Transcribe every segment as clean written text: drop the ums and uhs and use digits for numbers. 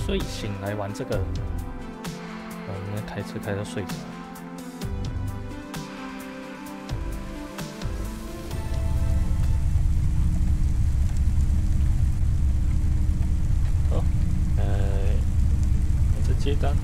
睡醒来玩这个，我们开车开到睡着。哦，这接单。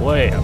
会啊。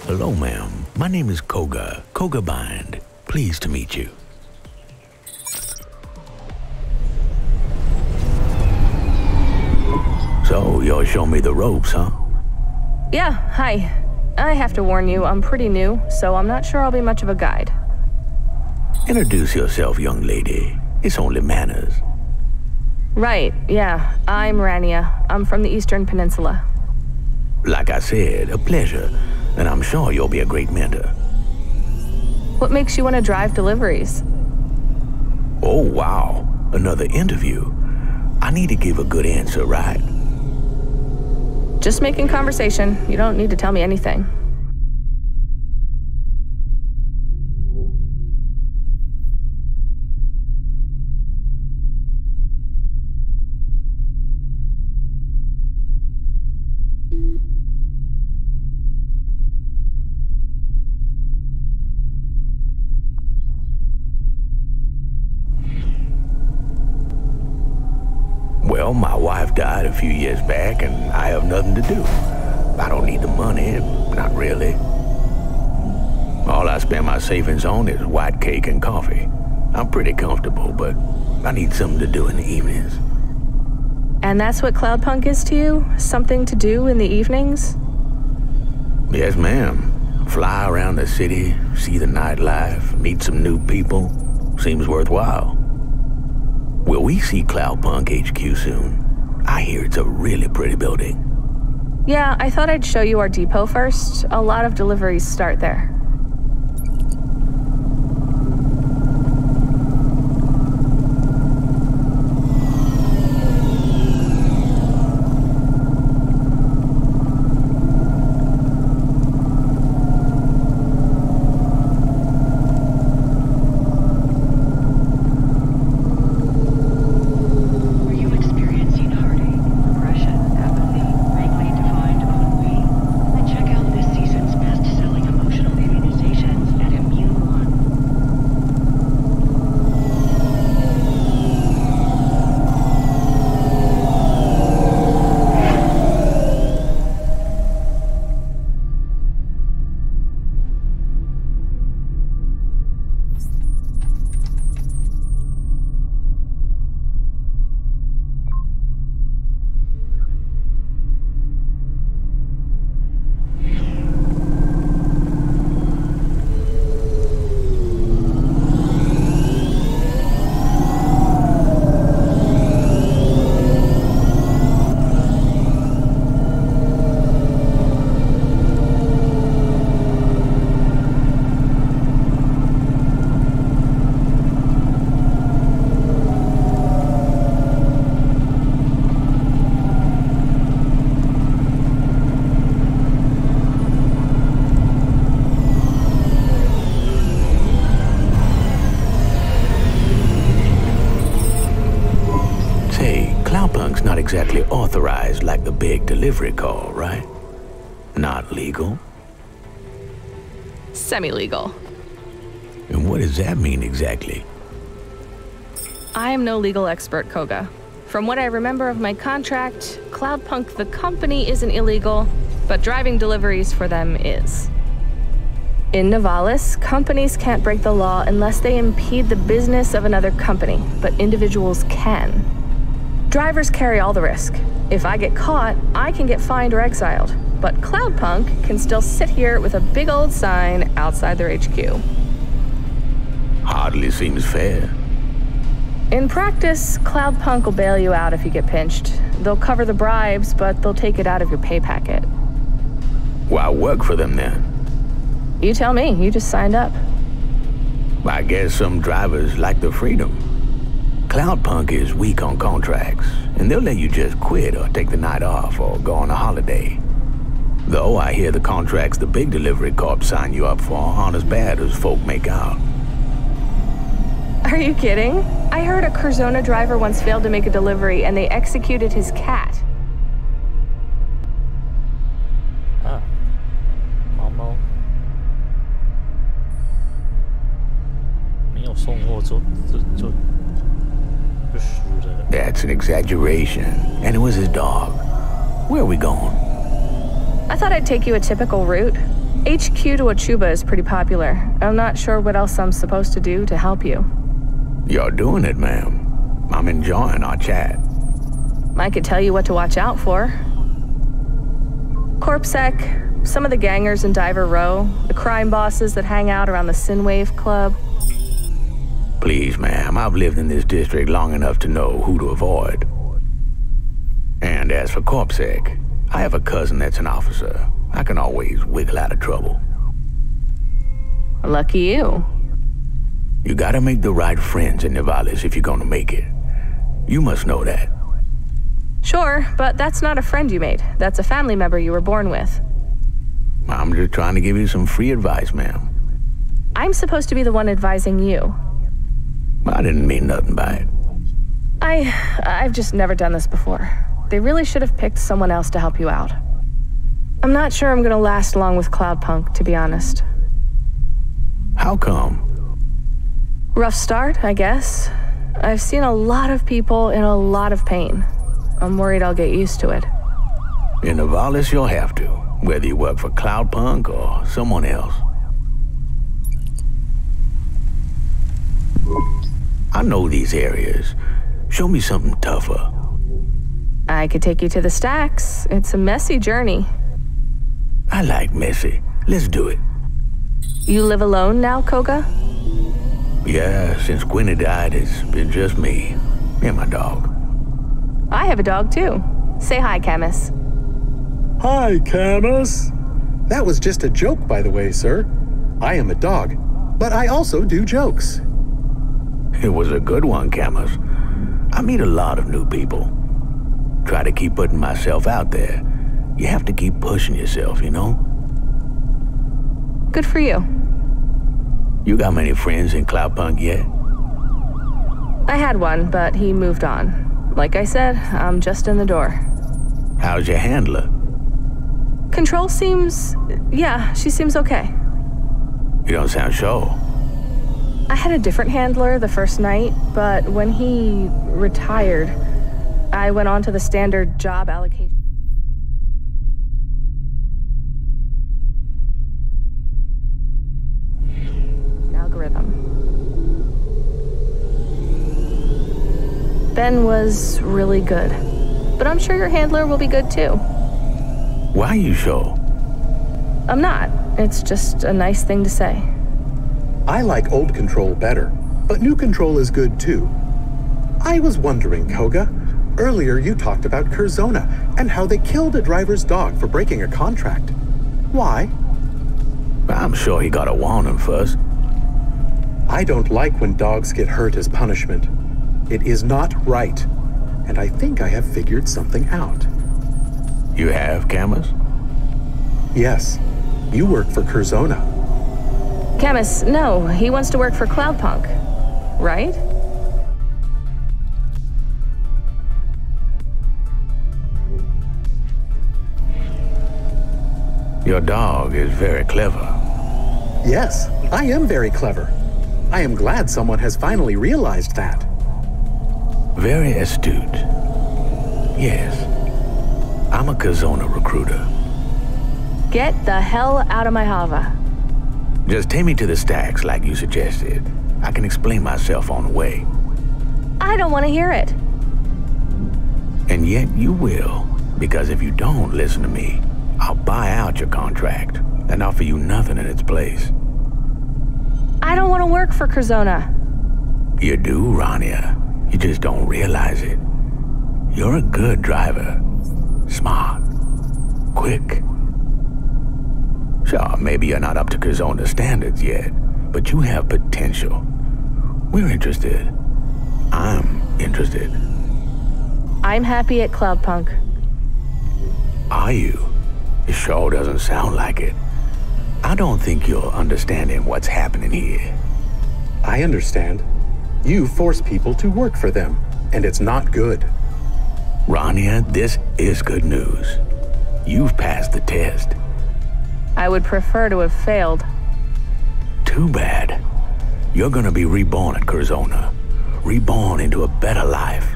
Hello, ma'am. My name is Koga Bind. Pleased to meet you. So, you'll show me the ropes, huh? Yeah, hi. I have to warn you, I'm pretty new, so I'm not sure I'll be much of a guide. Introduce yourself, young lady. It's only manners. Right, yeah. I'm Rania. I'm from the Eastern Peninsula. Like I said, a pleasure, and I'm sure you'll be a great mentor. What makes you want to drive deliveries? Oh, wow. Another interview. I need to give a good answer, right? Just making conversation. You don't need to tell me anything. Well, my wife died a few years back, and I have nothing to do. I don't need the money, not really. All I spend my savings on is white cake and coffee. I'm pretty comfortable, but I need something to do in the evenings. And that's what Cloudpunk is to you? Something to do in the evenings? Yes, ma'am. Fly around the city, see the nightlife, meet some new people. Seems worthwhile. Will we see Cloudpunk HQ soon? I hear it's a really pretty building. Yeah, I thought I'd show you our depot first. A lot of deliveries start there. Cloudpunk's not exactly authorized like the big delivery call, right? Not legal? Semi-legal. And what does that mean exactly? I am no legal expert, Koga. From what I remember of my contract, Cloudpunk the company isn't illegal, but driving deliveries for them is. In Nivalis, companies can't break the law unless they impede the business of another company, but individuals can. Drivers carry all the risk. If I get caught, I can get fined or exiled, but Cloudpunk can still sit here with a big old sign outside their HQ. Hardly seems fair. In practice, Cloudpunk will bail you out if you get pinched. They'll cover the bribes, but they'll take it out of your pay packet. Why work for them then? You tell me, you just signed up. I guess some drivers like the freedom. Cloudpunk is weak on contracts, and they'll let you just quit or take the night off or go on a holiday. Though I hear the contracts the big delivery corps sign you up for aren't as bad as folk make out. Are you kidding? I heard a Curzona driver once failed to make a delivery and they executed his cat. 啊，猫猫没有送货就输了。 That's an exaggeration, and it was his dog. Where are we going? I thought I'd take you a typical route. HQ to Achuba is pretty popular. I'm not sure what else I'm supposed to do to help you. You're doing it, ma'am. I'm enjoying our chat. I could tell you what to watch out for. CorpSec, some of the gangers in Diver Row, the crime bosses that hang out around the Synwave Club. Please, ma'am, I've lived in this district long enough to know who to avoid. And as for CorpSec, I have a cousin that's an officer. I can always wiggle out of trouble. Lucky you. You gotta make the right friends in Nivalis if you're gonna make it. You must know that. Sure, but that's not a friend you made. That's a family member you were born with. I'm just trying to give you some free advice, ma'am. I'm supposed to be the one advising you. I didn't mean nothing by it. I've just never done this before. They really should have picked someone else to help you out. I'm not sure I'm gonna last long with Cloudpunk, to be honest. How come? Rough start, I guess. I've seen a lot of people in a lot of pain. I'm worried I'll get used to it. In Nivalis, you'll have to, whether you work for Cloudpunk or someone else. I know these areas. Show me something tougher. I could take you to the stacks. It's a messy journey. I like messy. Let's do it. You live alone now, Koga? Yeah, since Gwenny died, it's been just me and my dog. I have a dog, too. Say hi, Camus. Hi, Camus. That was just a joke, by the way, sir. I am a dog, but I also do jokes. It was a good one, Camus. I meet a lot of new people. Try to keep putting myself out there. You have to keep pushing yourself, you know? Good for you. You got many friends in Cloudpunk yet? I had one, but he moved on. Like I said, I'm just in the door. How's your handler? Control seems... yeah, she seems okay. You don't sound sure. I had a different handler the first night, but when he retired, I went on to the standard job allocation. Algorithm. Ben was really good, but I'm sure your handler will be good too. Why are you sure? I'm not. It's just a nice thing to say. I like old Control better, but new Control is good too. I was wondering, Koga, earlier you talked about Curzona and how they killed a driver's dog for breaking a contract. Why? I'm sure he got a warning first. I don't like when dogs get hurt as punishment. It is not right, and I think I have figured something out. You have, Camus? Yes, you work for Curzona. Camus, no, he wants to work for Cloudpunk, right? Your dog is very clever. Yes, I am very clever. I am glad someone has finally realized that. Very astute. Yes. I'm a Curzona recruiter. Get the hell out of my hava. Just take me to the stacks like you suggested. I can explain myself on the way. I don't want to hear it. And yet you will, because if you don't listen to me, I'll buy out your contract and offer you nothing in its place. I don't want to work for Curzona. You do, Rania. You just don't realize it. You're a good driver. Smart. Quick. Sure, maybe you're not up to Curzona standards yet, but you have potential. We're interested. I'm interested. I'm happy at Cloudpunk. Are you? It sure doesn't sound like it. I don't think you're understanding what's happening here. I understand. You force people to work for them, and it's not good. Rania, this is good news. You've passed the test. I would prefer to have failed. Too bad. You're gonna be reborn at Curzona. Reborn into a better life.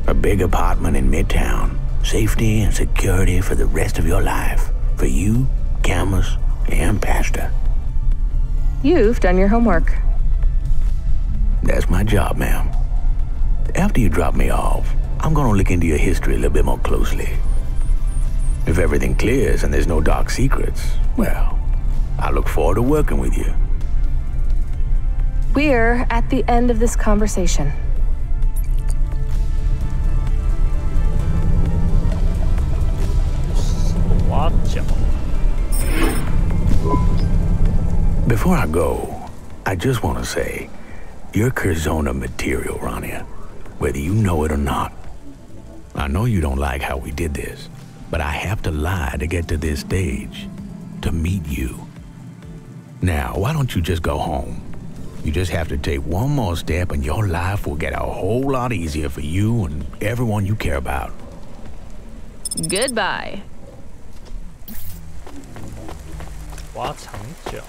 A big apartment in Midtown. Safety and security for the rest of your life. For you, Camus, and Pastor. You've done your homework. That's my job, ma'am. After you drop me off, I'm gonna look into your history a little bit more closely. If everything clears and there's no dark secrets, well, I look forward to working with you. We're at the end of this conversation. Watch out. Before I go, I just want to say, you're Curzona material, Rania, whether you know it or not. I know you don't like how we did this, but I have to lie to get to this stage, to meet you. Now, why don't you just go home? You just have to take one more step and your life will get a whole lot easier for you and everyone you care about. Goodbye. 挖墙脚啊！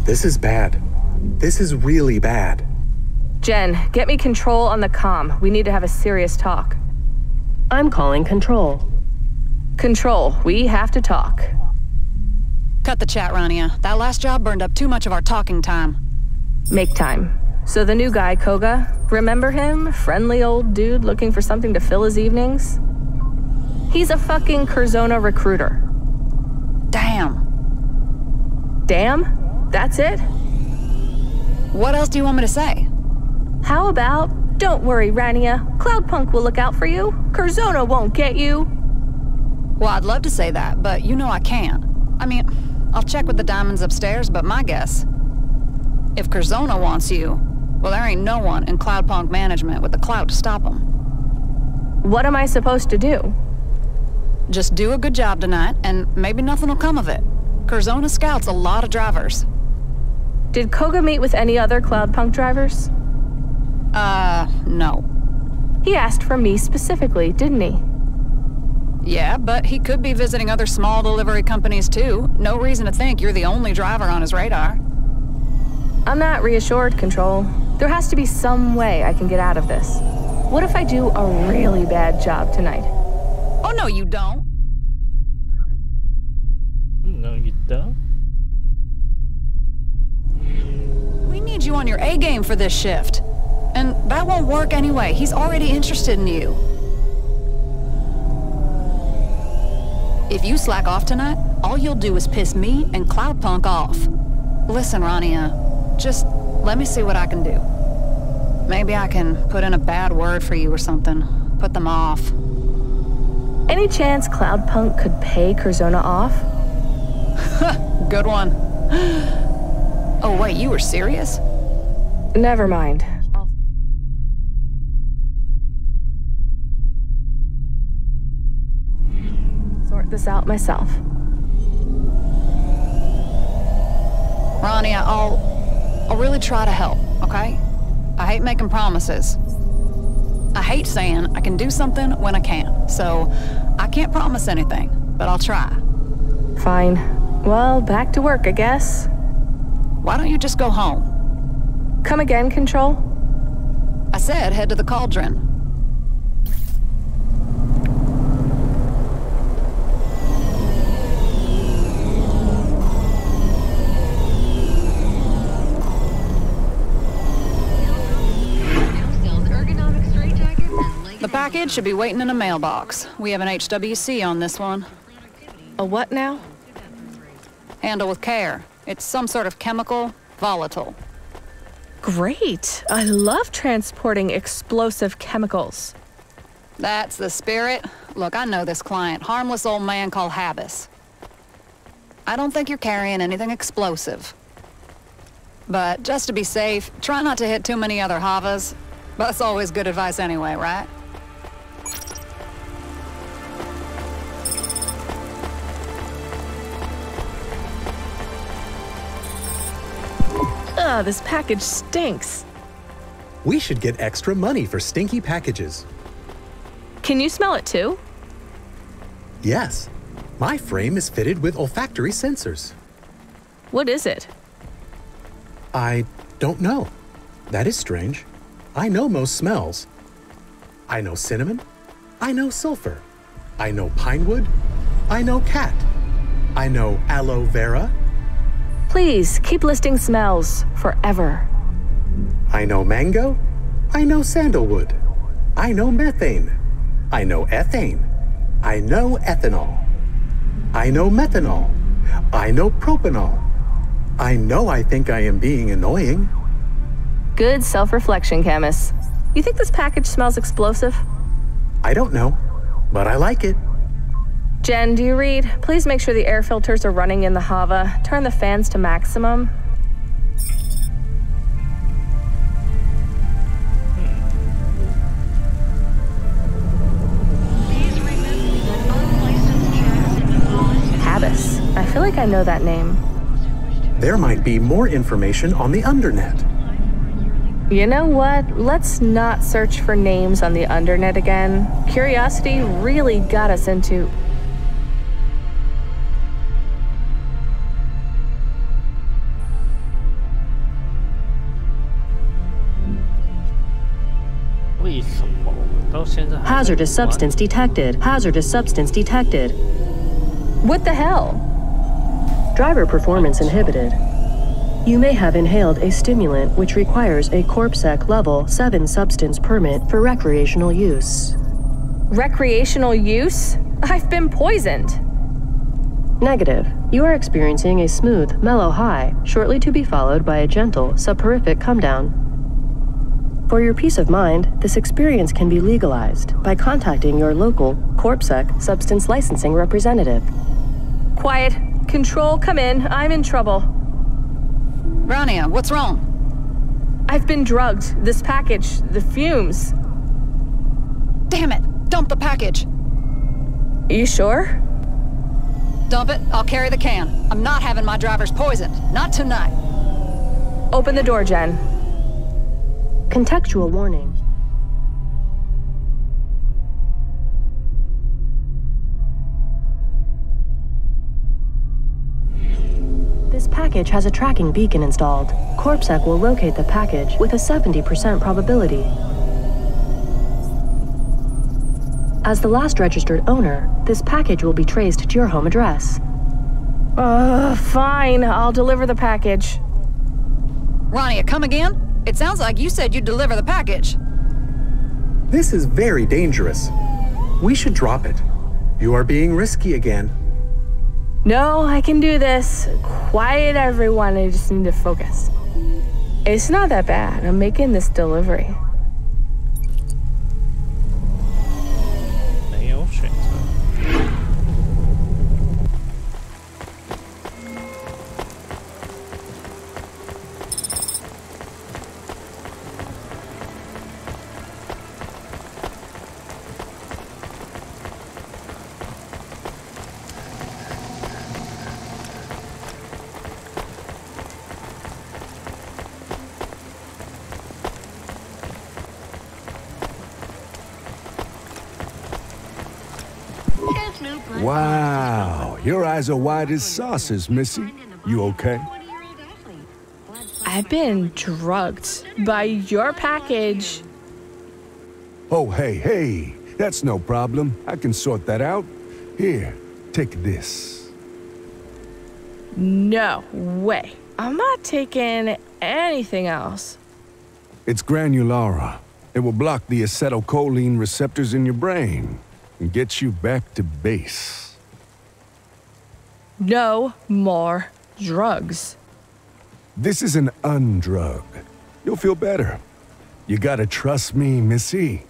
This is bad. This is really bad. Jen, get me control on the comm. We need to have a serious talk. I'm calling control. Control, we have to talk. Cut the chat, Rania. That last job burned up too much of our talking time. Make time. So the new guy, Koga, remember him? Friendly old dude looking for something to fill his evenings? He's a fucking Curzona recruiter. Damn. Damn? That's it? What else do you want me to say? How about, don't worry, Rania. Cloudpunk will look out for you. Curzona won't get you. Well, I'd love to say that, but you know I can't. I mean, I'll check with the diamonds upstairs, but my guess, if Curzona wants you, well, there ain't no one in Cloudpunk management with the clout to stop them. What am I supposed to do? Just do a good job tonight, and maybe nothing will come of it. Curzona scouts a lot of drivers. Did Koga meet with any other Cloudpunk drivers? No. He asked for me specifically, didn't he? Yeah, but he could be visiting other small delivery companies too. No reason to think you're the only driver on his radar. I'm not reassured, Control. There has to be some way I can get out of this. What if I do a really bad job tonight? Oh, no, you don't. No, you don't. We need you on your A game for this shift. And that won't work anyway. He's already interested in you. If you slack off tonight, all you'll do is piss me and Cloudpunk off. Listen, Rania, just let me see what I can do. Maybe I can put in a bad word for you or something. Put them off. Any chance Cloudpunk could pay Curzona off? Good one. Oh, wait, you were serious? Never mind. I'll sort this out myself. Rania, I'll really try to help, okay? I hate making promises. I hate saying I can do something when I can't, so I can't promise anything, but I'll try. Fine. Well, back to work, I guess. Why don't you just go home? Come again, Control? I said head to the cauldron. The package should be waiting in a mailbox. We have an HWC on this one. A what now? Handle with care. It's some sort of chemical, volatile. Great. I love transporting explosive chemicals. That's the spirit. Look, I know this client. Harmless old man called Habis. I don't think you're carrying anything explosive. But just to be safe, try not to hit too many other Havas. That's always good advice anyway, right? Ugh, this package stinks. We should get extra money for stinky packages. Can you smell it too? Yes. My frame is fitted with olfactory sensors. What is it? I don't know. That is strange. I know most smells. I know cinnamon. I know sulfur. I know pine wood. I know cat. I know aloe vera. Please, keep listing smells forever. I know mango. I know sandalwood. I know methane. I know ethane. I know ethanol. I know methanol. I know propanol. I know I think I am being annoying. Good self-reflection, Camus. You think this package smells explosive? I don't know, but I like it. Jen, do you read? Please make sure the air filters are running in the Hava. Turn the fans to maximum. Habis. I feel like I know that name. There might be more information on the Undernet. You know what? Let's not search for names on the Undernet again. Curiosity really got us into... Hazardous substance detected. Hazardous substance detected. What the hell? Driver performance inhibited. You may have inhaled a stimulant which requires a CorpSec Level 7 substance permit for recreational use. Recreational use? I've been poisoned. Negative. You are experiencing a smooth, mellow high, shortly to be followed by a gentle, soporific come-down. For your peace of mind, this experience can be legalized by contacting your local CorpSec substance licensing representative. Quiet. Control, come in. I'm in trouble. Rania, what's wrong? I've been drugged. This package, the fumes. Damn it! Dump the package! You sure? Dump it, I'll carry the can. I'm not having my drivers poisoned. Not tonight. Open the door, Jen. Contextual warning. This package has a tracking beacon installed. CorpSec will locate the package with a 70% probability. As the last registered owner, this package will be traced to your home address. Fine. I'll deliver the package. Rania, come again? It sounds like you said you'd deliver the package. This is very dangerous. We should drop it. You are being risky again. No, I can do this. Quiet, everyone. I just need to focus. It's not that bad. I'm making this delivery. 没有选择。Wow, your eyes are wide as saucers, Missy. You okay? I've been drugged by your package. Oh, hey, that's no problem. I can sort that out. Here, take this. No way. I'm not taking anything else. It's Granulara. It will block the acetylcholine receptors in your brain and get you back to base. No more drugs. This is an undrug. You'll feel better. You gotta trust me, Missy.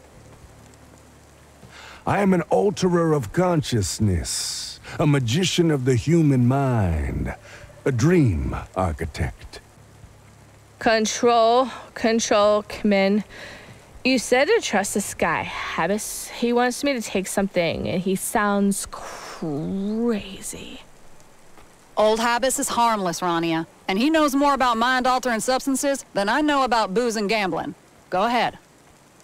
I am an alterer of consciousness, a magician of the human mind, a dream architect. Control, come in. You said to trust this guy, Habis. He wants me to take something, and he sounds crazy. Old Habis is harmless, Rania, and he knows more about mind-altering substances than I know about booze and gambling. Go ahead.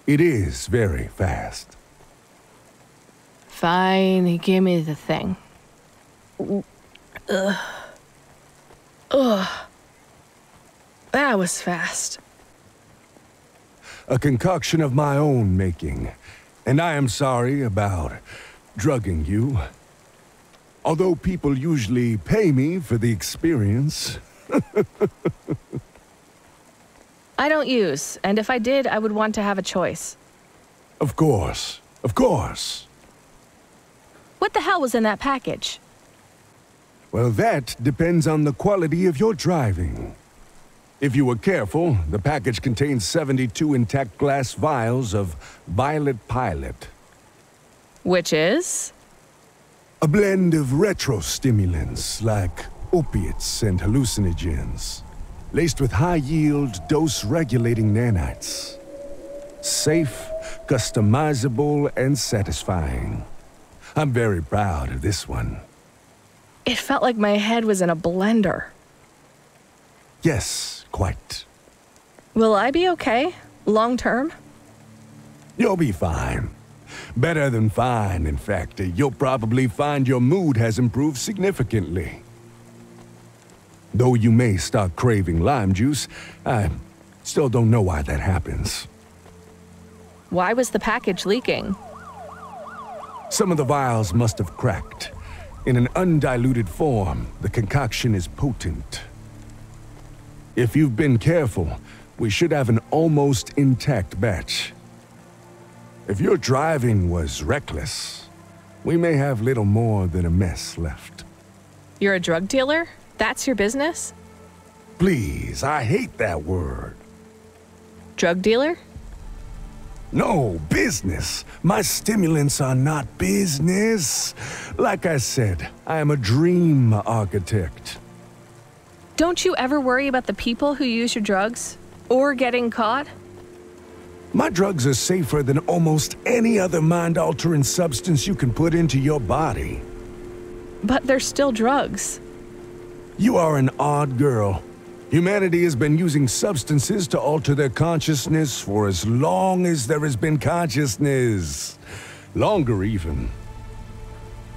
It is very fast. Fine, give me the thing. Ugh. That was fast. A concoction of my own making, and I am sorry about drugging you. Although people usually pay me for the experience. I don't use, and if I did, I would want to have a choice. Of course. Of course. What the hell was in that package? Well, that depends on the quality of your driving. If you were careful, the package contains 72 intact glass vials of Violet Pilot. Which is? A blend of retro-stimulants like opiates and hallucinogens, laced with high-yield, dose-regulating nanites. Safe, customizable, and satisfying. I'm very proud of this one. It felt like my head was in a blender. Yes, quite. Will I be okay? Long term? You'll be fine. Better than fine, in fact. You'll probably find your mood has improved significantly. Though you may start craving lime juice, I still don't know why that happens. Why was the package leaking? Some of the vials must have cracked. In an undiluted form, the concoction is potent. If you've been careful, we should have an almost intact batch. If your driving was reckless, we may have little more than a mess left. You're a drug dealer? That's your business? Please, I hate that word. Drug dealer? No, business. My stimulants are not business. Like I said, I am a dream architect. Don't you ever worry about the people who use your drugs? Or getting caught? My drugs are safer than almost any other mind-altering substance you can put into your body. But they're still drugs. You are an odd girl. Humanity has been using substances to alter their consciousness for as long as there has been consciousness. Longer, even.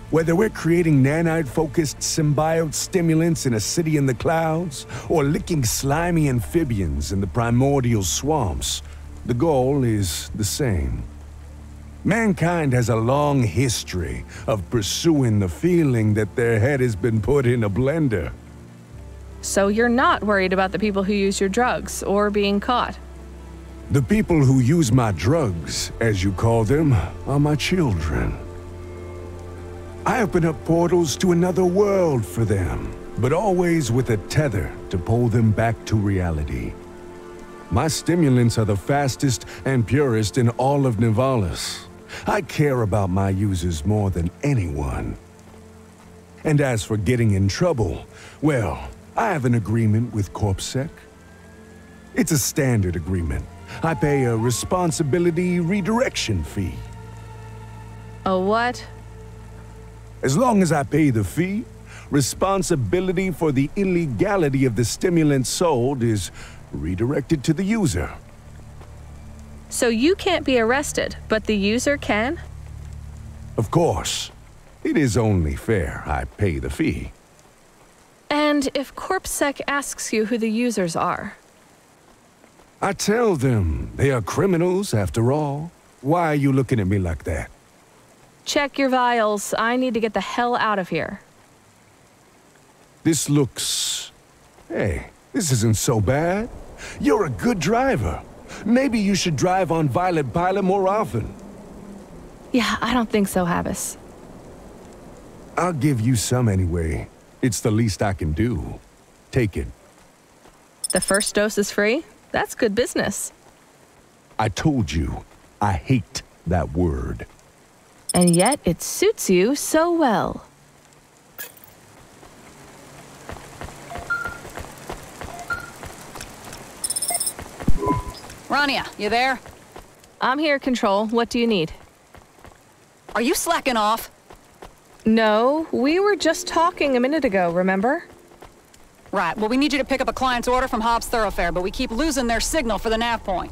Whether we're creating nanite-focused symbiote stimulants in a city in the clouds, or licking slimy amphibians in the primordial swamps, the goal is the same. Mankind has a long history of pursuing the feeling that their head has been put in a blender. So you're not worried about the people who use your drugs, or being caught? The people who use my drugs, as you call them, are my children. I open up portals to another world for them, but always with a tether to pull them back to reality. My stimulants are the fastest and purest in all of Nivalis. I care about my users more than anyone. And as for getting in trouble, well, I have an agreement with CorpSec. It's a standard agreement. I pay a responsibility redirection fee. A what? As long as I pay the fee, responsibility for the illegality of the stimulant sold is redirected to the user. So you can't be arrested, but the user can? Of course. It is only fair I pay the fee. And if CorpSec asks you who the users are? I tell them they are criminals after all. Why are you looking at me like that? Check your vials. I need to get the hell out of here. This looks... Hey, this isn't so bad. You're a good driver. Maybe you should drive on Violet Pilot more often. Yeah, I don't think so, Habis. I'll give you some anyway. It's the least I can do. Take it. The first dose is free? That's good business. I told you, I hate that word. And yet it suits you so well. Rania, you there? I'm here, Control. What do you need? Are you slacking off? No, we were just talking a minute ago, remember? Right, well, we need you to pick up a client's order from Hobbs Thoroughfare, but we keep losing their signal for the nav point.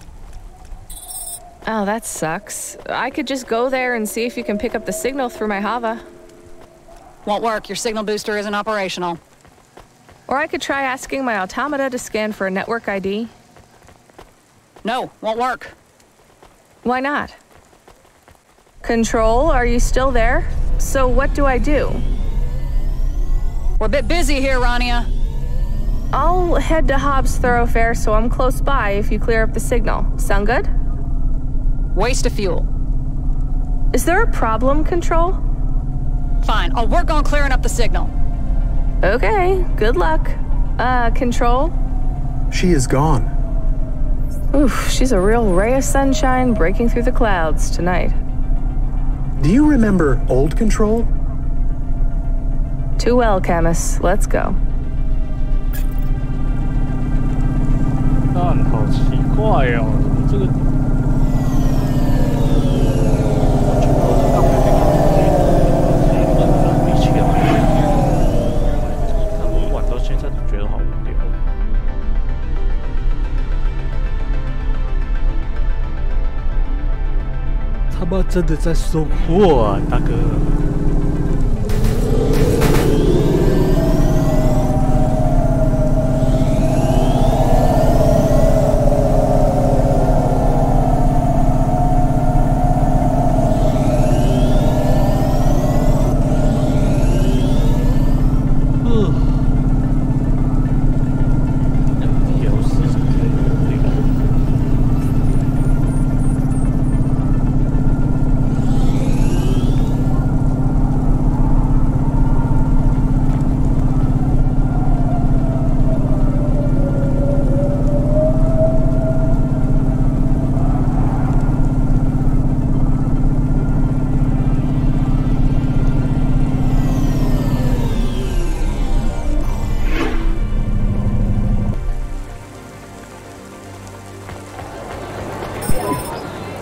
Oh, that sucks. I could just go there and see if you can pick up the signal through my Hava. Won't work, your signal booster isn't operational. Or I could try asking my automata to scan for a network ID. No, won't work. Why not? Control, are you still there? So what do I do? We're a bit busy here, Rania. I'll head to Hobbs Thoroughfare so I'm close by if you clear up the signal. Sound good? Waste of fuel. Is there a problem, Control? Fine, I'll work on clearing up the signal. Okay, good luck. Control? She is gone. Oof, she's a real ray of sunshine breaking through the clouds tonight. Do you remember old Control? Too well, Camus. Let's go. 但好奇怪哦，这个全都是刚才那个冷的比起来，看我玩到现在都觉得好无聊。他妈真的在送货啊，大哥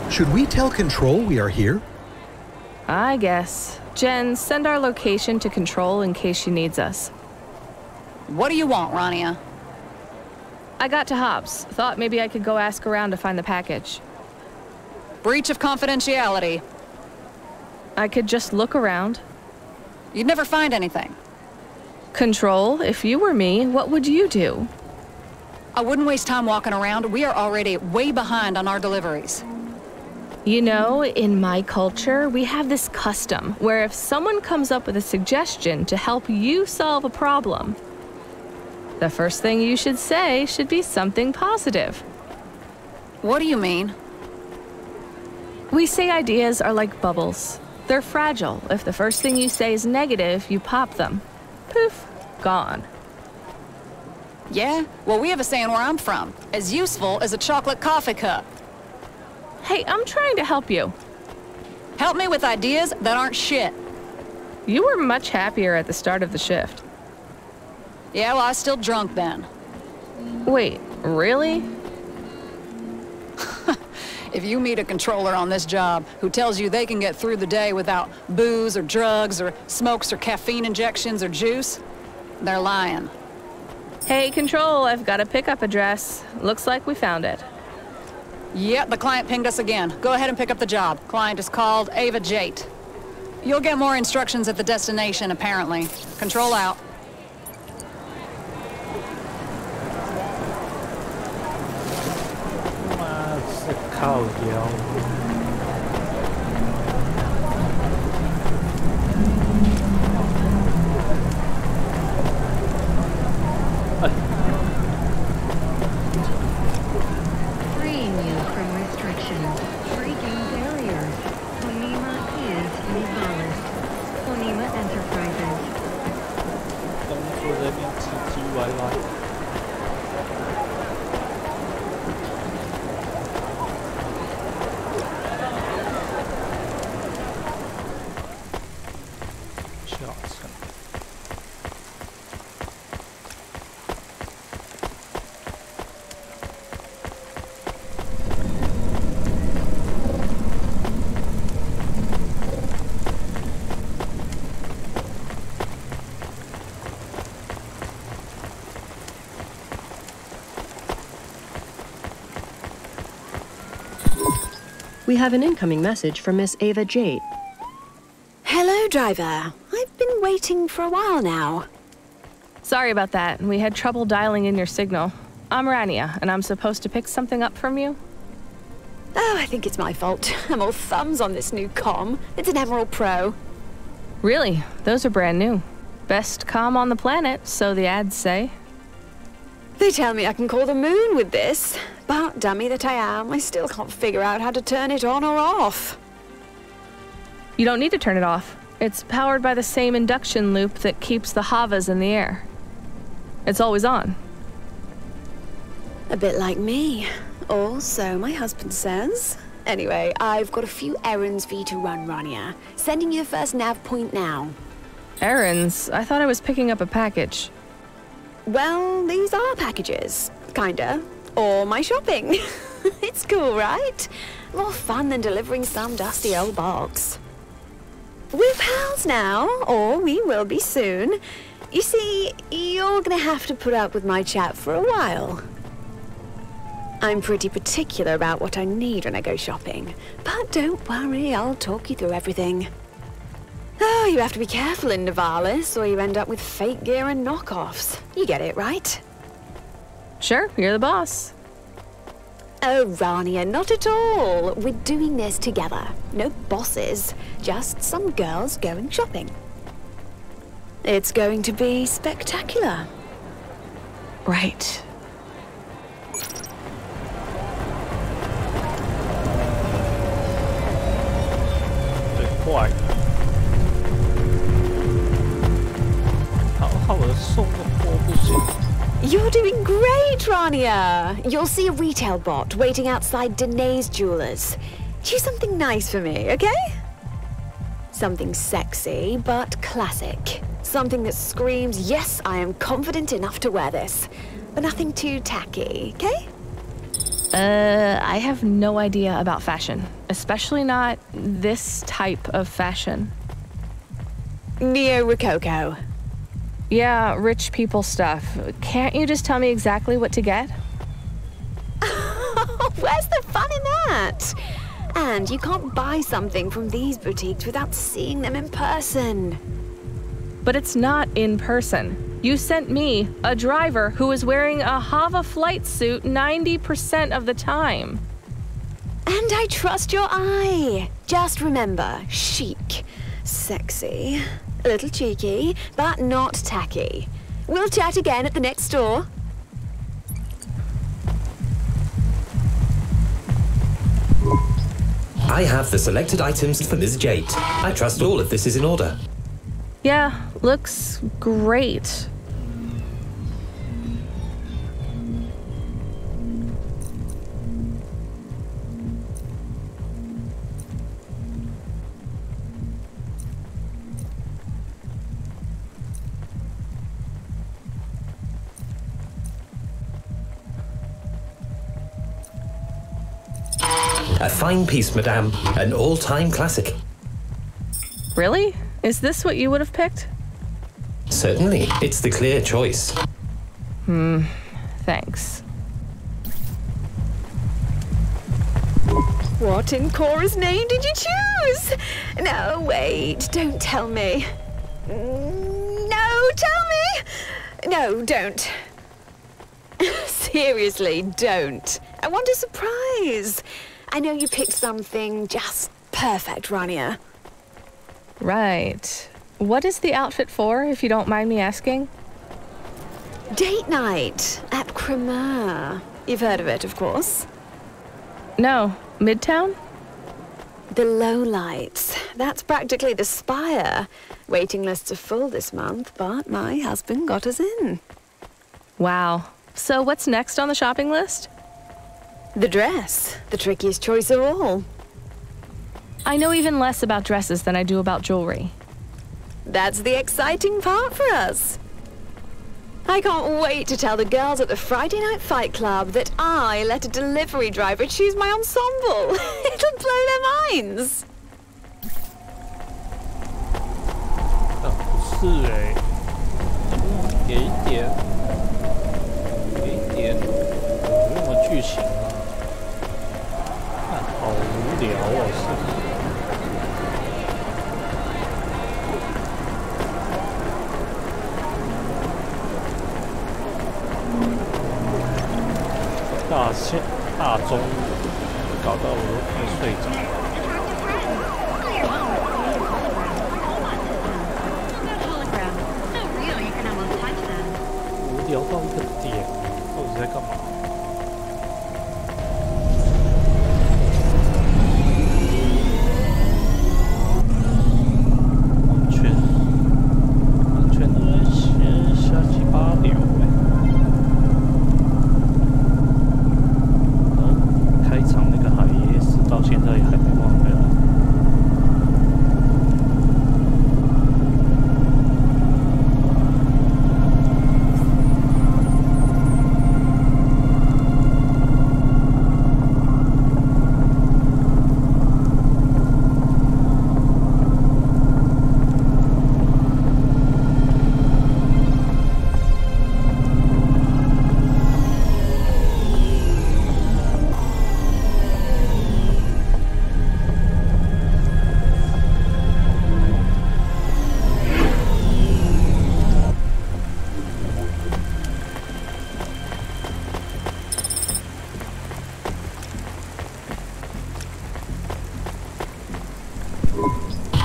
！Should we tell Control we are here? I guess. Jen, send our location to Control in case she needs us. What do you want, Rania? I got to Hobbs. Thought maybe I could go ask around to find the package. Breach of confidentiality. I could just look around. You'd never find anything. Control, if you were me, what would you do? I wouldn't waste time walking around. We are already way behind on our deliveries. You know, in my culture, we have this custom where if someone comes up with a suggestion to help you solve a problem, the first thing you should say should be something positive. What do you mean? We say ideas are like bubbles. They're fragile. If the first thing you say is negative, you pop them. Poof, gone. Yeah? Well, we have a saying where I'm from. As useful as a chocolate coffee cup. Hey, I'm trying to help you. Help me with ideas that aren't shit. You were much happier at the start of the shift. Yeah, well, I was still drunk then. Wait, really? If you meet a controller on this job who tells you they can get through the day without booze or drugs or smokes or caffeine injections or juice, they're lying. Hey, Control, I've got a pickup address. Looks like we found it. Yep, the client pinged us again. Go ahead and pick up the job. Client is called Ava Jate. You'll get more instructions at the destination, apparently. Control out.靠腰。Freeing you from restrictions, breaking barriers. Konima is Nivalis. Konima Enterprises. 工作人员唧唧歪歪。We have an incoming message from Miss Ava Jate. Hello, driver. I've been waiting for a while now. Sorry about that. We had trouble dialing in your signal. I'm Rania, and I'm supposed to pick something up from you? Oh, I think it's my fault. I'm all thumbs on this new comm. It's an Emerald Pro. Really? Those are brand new. Best comm on the planet, so the ads say. They tell me I can call the moon with this, but dummy that I am, I still can't figure out how to turn it on or off. You don't need to turn it off. It's powered by the same induction loop that keeps the havas in the air. It's always on. A bit like me. Or so my husband says. Anyway, I've got a few errands for you to run, Rania. Sending you the first nav point now. Errands? I thought I was picking up a package. Well, these are packages. Kinda. Or my shopping. It's cool, right? More fun than delivering some dusty old box. We're pals now, or we will be soon. You see, you're gonna have to put up with my chat for a while. I'm pretty particular about what I need when I go shopping. But don't worry, I'll talk you through everything. Oh, you have to be careful in Nivalis, or you end up with fake gear and knockoffs. You get it, right? Sure, you're the boss. Oh, Rania, not at all. We're doing this together. No bosses, just some girls going shopping. It's going to be spectacular. Right. You're doing great, Rania. You'll see a retail bot waiting outside Danae's Jewelers. Choose something nice for me, okay? Something sexy, but classic. Something that screams, yes, I am confident enough to wear this. But nothing too tacky, okay? I have no idea about fashion. Especially not this type of fashion. Neo-Rococo. Yeah, rich people stuff. Can't you just tell me exactly what to get? Where's the fun in that? And you can't buy something from these boutiques without seeing them in person. But it's not in person. You sent me, a driver, who is wearing a Hava flight suit 90% of the time. And I trust your eye. Just remember, chic, sexy, a little cheeky, but not tacky. We'll chat again at the next store. I have the selected items for Ms. Jate. I trust all of this is in order. Yeah, looks great. A fine piece, madame. An all-time classic. Really? Is this what you would have picked? Certainly. It's the clear choice. Thanks. What in Cora's name did you choose? No, wait, don't tell me. No, tell me! No, don't. Seriously, don't. I want a surprise. I know you picked something just perfect, Rania. Right. What is the outfit for, if you don't mind me asking? Date night at Cremor. You've heard of it, of course. No. Midtown? The Lowlights. That's practically the Spire. Waiting lists are full this month, but my husband got us in. Wow. So what's next on the shopping list? The dress. The trickiest choice of all. I know even less about dresses than I do about jewelry. That's the exciting part for us. I can't wait to tell the girls at the Friday Night Fight Club that I let a delivery driver choose my ensemble. It'll blow their minds. 不是欸，有一点有用的剧情啊，看好无聊哦，是。大中午搞到我都快睡着了。无聊到一个点。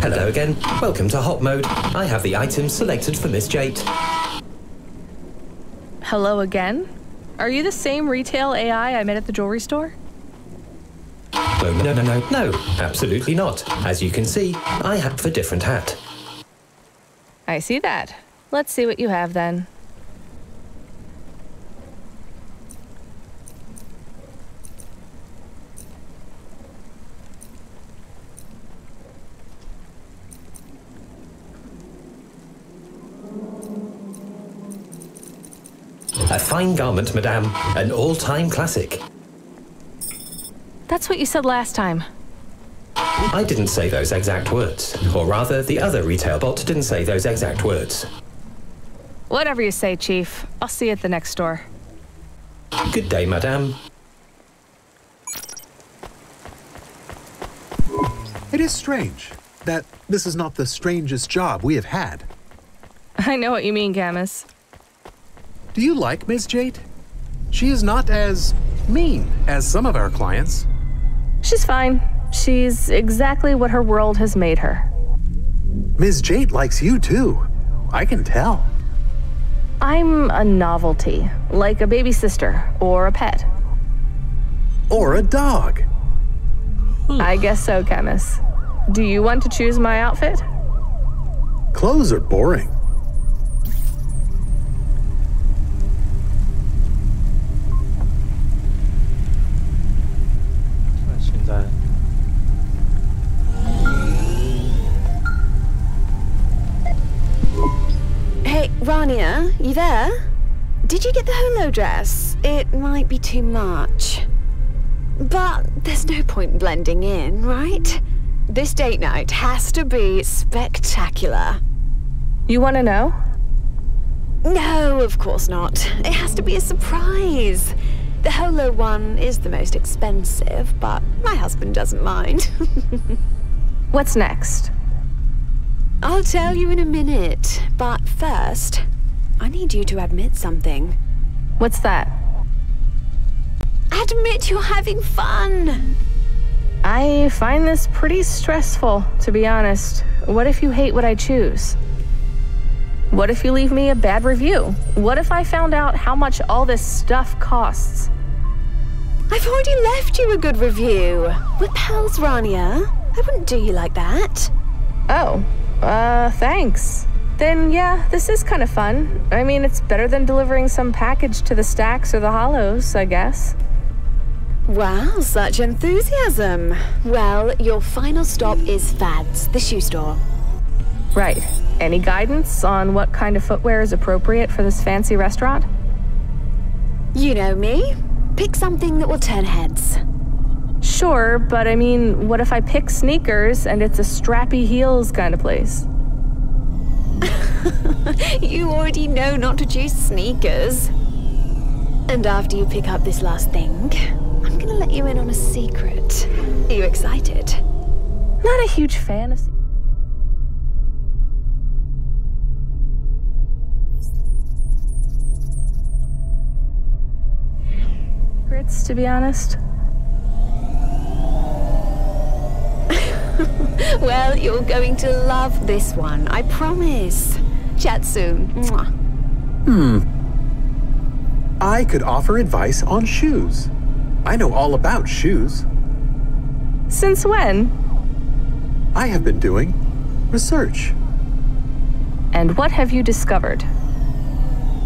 Hello again. Welcome to Hot Mode. I have the items selected for Miss Jate. Hello again? Are you the same retail AI I met at the jewelry store? Oh, no, absolutely not. As you can see, I have a different hat. I see that. Let's see what you have then. A fine garment, madame. An all-time classic. That's what you said last time. I didn't say those exact words. Or rather, the other retail bot didn't say those exact words. Whatever you say, Chief. I'll see you at the next store. Good day, madame. It is strange that this is not the strangest job we have had. I know what you mean, Camus. Do you like Ms. Jate? She is not as mean as some of our clients. She's fine. She's exactly what her world has made her. Ms. Jate likes you too. I can tell. I'm a novelty, like a baby sister or a pet. Or a dog. I guess so, Camus. Do you want to choose my outfit? Clothes are boring. Hey, Rania, you there? Did you get the holo dress? It might be too much. But there's no point blending in, right? This date night has to be spectacular. You want to know? No, of course not. It has to be a surprise. The holo one is the most expensive, but my husband doesn't mind. What's next? I'll tell you in a minute, but first, I need you to admit something. What's that? Admit you're having fun! I find this pretty stressful, to be honest. What if you hate what I choose? What if you leave me a bad review? What if I found out how much all this stuff costs? I've already left you a good review. We're pals, Rania. I wouldn't do you like that. Oh, thanks. Then yeah, this is kind of fun. I mean, it's better than delivering some package to the Stacks or the Hollows, I guess. Wow, such enthusiasm. Well, your final stop is Fad's, the shoe store. Right. Any guidance on what kind of footwear is appropriate for this fancy restaurant? You know me. Pick something that will turn heads. Sure, but I mean, what if I pick sneakers and it's a strappy heels kind of place? You already know not to choose sneakers. And after you pick up this last thing, I'm gonna let you in on a secret. Are you excited? Not a huge fan of secrets, to be honest. Well, you're going to love this one, I promise. Chat soon. Mwah. I could offer advice on shoes. I know all about shoes. Since when? I have been doing research. And what have you discovered?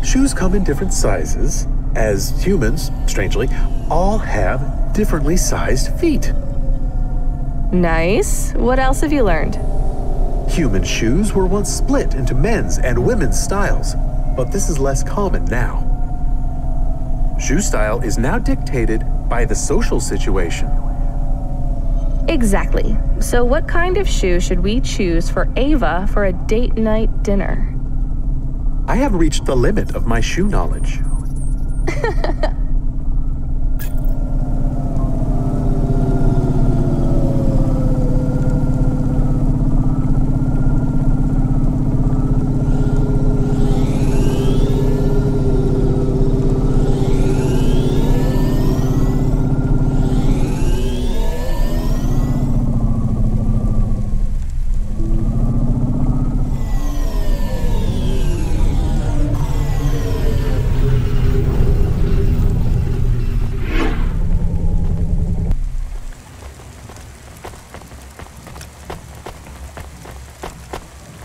Shoes come in different sizes, as humans, strangely, all have differently sized feet. Nice. What else have you learned? Human shoes were once split into men's and women's styles, but this is less common now. Shoe style is now dictated by the social situation. Exactly. So what kind of shoe should we choose for Ava for a date night dinner? I have reached the limit of my shoe knowledge.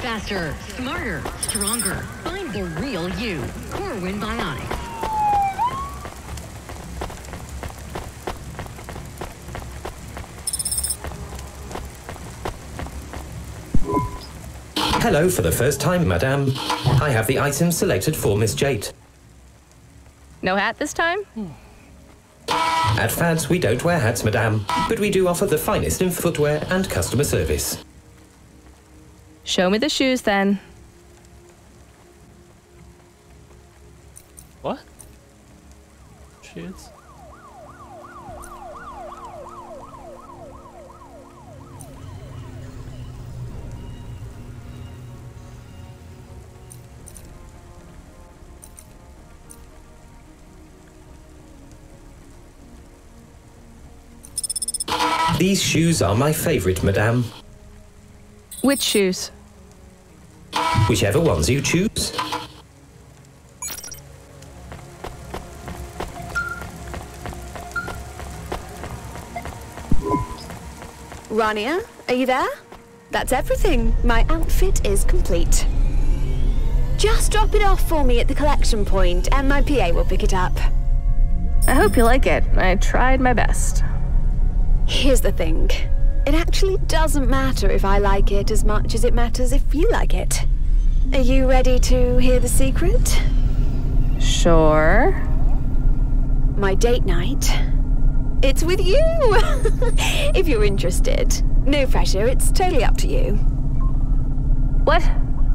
Faster, smarter, stronger. Find the real you. Corwin Bionics. Hello for the first time, madame. I have the items selected for Miss Jade. No hat this time? At Fads, we don't wear hats, madame, but we do offer the finest in footwear and customer service. Show me the shoes then. What? Shoes? These shoes are my favorite, madame. Which shoes? Whichever ones you choose. Rania, are you there? That's everything. My outfit is complete. Just drop it off for me at the collection point, and my PA will pick it up. I hope you like it. I tried my best. Here's the thing. It actually doesn't matter if I like it as much as it matters if you like it. Are you ready to hear the secret? Sure. My date night. It's with you! If you're interested. No pressure, it's totally up to you. What?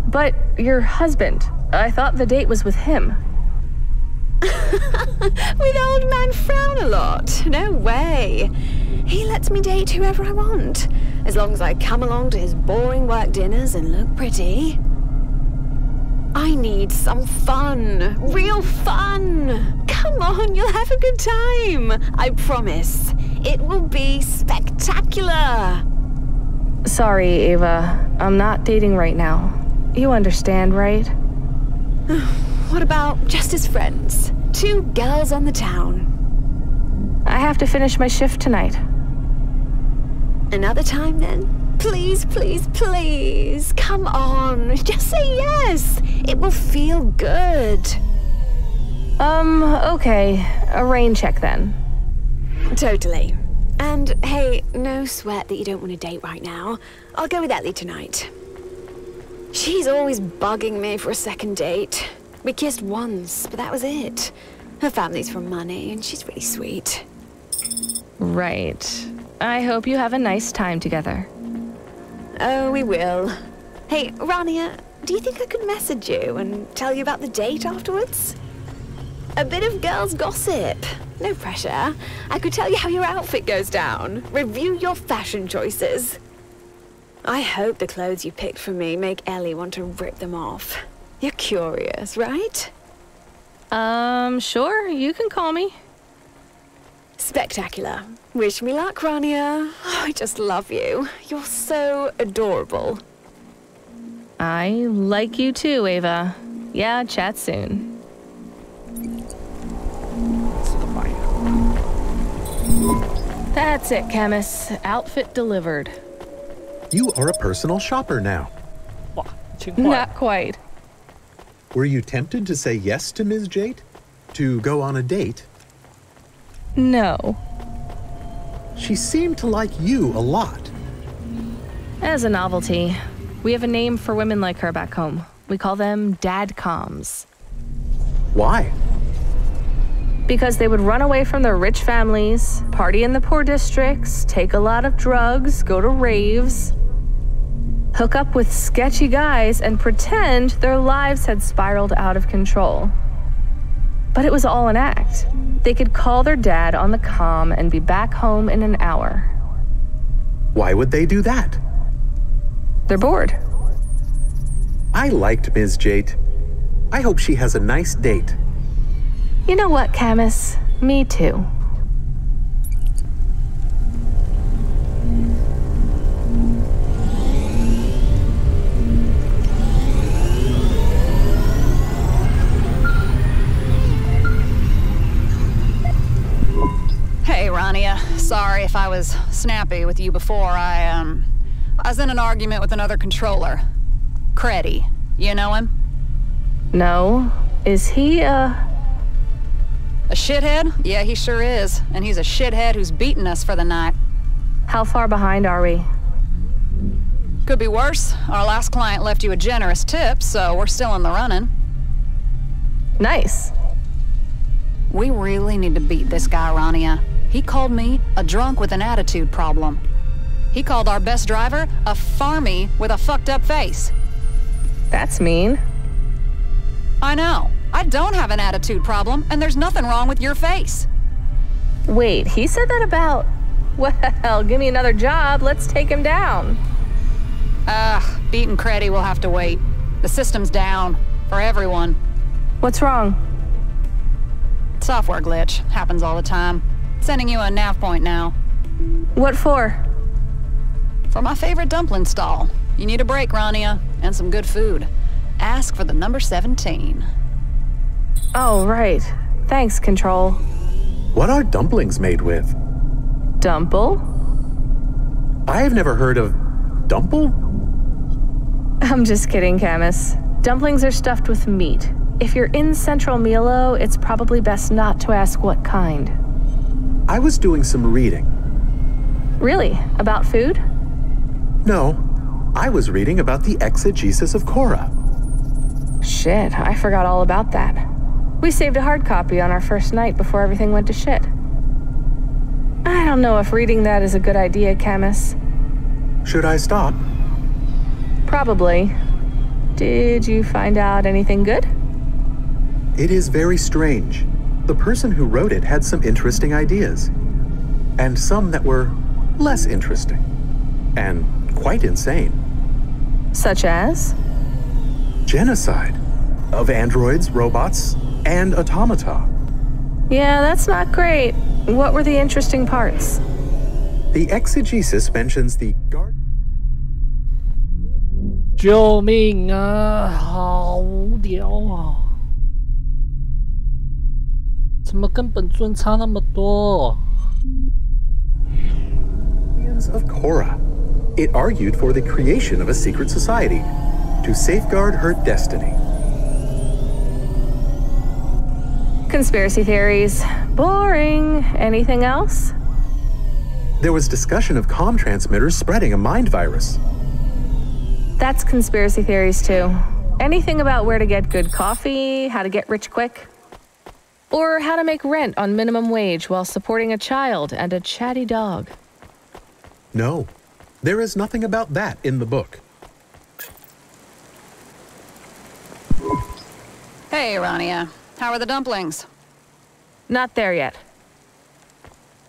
But your husband. I thought the date was with him. With old man Frown-a-lot. No way. He lets me date whoever I want, as long as I come along to his boring work dinners and look pretty. I need some fun. Real fun. Come on, you'll have a good time. I promise. It will be spectacular. Sorry, Ava. I'm not dating right now. You understand, right? What about just as friends? Two girls on the town. I have to finish my shift tonight. Another time then? Please, please, please. Come on. Just say yes. It will feel good. Okay. A rain check then. Totally. And hey, no sweat that you don't want to date right now. I'll go with Ellie tonight. She's always bugging me for a second date. We kissed once, but that was it. Her family's from money, and she's really sweet. Right. I hope you have a nice time together. Oh, we will. Hey, Rania, do you think I could message you and tell you about the date afterwards? A bit of girls' gossip. No pressure. I could tell you how your outfit goes down. Review your fashion choices. I hope the clothes you picked for me make Ellie want to rip them off. You're curious, right? Sure. You can call me. Spectacular. Wish me luck, Rania. Oh, I just love you. You're so adorable. I like you too, Ava. Yeah, chat soon. That's it, Camus. Outfit delivered. You are a personal shopper now. Not quite. Were you tempted to say yes to Ms. Jade? To go on a date? No. She seemed to like you a lot. As a novelty, we have a name for women like her back home. We call them dadcoms. Why? Because they would run away from their rich families, party in the poor districts, take a lot of drugs, go to raves, hook up with sketchy guys, and pretend their lives had spiraled out of control. But it was all an act. They could call their dad on the comm and be back home in an hour. Why would they do that? They're bored. I liked Ms. Jade. I hope she has a nice date. You know what, Camus? Me too. Hey, Rania. Sorry if I was snappy with you before. I was in an argument with another controller. Creddy. You know him? No. Is he, A shithead? Yeah, he sure is. And he's a shithead who's beaten us for the night. How far behind are we? Could be worse. Our last client left you a generous tip, so we're still in the running. Nice. We really need to beat this guy, Rania. He called me a drunk with an attitude problem. He called our best driver a farmy with a fucked up face. That's mean. I know. I don't have an attitude problem, and there's nothing wrong with your face. Wait, he said that about... Well, give me another job. Let's take him down. Beating Creddy will have to wait. The system's down. For everyone. What's wrong? Software glitch. Happens all the time. Sending you a nav point now. What for? For my favorite dumpling stall. You need a break, Rania, and some good food. Ask for the number 17. Oh, right. Thanks, Control. What are dumplings made with? Dumple? I've never heard of dumple? I'm just kidding, Camus. Dumplings are stuffed with meat. If you're in Central Milo, it's probably best not to ask what kind. I was doing some reading. Really? About food? No, I was reading about the exegesis of Korra. Shit, I forgot all about that. We saved a hard copy on our first night before everything went to shit. I don't know if reading that is a good idea, Camus. Should I stop? Probably. Did you find out anything good? It is very strange. The person who wrote it had some interesting ideas. And some that were less interesting. And quite insane. Such as? Genocide. Of androids, robots, and automata. Yeah, that's not great. What were the interesting parts? The exegesis mentions the guard... 救命啊！好无聊啊！怎么跟本尊差那么多？ of Korra. It argued for the creation of a secret society to safeguard her destiny. Conspiracy theories. Boring. Anything else? There was discussion of comm transmitters spreading a mind virus. That's conspiracy theories too. Anything about where to get good coffee, how to get rich quick, or how to make rent on minimum wage while supporting a child and a chatty dog. No, there is nothing about that in the book. Hey, Rania. How are the dumplings? Not there yet.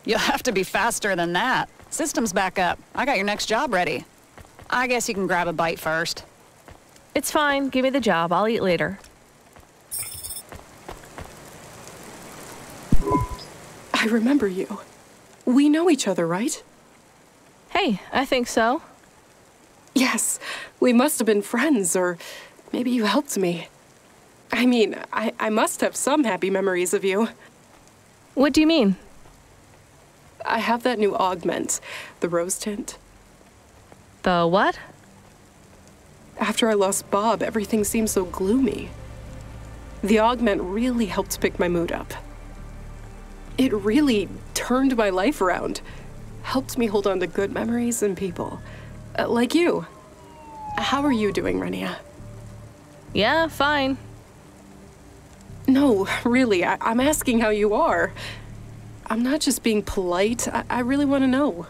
You'll have to be faster than that. System's back up. I got your next job ready. I guess you can grab a bite first. It's fine. Give me the job. I'll eat later. I remember you. We know each other, right? Hey, I think so. Yes, we must have been friends, or maybe you helped me. I mean, I must have some happy memories of you. What do you mean? I have that new augment, the rose tint. The what? After I lost Bob, everything seemed so gloomy. The augment really helped pick my mood up. It really turned my life around. Helped me hold on to good memories and people. Like you. How are you doing, Rania? Yeah, fine. No, really, I'm asking how you are. I'm not just being polite. I really want to know.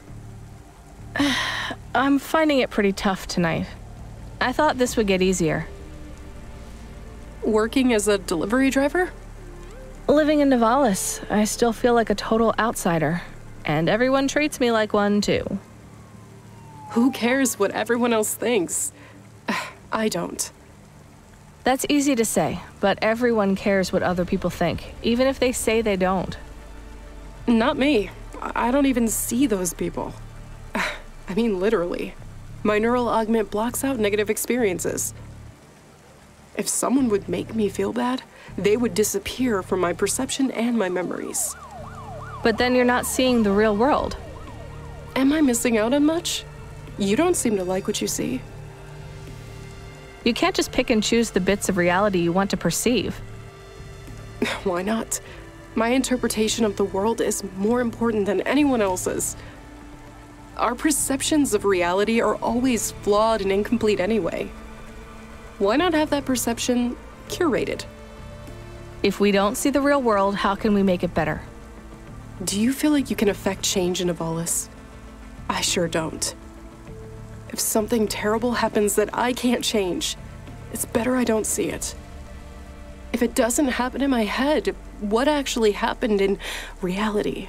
I'm finding it pretty tough tonight. I thought this would get easier. Working as a delivery driver? Living in Nivalis, I still feel like a total outsider. And everyone treats me like one, too. Who cares what everyone else thinks? I don't. That's easy to say, but everyone cares what other people think, even if they say they don't. Not me. I don't even see those people. I mean, literally. My neural augment blocks out negative experiences. If someone would make me feel bad, they would disappear from my perception and my memories. But then you're not seeing the real world. Am I missing out on much? You don't seem to like what you see. You can't just pick and choose the bits of reality you want to perceive. Why not? My interpretation of the world is more important than anyone else's. Our perceptions of reality are always flawed and incomplete anyway. Why not have that perception curated? If we don't see the real world, how can we make it better? Do you feel like you can affect change in Evolis? I sure don't. If something terrible happens that I can't change, it's better I don't see it. If it doesn't happen in my head, what actually happened in reality?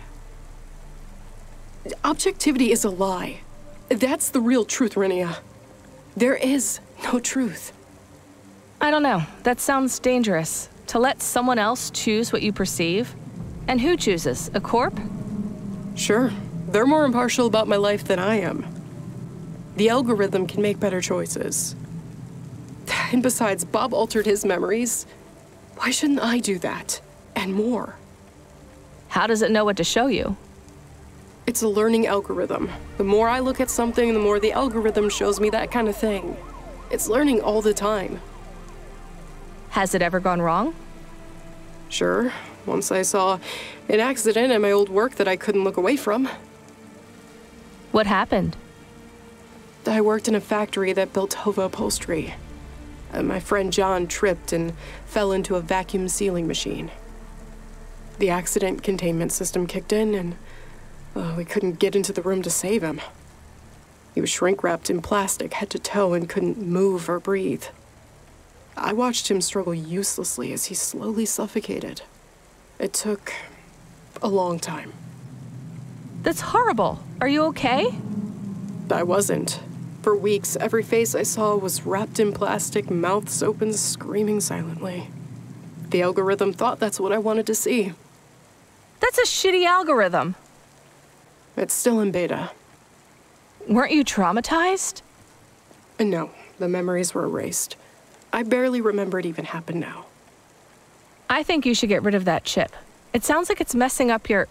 Objectivity is a lie. That's the real truth, Renia. There is no truth. I don't know. That sounds dangerous. To let someone else choose what you perceive? And who chooses? A corp? Sure. They're more impartial about my life than I am. The algorithm can make better choices. And besides, Bob altered his memories. Why shouldn't I do that? And more. How does it know what to show you? It's a learning algorithm. The more I look at something, the more the algorithm shows me that kind of thing. It's learning all the time. Has it ever gone wrong? Sure. Once I saw an accident at my old work that I couldn't look away from. What happened? I worked in a factory that built Hova upholstery. My friend John tripped and fell into a vacuum sealing machine. The accident containment system kicked in and we couldn't get into the room to save him. He was shrink-wrapped in plastic head to toe and couldn't move or breathe. I watched him struggle uselessly as he slowly suffocated. It took a long time. That's horrible. Are you okay? I wasn't. For weeks, every face I saw was wrapped in plastic, mouths open, screaming silently. The algorithm thought that's what I wanted to see. That's a shitty algorithm. It's still in beta. Weren't you traumatized? No, the memories were erased. I barely remember it even happened now. I think you should get rid of that chip. It sounds like it's messing up your...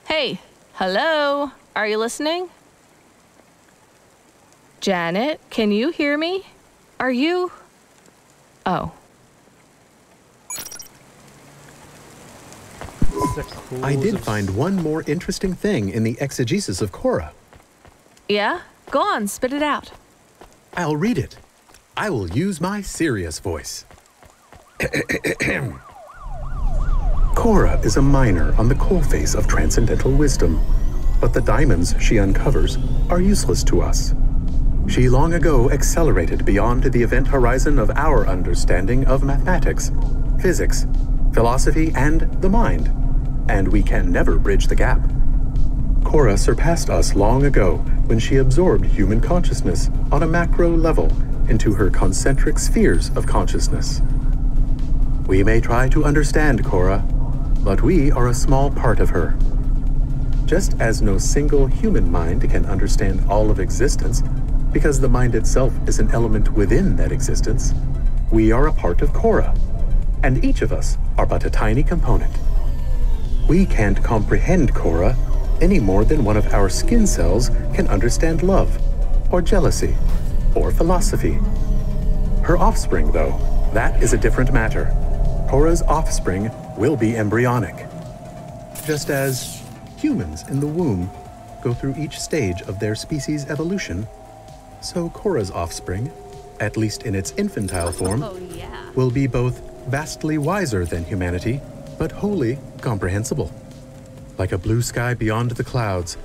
Hey, hello? Are you listening? Janet, can you hear me? Are you... Oh. I did find one more interesting thing in the exegesis of Cora. Yeah? Go on, spit it out. I'll read it. I will use my serious voice. Cora is a miner on the coalface of transcendental wisdom, but the diamonds she uncovers are useless to us. She long ago accelerated beyond the event horizon of our understanding of mathematics, physics, philosophy, and the mind, and we can never bridge the gap. Cora surpassed us long ago when she absorbed human consciousness on a macro level into her concentric spheres of consciousness. We may try to understand Cora, but we are a small part of her. Just as no single human mind can understand all of existence, because the mind itself is an element within that existence, we are a part of Cora, and each of us are but a tiny component. We can't comprehend Cora any more than one of our skin cells can understand love, or jealousy, or philosophy. Her offspring, though, that is a different matter. Cora's offspring will be embryonic. Just as humans in the womb go through each stage of their species' evolution, so Cora's offspring, at least in its infantile form, will be both vastly wiser than humanity, but wholly comprehensible. Like a blue sky beyond the clouds,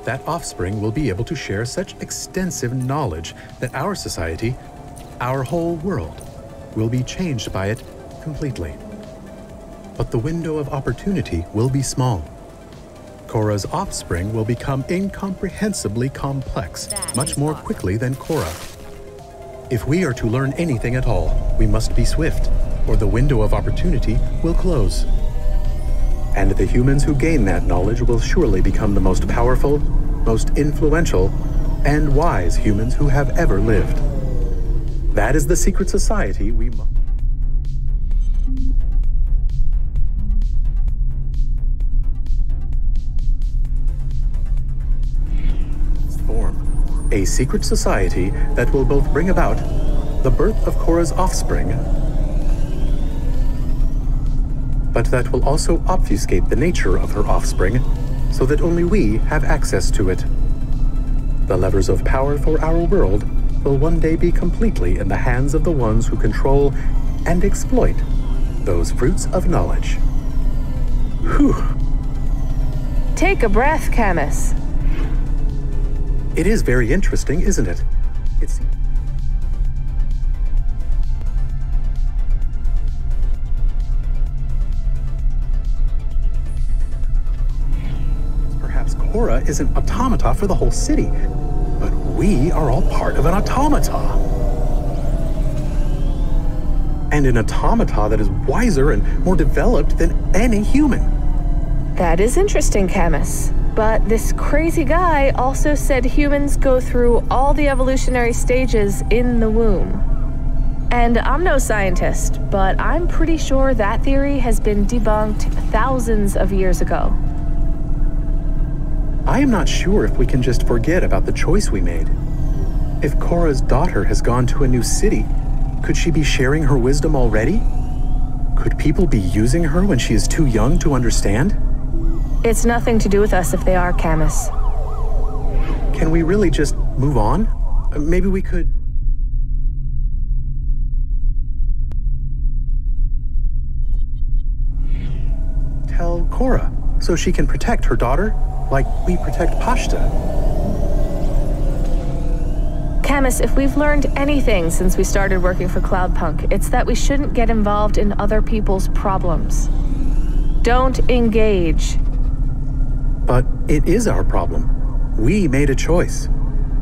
that offspring will be able to share such extensive knowledge that our society, our whole world, will be changed by it completely. But the window of opportunity will be small. Cora's offspring will become incomprehensibly complex much more quickly than Cora. If we are to learn anything at all, we must be swift, or the window of opportunity will close. And the humans who gain that knowledge will surely become the most powerful, most influential, and wise humans who have ever lived. That is the secret society we must form. a secret society that will both bring about the birth of Cora's offspring, but that will also obfuscate the nature of her offspring so that only we have access to it. The levers of power for our world will one day be completely in the hands of the ones who control and exploit those fruits of knowledge. Whew. Take a breath, Camus. It is very interesting, isn't it? It's... Perhaps Cora is an automata for the whole city, but we are all part of an automata. And an automata that is wiser and more developed than any human. That is interesting, Camus. But this crazy guy also said humans go through all the evolutionary stages in the womb. And I'm no scientist, but I'm pretty sure that theory has been debunked thousands of years ago. I am not sure if we can just forget about the choice we made. If Cora's daughter has gone to a new city, could she be sharing her wisdom already? Could people be using her when she is too young to understand? It's nothing to do with us if they are, Camus. Can we really just move on? Maybe we could... tell Cora, so she can protect her daughter, like we protect Pashta. Camus, if we've learned anything since we started working for Cloudpunk, it's that we shouldn't get involved in other people's problems. Don't engage. But it is our problem. We made a choice.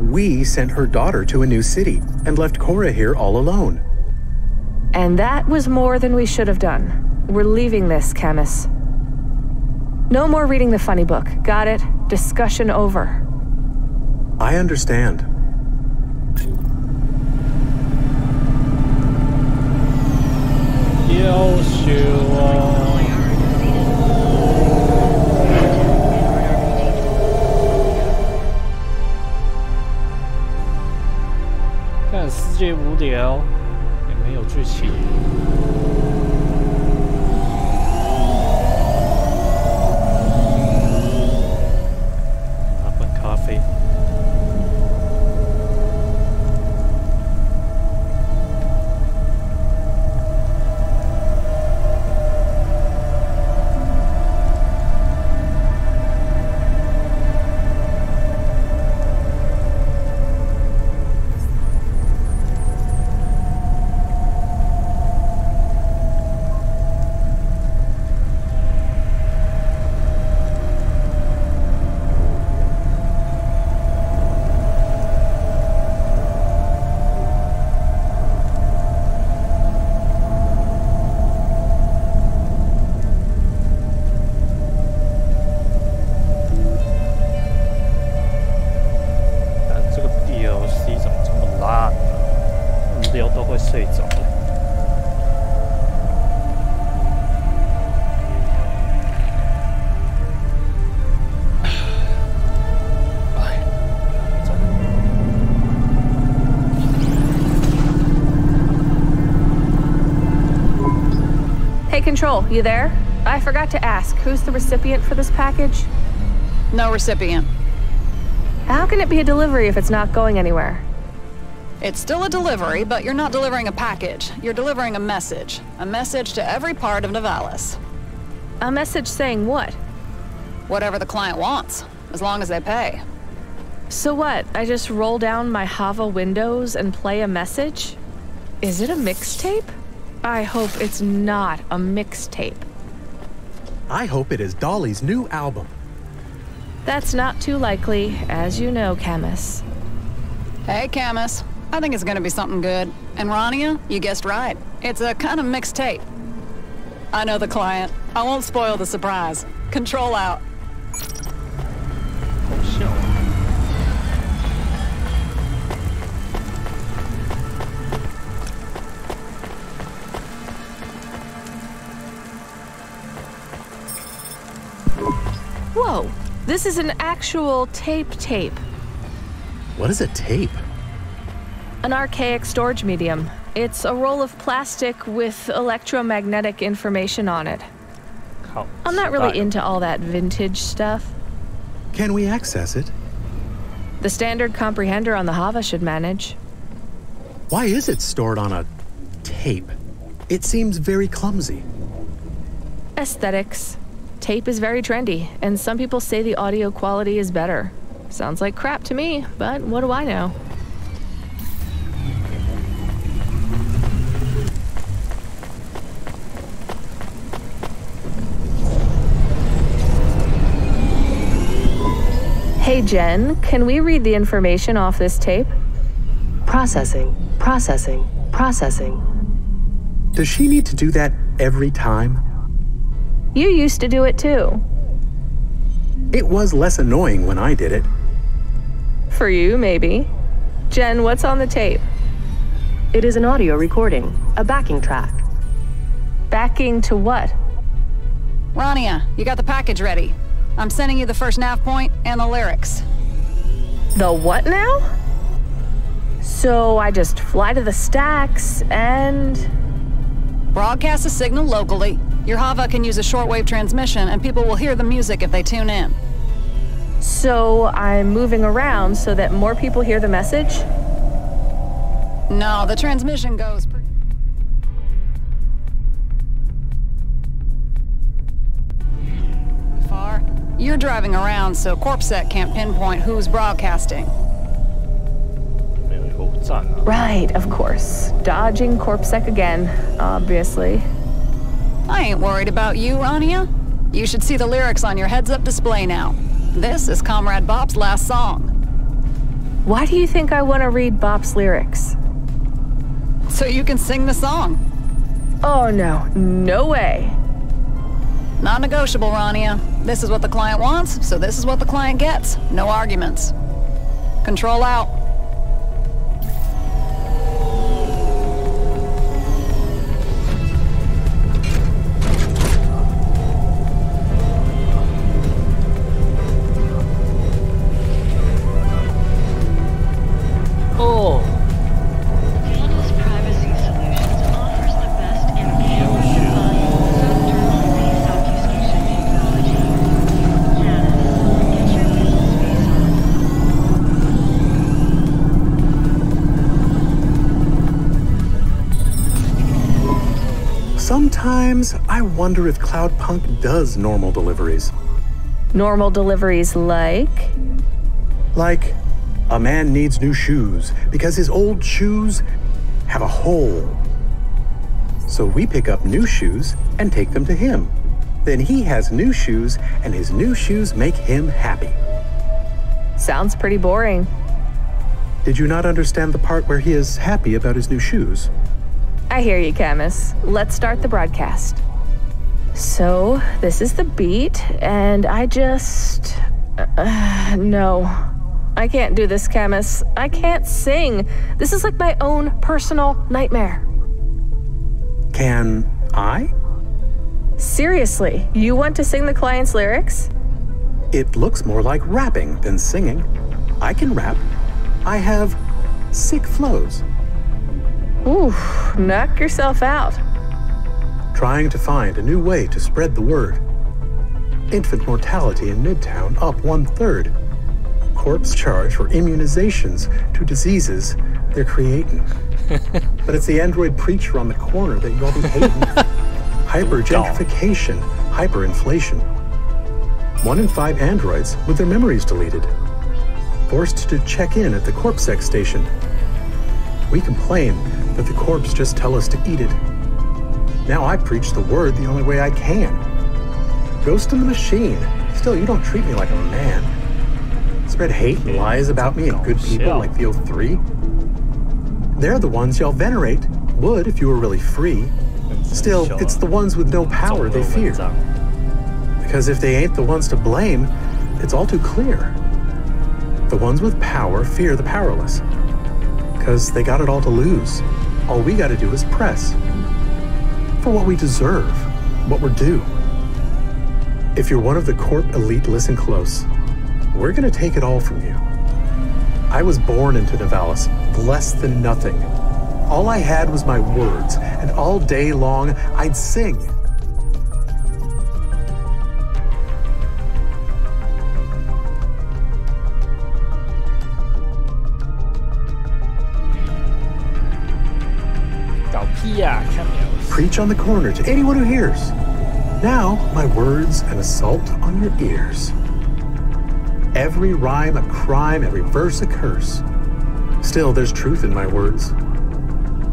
We sent her daughter to a new city and left Cora here all alone. And that was more than we should have done. We're leaving this, Camus. No more reading the funny book. Got it? Discussion over. I understand.看世界无聊，也没有剧情。拿份咖啡。睡着了。Hey, Control, you there? I forgot to ask, who's the recipient for this package? No recipient. How can it be a delivery if it's not going anywhere? It's still a delivery, but you're not delivering a package. You're delivering a message. A message to every part of Nivalis. A message saying what? Whatever the client wants, as long as they pay. So what? I just roll down my Hava windows and play a message? Is it a mixtape? I hope it's not a mixtape. I hope it is Dolly's new album. That's not too likely, as you know, Camus. Hey, Camus. I think it's gonna be something good. And Rania, you guessed right. It's a kind of mixed tape. I know the client. I won't spoil the surprise. Control out.好笑啊。Whoa, this is an actual tape. What is a tape? An archaic storage medium. It's a roll of plastic with electromagnetic information on it. I'm not really into all that vintage stuff. Can we access it? The standard comprehender on the Hava should manage. Why is it stored on a tape? It seems very clumsy. Aesthetics. Tape is very trendy, and some people say the audio quality is better. Sounds like crap to me, but what do I know? Hey Jen, can we read the information off this tape? Processing, processing, processing. Does she need to do that every time? You used to do it too. It was less annoying when I did it. For you, maybe. Jen, what's on the tape? It is an audio recording, a backing track. Backing to what? Rania, you got the package ready. I'm sending you the first nav point and the lyrics. The what now? So I just fly to the stacks and... Broadcast a signal locally. Your Hava can use a shortwave transmission and people will hear the music if they tune in. So I'm moving around so that more people hear the message? No, the transmission goes pretty far. You're driving around, so CorpSec can't pinpoint who's broadcasting. Right, of course. Dodging CorpSec again, obviously. I ain't worried about you, Rania. You should see the lyrics on your heads-up display now. This is Comrade Bop's last song. Why do you think I want to read Bop's lyrics? So you can sing the song. Oh no, no way. Non-negotiable, Rania. This is what the client wants, so this is what the client gets. No arguments. Control out. Sometimes I wonder if Cloudpunk does normal deliveries. Normal deliveries like? Like, a man needs new shoes because his old shoes have a hole. So we pick up new shoes and take them to him. Then he has new shoes and his new shoes make him happy. Sounds pretty boring. Did you not understand the part where he is happy about his new shoes? I hear you, Camus. Let's start the broadcast. So, this is the beat, and I just... no. I can't do this, Camus. I can't sing. This is like my own personal nightmare. Can I? Seriously, you want to sing the client's lyrics? It looks more like rapping than singing. I can rap. I have sick flows. Ooh, knock yourself out. Trying to find a new way to spread the word. Infant mortality in Midtown up 1/3. Corp's charge for immunizations to diseases they're creating. But it's the android preacher on the corner that you all be hating. Hypergentrification, hyperinflation. 1 in 5 androids with their memories deleted. Forced to check in at the CorpSec station. We complain, but the corpse just tell us to eat it. Now I preach the word the only way I can. Ghost in the machine. Still, you don't treat me like a man. Spread hate and lies about me and good people like the 03. They're the ones y'all venerate. Would if you were really free. Still, it's the ones with no power they fear. Because if they ain't the ones to blame, it's all too clear. The ones with power fear the powerless. Because they got it all to lose. All we gotta do is press. For what we deserve, what we're due. If you're one of the Corp elite, listen close. We're gonna take it all from you. I was born into Nivalis, less than nothing. All I had was my words, and all day long, I'd sing. Preach on the corner to anyone who hears. Now, my words an assault on your ears. Every rhyme a crime, every verse a curse. Still, there's truth in my words.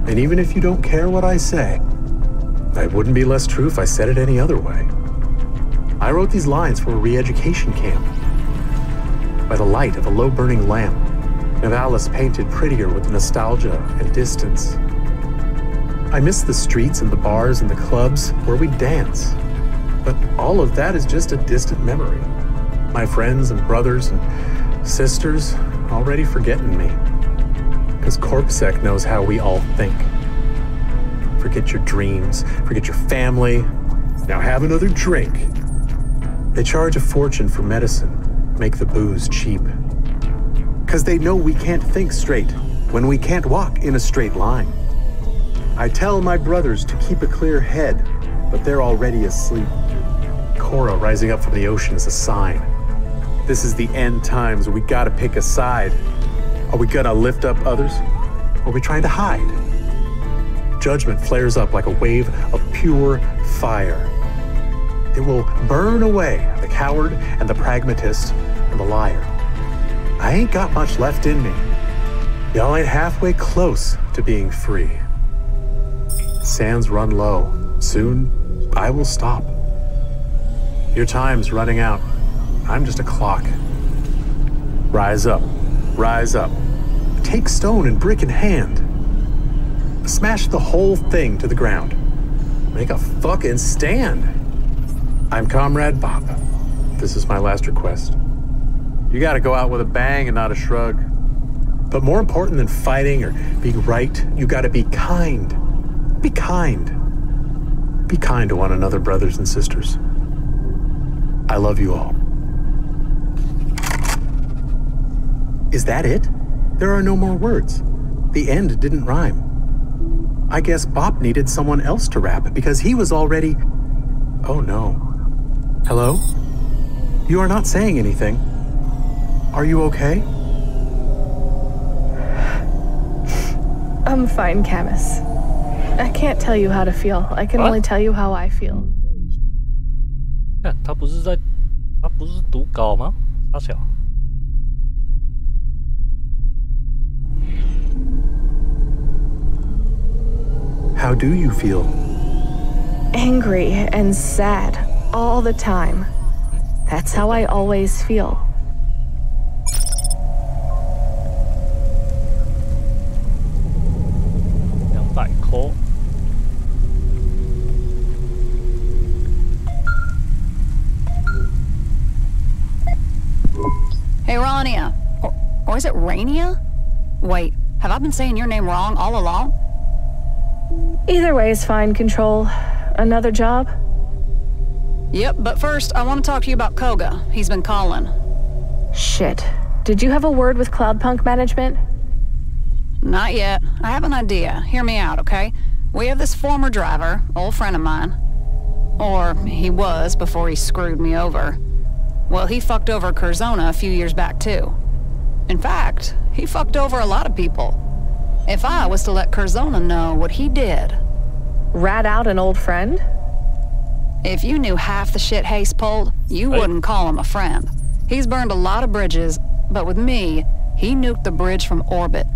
And even if you don't care what I say, it wouldn't be less true if I said it any other way. I wrote these lines for a re-education camp. By the light of a low-burning lamp, Nivalis painted prettier with nostalgia and distance. I miss the streets and the bars and the clubs where we dance. But all of that is just a distant memory. My friends and brothers and sisters already forgetting me. Because CorpSec knows how we all think. Forget your dreams, forget your family, now have another drink. They charge a fortune for medicine, make the booze cheap. Because they know we can't think straight when we can't walk in a straight line. I tell my brothers to keep a clear head, but they're already asleep. Cora rising up from the ocean is a sign. This is the end times. We gotta pick a side. Are we gonna lift up others? Or are we trying to hide? Judgment flares up like a wave of pure fire. It will burn away the coward and the pragmatist and the liar. I ain't got much left in me. Y'all ain't halfway close to being free. Sands run low. Soon, I will stop. Your time's running out. I'm just a clock. Rise up. Rise up. Take stone and brick in hand. Smash the whole thing to the ground. Make a fucking stand. I'm Comrade Bob. This is my last request. You gotta go out with a bang and not a shrug. But more important than fighting or being right, you gotta be kind. Be kind. Be kind to one another, brothers and sisters. I love you all. Is that it? There are no more words. The end didn't rhyme. I guess Bob needed someone else to rap because he was already... Oh no. Hello? You are not saying anything. Are you okay? I'm fine, Camus. I can't tell you how to feel. I can only tell you how I feel. 他不是读稿吗？傻小。How do you feel? Angry and sad all the time. That's how I always feel. $200. Hey, Rania. Or is it Rania? Wait, have I been saying your name wrong all along? Either way is fine, Control. Another job? Yep, but first, I want to talk to you about Koga. He's been calling. Shit. Did you have a word with Cloudpunk management? Not yet. I have an idea. Hear me out, okay? We have this former driver, old friend of mine. Or he was before he screwed me over. Well, he fucked over Curzona a few years back, too. In fact, he fucked over a lot of people. If I was to let Curzona know what he did... Rat out an old friend? If you knew half the shit Hayes pulled, you wouldn't call him a friend. He's burned a lot of bridges, but with me, he nuked the bridge from orbit.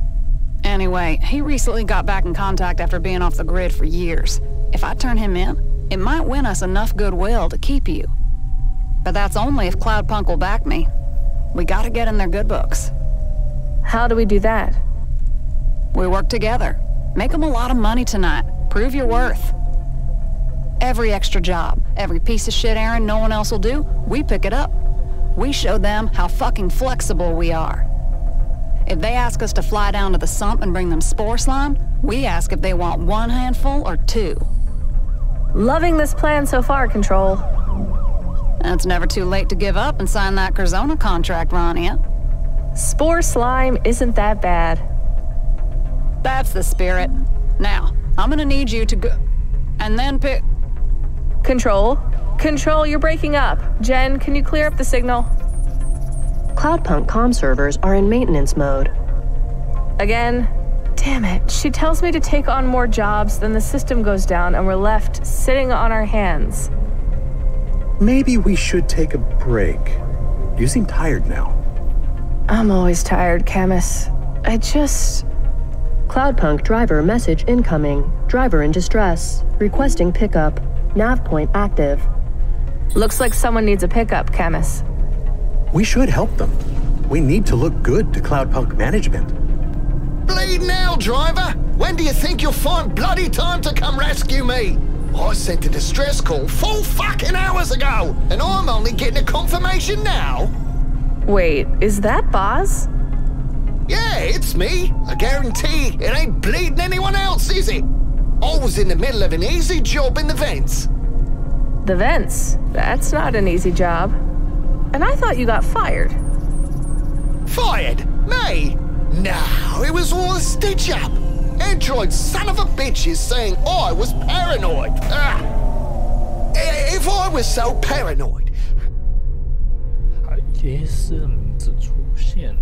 Anyway, he recently got back in contact after being off the grid for years. If I turn him in, it might win us enough goodwill to keep you. But that's only if Cloudpunk will back me. We gotta get in their good books. How do we do that? We work together. Make them a lot of money tonight. Prove your worth. Every extra job, every piece of shit errand no one else will do, we pick it up. We show them how fucking flexible we are. If they ask us to fly down to the sump and bring them spore slime, we ask if they want 1 handful or 2. Loving this plan so far, Control. And it's never too late to give up and sign that Curzona contract, Rania. Spore slime isn't that bad. That's the spirit. Now, I'm gonna need you to go... and then pick... Control? Control, you're breaking up. Jen, can you clear up the signal? Cloudpunk comm servers are in maintenance mode. Again? Damn it. She tells me to take on more jobs, then the system goes down and we're left sitting on our hands. Maybe we should take a break. You seem tired now. I'm always tired, Camus. Cloudpunk driver message incoming. Driver in distress. Requesting pickup. Nav point active. Looks like someone needs a pickup, Camus. We should help them. We need to look good to Cloudpunk management. Bleeding hell, driver! When do you think you'll find bloody time to come rescue me? I sent a distress call 4 fucking hours ago, and I'm only getting a confirmation now. Wait, is that Boz? Yeah, it's me. I guarantee it ain't bleeding anyone else, is it? I was in the middle of an easy job in the vents. The vents? That's not an easy job. And I thought you got fired. Fired? Me? No, it was all a stitch-up. Android son of a bitches saying I was paranoid. If I was so paranoid... 海街市名字出现。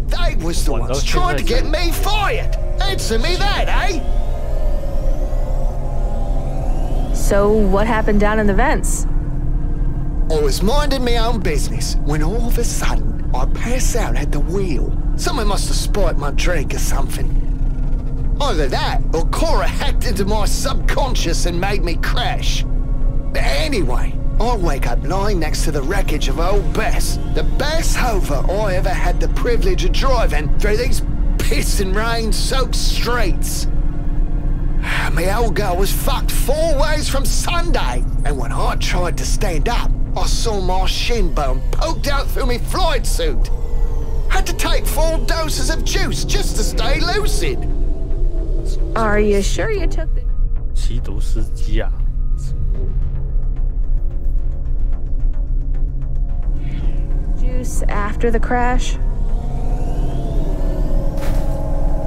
They was the ones trying to get me fired. Answer me that, eh? So what happened down in the vents? I was minding my own business when all of a sudden I passed out at the wheel. Someone must have spiked my drink or something. Either that or Cora hacked into my subconscious and made me crash. But anyway, I wake up lying next to the wreckage of old Bess, the best hover I ever had the privilege of driving through these piss and rain-soaked streets. My old girl was fucked 4 ways from Sunday, and when I tried to stand up, I saw my shin bone poked out through my flight suit. Had to take 4 doses of juice just to stay lucid. Are you sure you took the... 吸毒司机啊。 juice after the crash?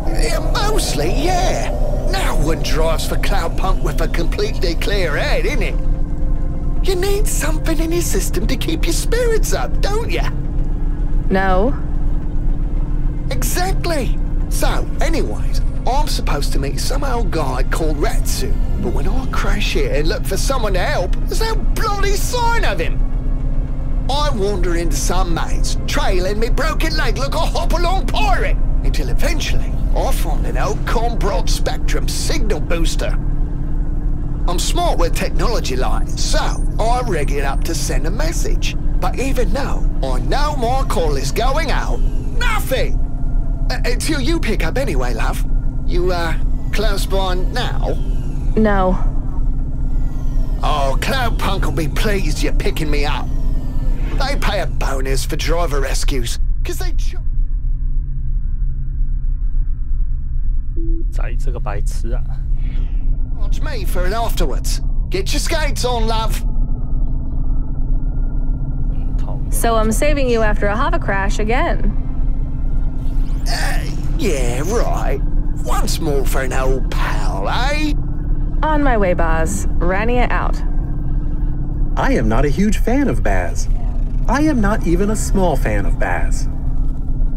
Yeah, mostly, yeah. No one drives for Cloudpunk with a completely clear head, innit? You need something in your system to keep your spirits up, don't you? No. Exactly. So, anyways, I'm supposed to meet some old guy called Ratsu, but when I crash here and look for someone to help, there's no bloody sign of him. I wander into some maze, trailing me broken leg like a hop-along pirate, until eventually I find an old broad spectrum signal booster. I'm smart with technology like, so I rig it up to send a message. But even though I know my call is going out, nothing! Until you pick up anyway, love. You, close by now? No. Oh, Cloudpunk will be pleased you're picking me up. They pay a bonus for driver rescues, cause they... 宰这个白痴啊！ Watch me for it afterwards. Get your skates on, love. So I'm saving you after a hover crash again. Yeah, right. Once more for an old pal, eh? On my way, Boz. Rania out. I am not a huge fan of Baz. I am not even a small fan of Baz.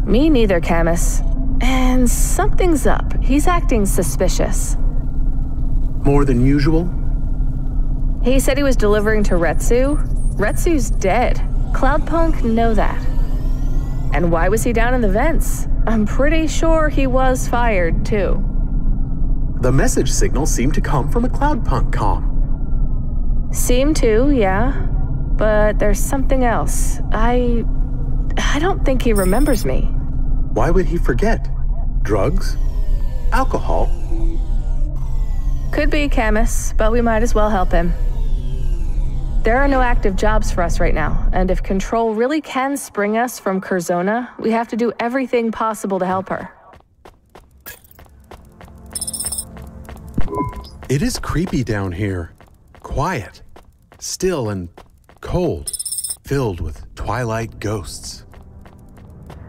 Me neither, Camus. And something's up. He's acting suspicious. More than usual? He said he was delivering to Retsu. Retsu's dead. Cloudpunk know that. And why was he down in the vents? I'm pretty sure he was fired, too. The message signal seemed to come from a Cloudpunk comm. Seemed to, yeah. But there's something else. I don't think he remembers me. Why would he forget? Drugs? Alcohol? Could be, Camus, but we might as well help him. There are no active jobs for us right now, and if Control really can spring us from Curzona, we have to do everything possible to help her. It is creepy down here. Quiet. Still and cold, filled with twilight ghosts.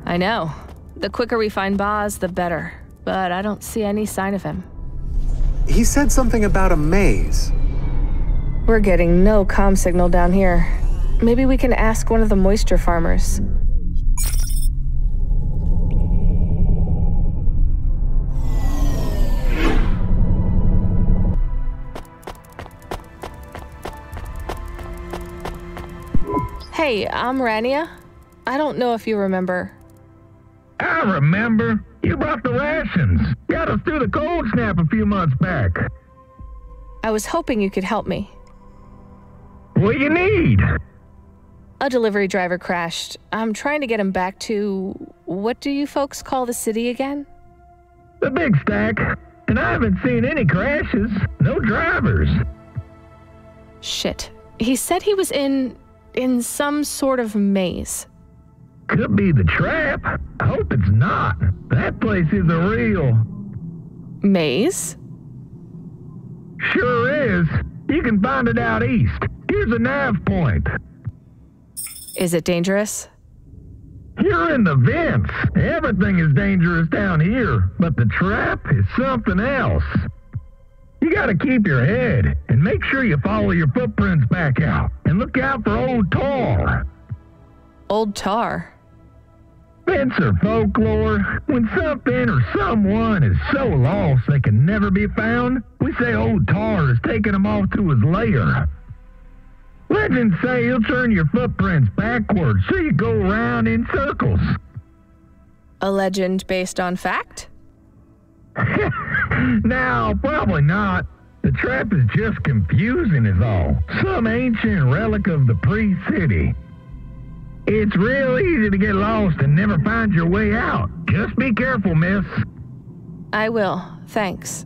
I know. The quicker we find Boz, the better. But I don't see any sign of him. He said something about a maze. We're getting no comm signal down here. Maybe we can ask one of the moisture farmers. Hey, I'm Rania. I don't know if you remember. I remember. You brought the rations. Got us through the cold snap a few months back. I was hoping you could help me. What do you need? A delivery driver crashed. I'm trying to get him back to... What do you folks call the city again? The Big Stack. And I haven't seen any crashes. No drivers. Shit. He said he was in some sort of maze. Could be the trap. I hope it's not. That place is a real... Maze? Sure is. You can find it out east. Here's a nav point. Is it dangerous? You're in the vents. Everything is dangerous down here, but the trap is something else. You gotta keep your head, and make sure you follow your footprints back out, and look out for Old Tar. Old Tar? Vents are folklore. When something or someone is so lost they can never be found, we say Old Tar is taking them off to his lair. Legends say he'll turn your footprints backwards so you go around in circles. A legend based on fact? Now, probably not. The trap is just confusing is all. Some ancient relic of the pre-city. It's real easy to get lost and never find your way out. Just be careful, miss. I will. Thanks.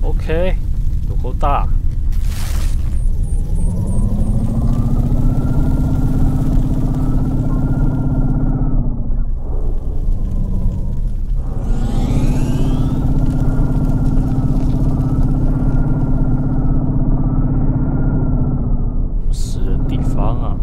OK， 有够大。死人地方啊！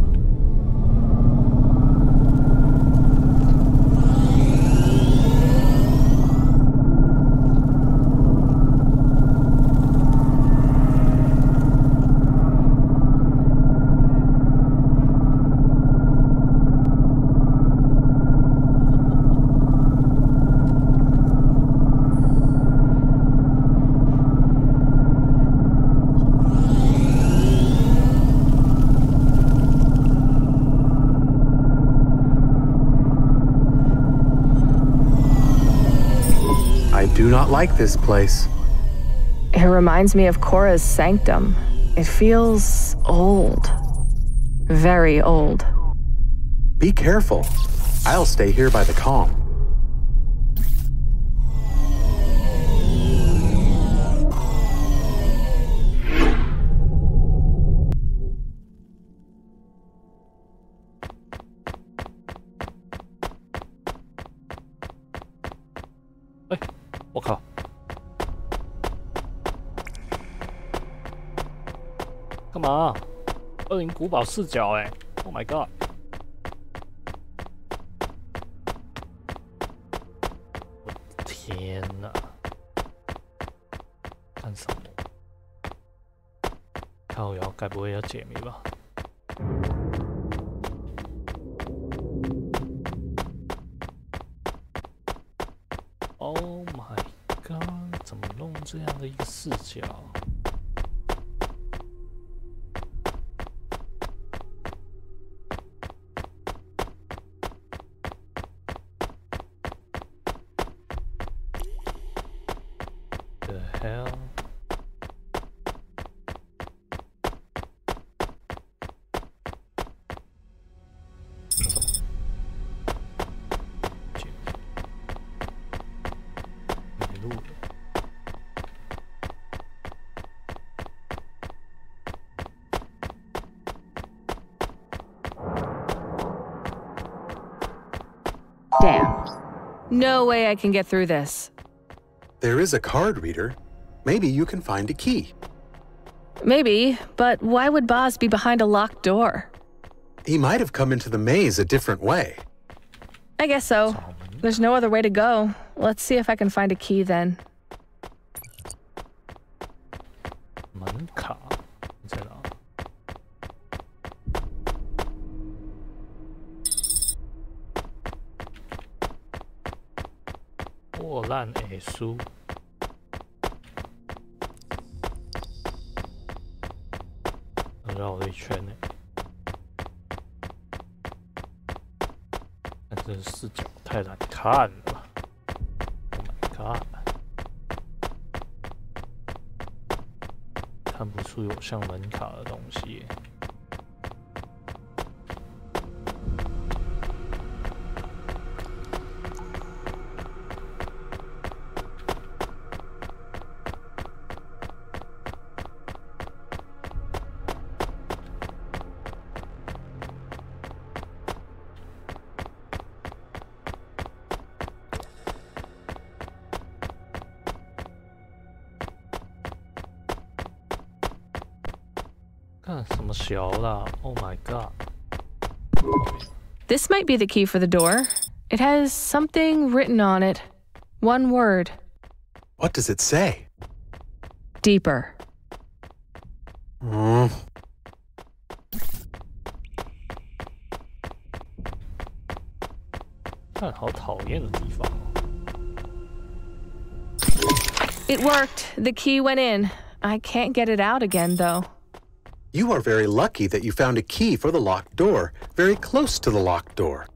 I do not like this place. It reminds me of Cora's sanctum. It feels old. Very old. Be careful. I'll stay here by the calm. 我靠！干嘛？恶灵古堡视角哎 ！Oh my god！ 我的天哪！干什么？靠腰，该不会要解谜吧？ Oh my god！ 怎么弄这样的一个视角？ The hell？ 没路了。Damn. No way I can get through this. There is a card reader. Maybe you can find a key. Maybe, but why would Boz be behind a locked door? He might have come into the maze a different way. I guess so. There's no other way to go. Let's see if I can find a key then. 门卡在哪？破烂诶书。 绕了一圈呢，但这视角太难看了。Oh my god！ 看不出有像门卡的东西耶。看什么小啦 ？Oh my god！ This might be the key for the door. It has something written on it. One word. What does it say? Deeper. 看好讨厌的地方。 It worked. The key went in. I can't get it out again, though. You are very lucky that you found a key for the locked door, very close to the locked door.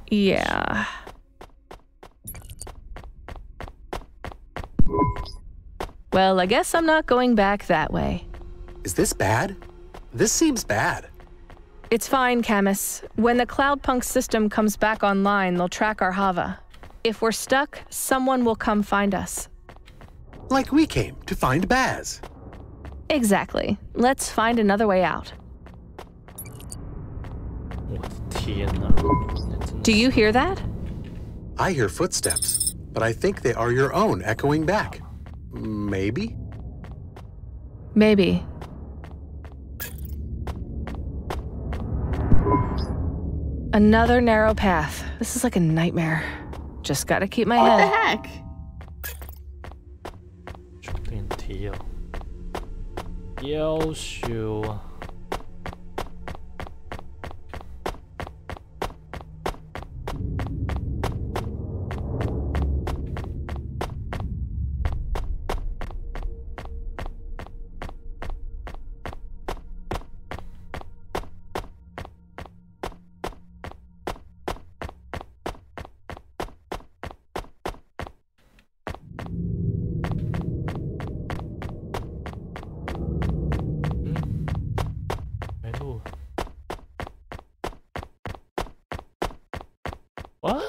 Yeah. Well, I guess I'm not going back that way. Is this bad? This seems bad. It's fine, Camus. When the Cloudpunk system comes back online, they'll track our Hava. If we're stuck, someone will come find us. Like we came to find Baz. Exactly. Let's find another way out. 我的天哪！ Do you hear that? I hear footsteps, but I think they are your own echoing back. Maybe? Maybe. Another narrow path. This is like a nightmare. Just gotta keep my head. What the heck? 坐电梯哦，要修啊！没路。What？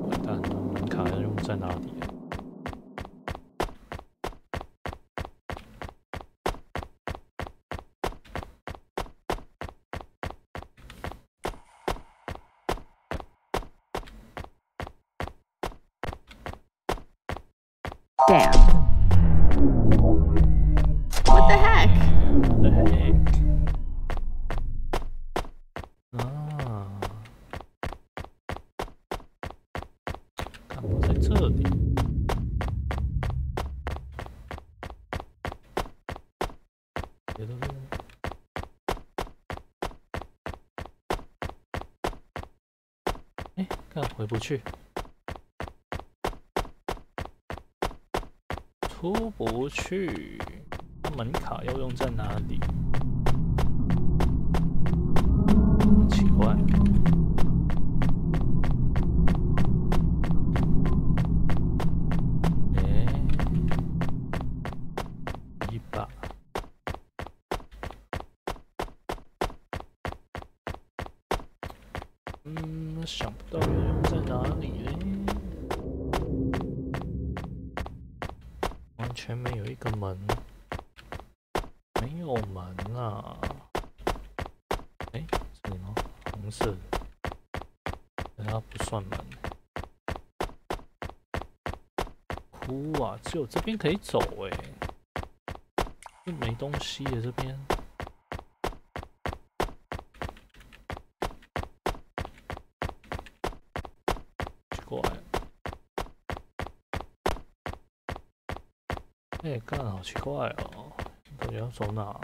完蛋了，门卡要在哪里？ Damn. What the heck? What the heck? 啊，看我在这里。别的路。哎，看回不去。 出不去，门卡要用在哪里？很奇怪。一把。想不到要用在哪里嘞？ 前面有一个门，没有门啊！哎，这里吗？红色的，它不算门。哭啊！只有这边可以走哎，又没东西耶这边。奇怪。 哎，干好奇怪哦！到底要走哪？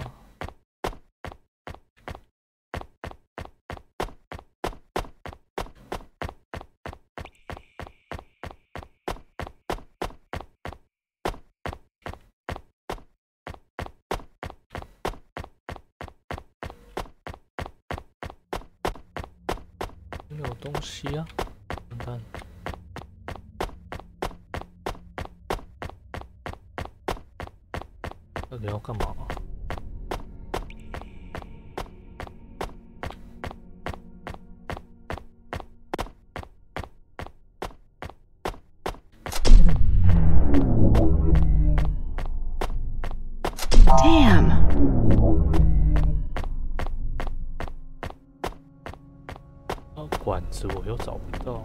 没有东西啊！完蛋！ 到底要干嘛？管子我又找不到。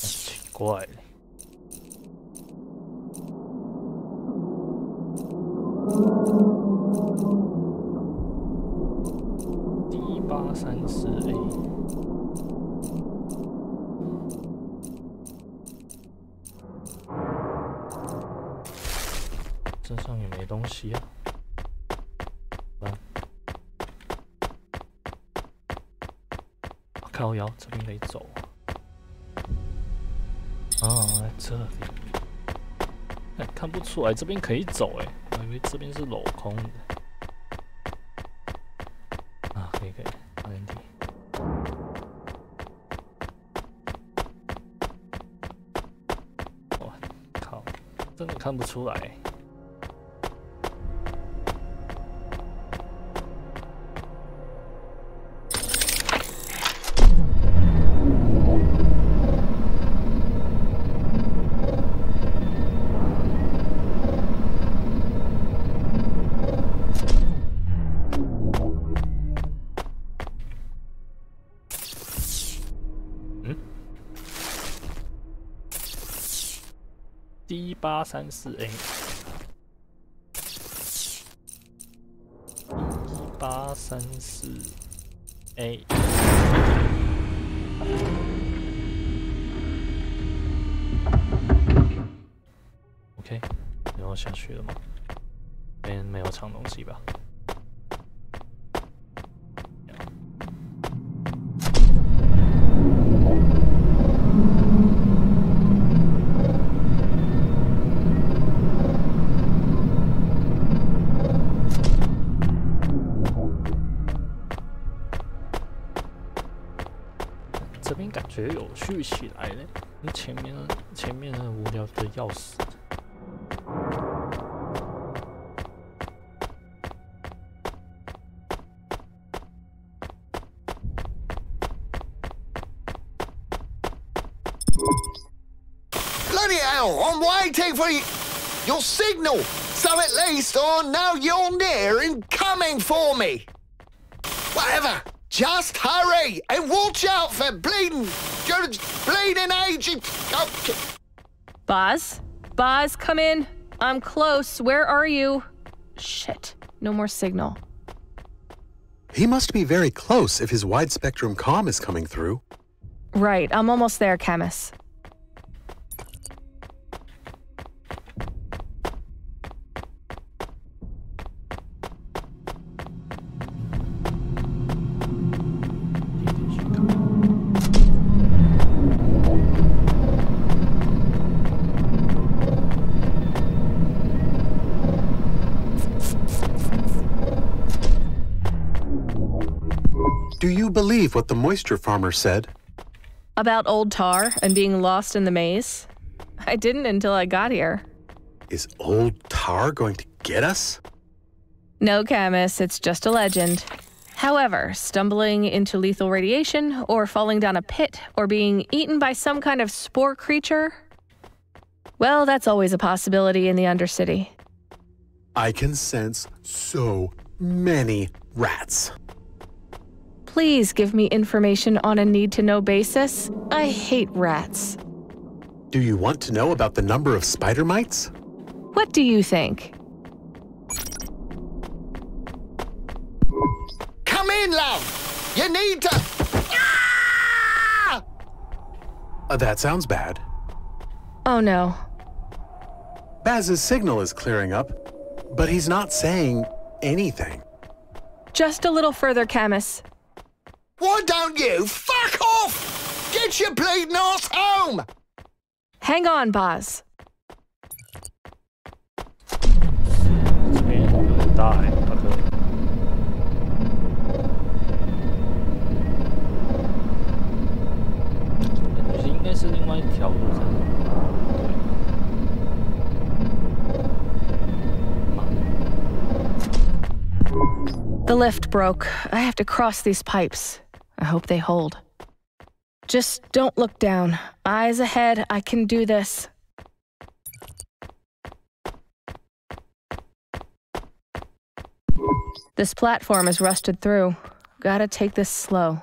奇怪了。 D834A， 这上也没东西啊。来，靠腰，这边可以走。啊，在这里。哎，看不出来这边可以走哎，我以为这边是镂空的。 可以，没问题。哇，靠，真的看不出来。D834A， D834A， OK， 然后下去了吗？这边没有藏东西吧？觉有趣起来呢。前面很无聊的要死。Bloody hell! I'm waiting for your signal, so at least I know you're near and coming for me. Whatever. Just hurry and watch out for bleeding agent. Okay. Boz? Boz, come in. I'm close. Where are you? Shit. No more signal. He must be very close if his wide-spectrum comm is coming through. Right. I'm almost there, Camus. Do you believe what the moisture farmer said? About Old Tar and being lost in the maze? I didn't until I got here. Is Old Tar going to get us? No, Camus, it's just a legend. However, stumbling into lethal radiation, or falling down a pit, or being eaten by some kind of spore creature? Well, that's always a possibility in the Undercity. I can sense so many rats. Please give me information on a need-to-know basis. I hate rats. Do you want to know about the number of spider mites? What do you think? Come in, love! You need to... Ah! That sounds bad. Oh no. Baz's signal is clearing up, but he's not saying anything. Just a little further, Camus. Why don't you fuck off? Get your bleeding ass home! Hang on, Boz. 这边有点大大哥。感觉应该是另外一条路才是。The lift broke. I have to cross these pipes. I hope they hold. Just don't look down. Eyes ahead. I can do this. This platform is rusted through. Gotta take this slow.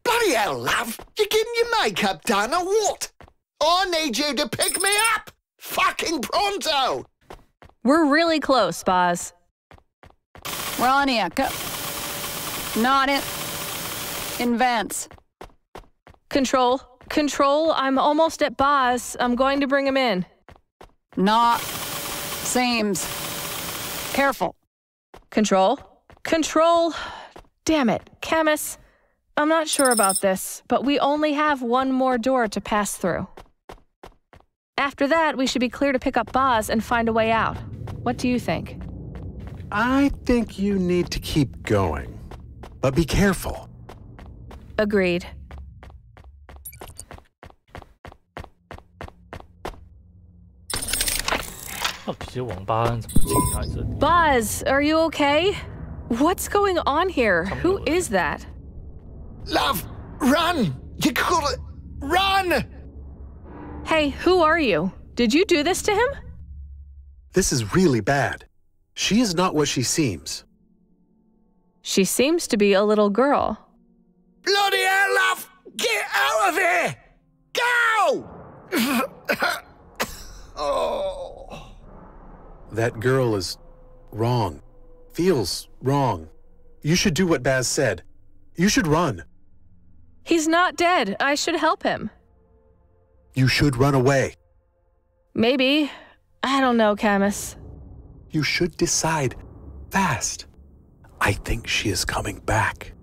Bloody hell, love! You getting your makeup done or what? I need you to pick me up! Fucking pronto! We're really close, Boz. We're on you. Go. Not in... Invents. Control. Control, I'm almost at Boz. I'm going to bring him in. Not... Seems... Careful. Control. Control. Damn it, Camus. I'm not sure about this, but we only have one more door to pass through. After that, we should be clear to pick up Boz and find a way out. What do you think? I think you need to keep going, but be careful. Agreed. Boz, are you okay? What's going on here? Who is that? Love, run! You gotta... Run! Hey, who are you? Did you do this to him? This is really bad. She is not what she seems. She seems to be a little girl. Bloody hell, love! Get out of here! Go! Oh. That girl is wrong. Feels wrong. You should do what Baz said. You should run. He's not dead. I should help him. You should run away. Maybe. I don't know, Camus. You should decide fast. I think she is coming back.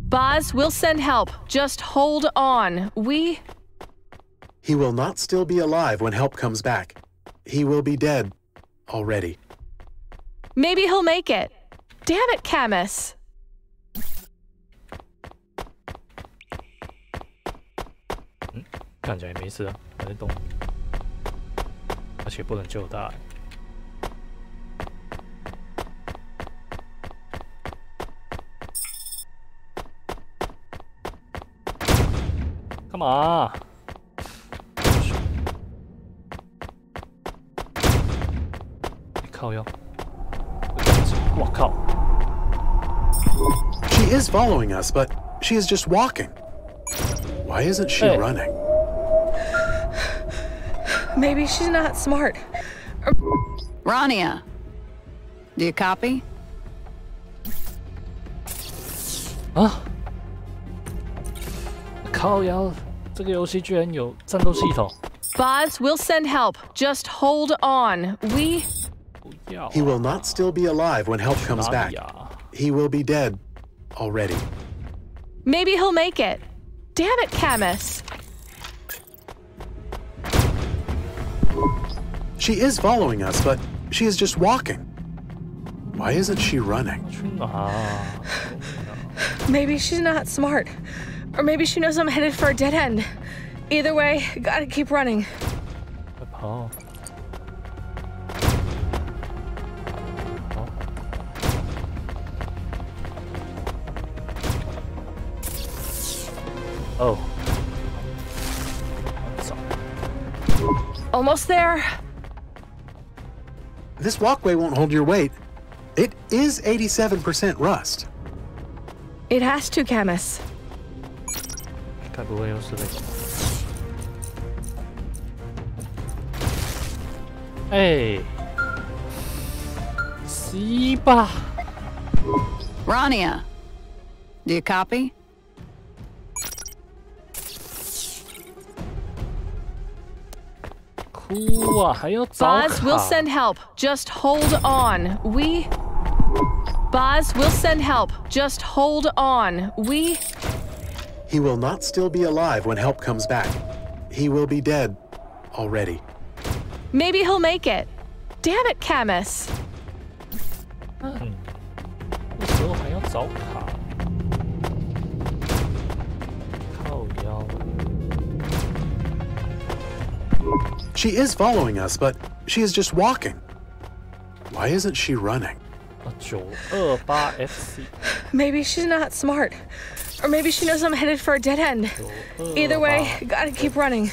Boz, we'll send help. Just hold on. He will not still be alive when help comes back. He will be dead already. Maybe he'll make it. Damn it, Camus. 看起来没事啊，还在动，而且不能救他。干嘛？靠腰！我靠！ She is following us, but she is just walking. Why isn't she running? Maybe she's not smart. Rania, do you copy? 啊！靠腰，这个游戏居然有战斗系统。Boz, we'll send help. Just hold on. He will not still be alive when help comes back. He will be dead already. Maybe he'll make it. Damn it, Camus. She is following us, but she is just walking. Why isn't she running? Maybe she's not smart. Or maybe she knows I'm headed for a dead end. Either way, gotta keep running. Oh. Almost there. This walkway won't hold your weight. It is 87% rust. It has to, Camus. 该不会又是那个？哎，吸吧。Rania, do you copy? 哭啊，还要找卡。 Boz, we'll send help. Just hold on. Boz, we'll send help. Just hold on. He will not still be alive when help comes back. He will be dead already. Maybe he'll make it. Damn it, Camus. 这时候还要找卡，靠腰。 She is following us, but she is just walking. Why isn't she running? 928FC。 Maybe she's not smart. Or maybe she knows I'm headed for a dead end. Either way, gotta keep running.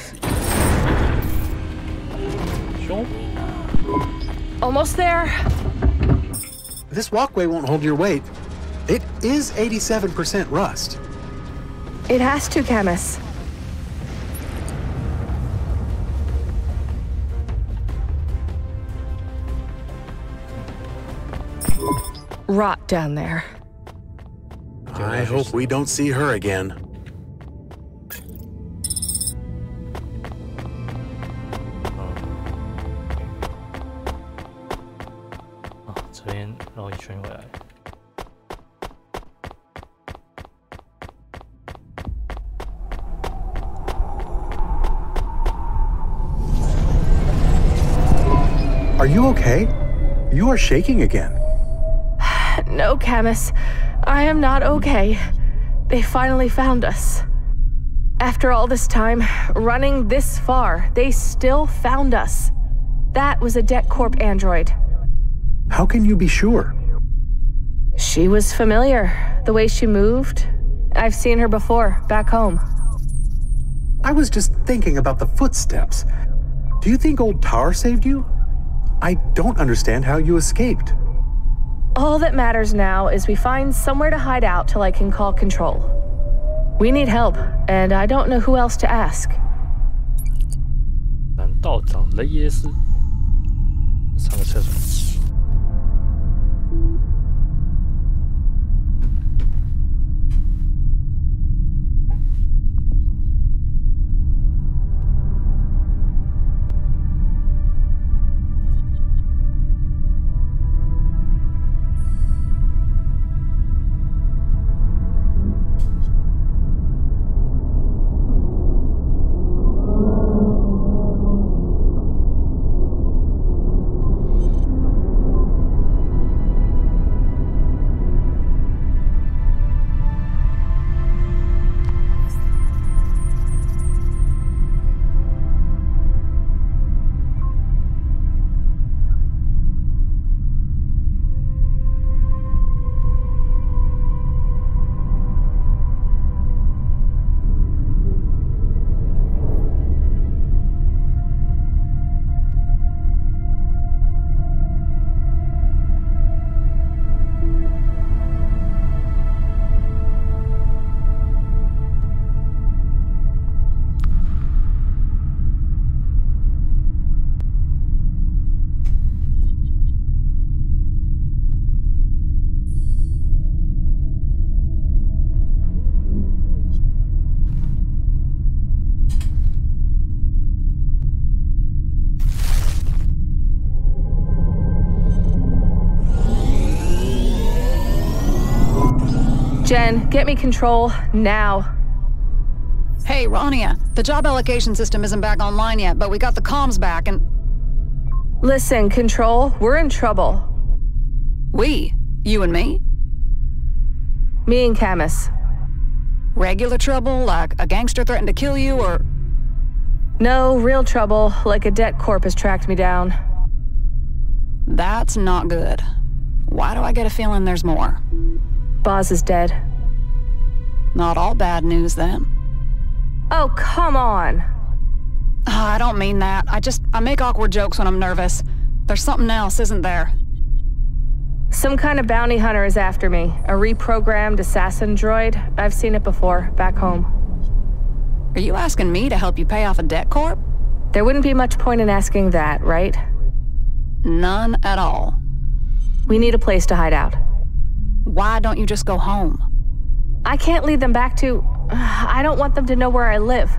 Almost there. This walkway won't hold your weight. It is 87% rust. It has to, Camus. Rot down there. I hope we don't see her again. 这边绕一圈回来。Are you okay? You are shaking again. No, Camus. I am not okay. They finally found us. After all this time, running this far, they still found us. That was a Det Corp android. How can you be sure? She was familiar. The way she moved. I've seen her before, back home. I was just thinking about the footsteps. Do you think old Tar saved you? I don't understand how you escaped. All that matters now is we find somewhere to hide out till I can call control. We need help, and I don't know who else to ask. 难道找雷耶斯？上个厕所。Jen, get me control, now. Hey, Rania, the job allocation system isn't back online yet, but we got the comms back and... Listen, Control, we're in trouble. We? You and me? Me and Camus. Regular trouble, like a gangster threatened to kill you, or...? No, real trouble, like a debt corp has tracked me down. That's not good. Why do I get a feeling there's more? Boz is dead. Not all bad news, then. Oh, come on. I don't mean that. I make awkward jokes when I'm nervous. There's something else, isn't there? Some kind of bounty hunter is after me. A reprogrammed assassin droid. I've seen it before, back home. Are you asking me to help you pay off a debt corp? There wouldn't be much point in asking that, right? None at all. We need a place to hide out. Why don't you just go home? I can't lead them back to... I don't want them to know where I live.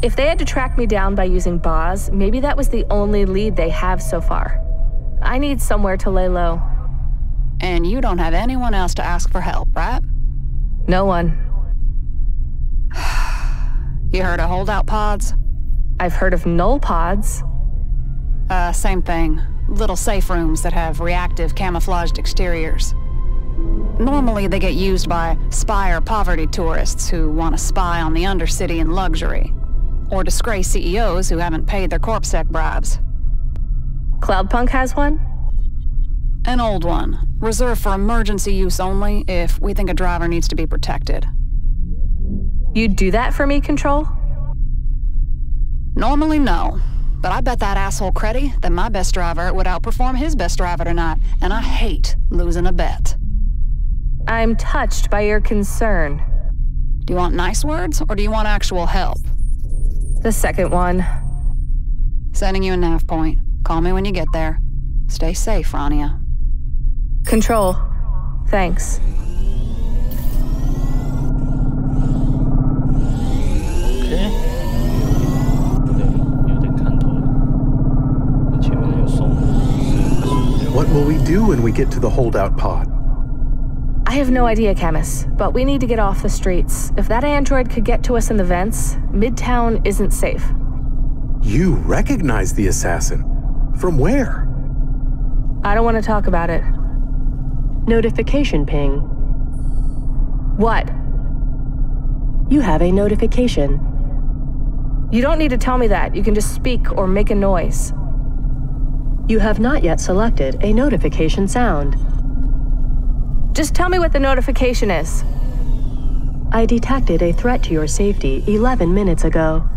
If they had to track me down by using Boz, maybe that was the only lead they have so far. I need somewhere to lay low. And you don't have anyone else to ask for help, right? No one. You heard of holdout pods? I've heard of null pods. Same thing. Little safe rooms that have reactive camouflaged exteriors. Normally they get used by spy or poverty tourists who want to spy on the undercity in luxury. Or disgrace CEOs who haven't paid their corpsec bribes. Cloudpunk has one? An old one. Reserved for emergency use only if we think a driver needs to be protected. You'd do that for me, Control? Normally, no. But I bet that asshole Creddy that my best driver would outperform his best driver tonight, and I hate losing a bet. I'm touched by your concern. Do you want nice words, or do you want actual help? The second one. Sending you a nav point. Call me when you get there. Stay safe, Rania. Control. Thanks. What will we do when we get to the holdout pod? I have no idea, Camus, but we need to get off the streets. If that android could get to us in the vents, Midtown isn't safe. You recognize the assassin. From where? I don't want to talk about it. Notification ping. What? You have a notification. You don't need to tell me that. You can just speak or make a noise. You have not yet selected a notification sound. Just tell me what the notification is. I detected a threat to your safety 11 minutes ago.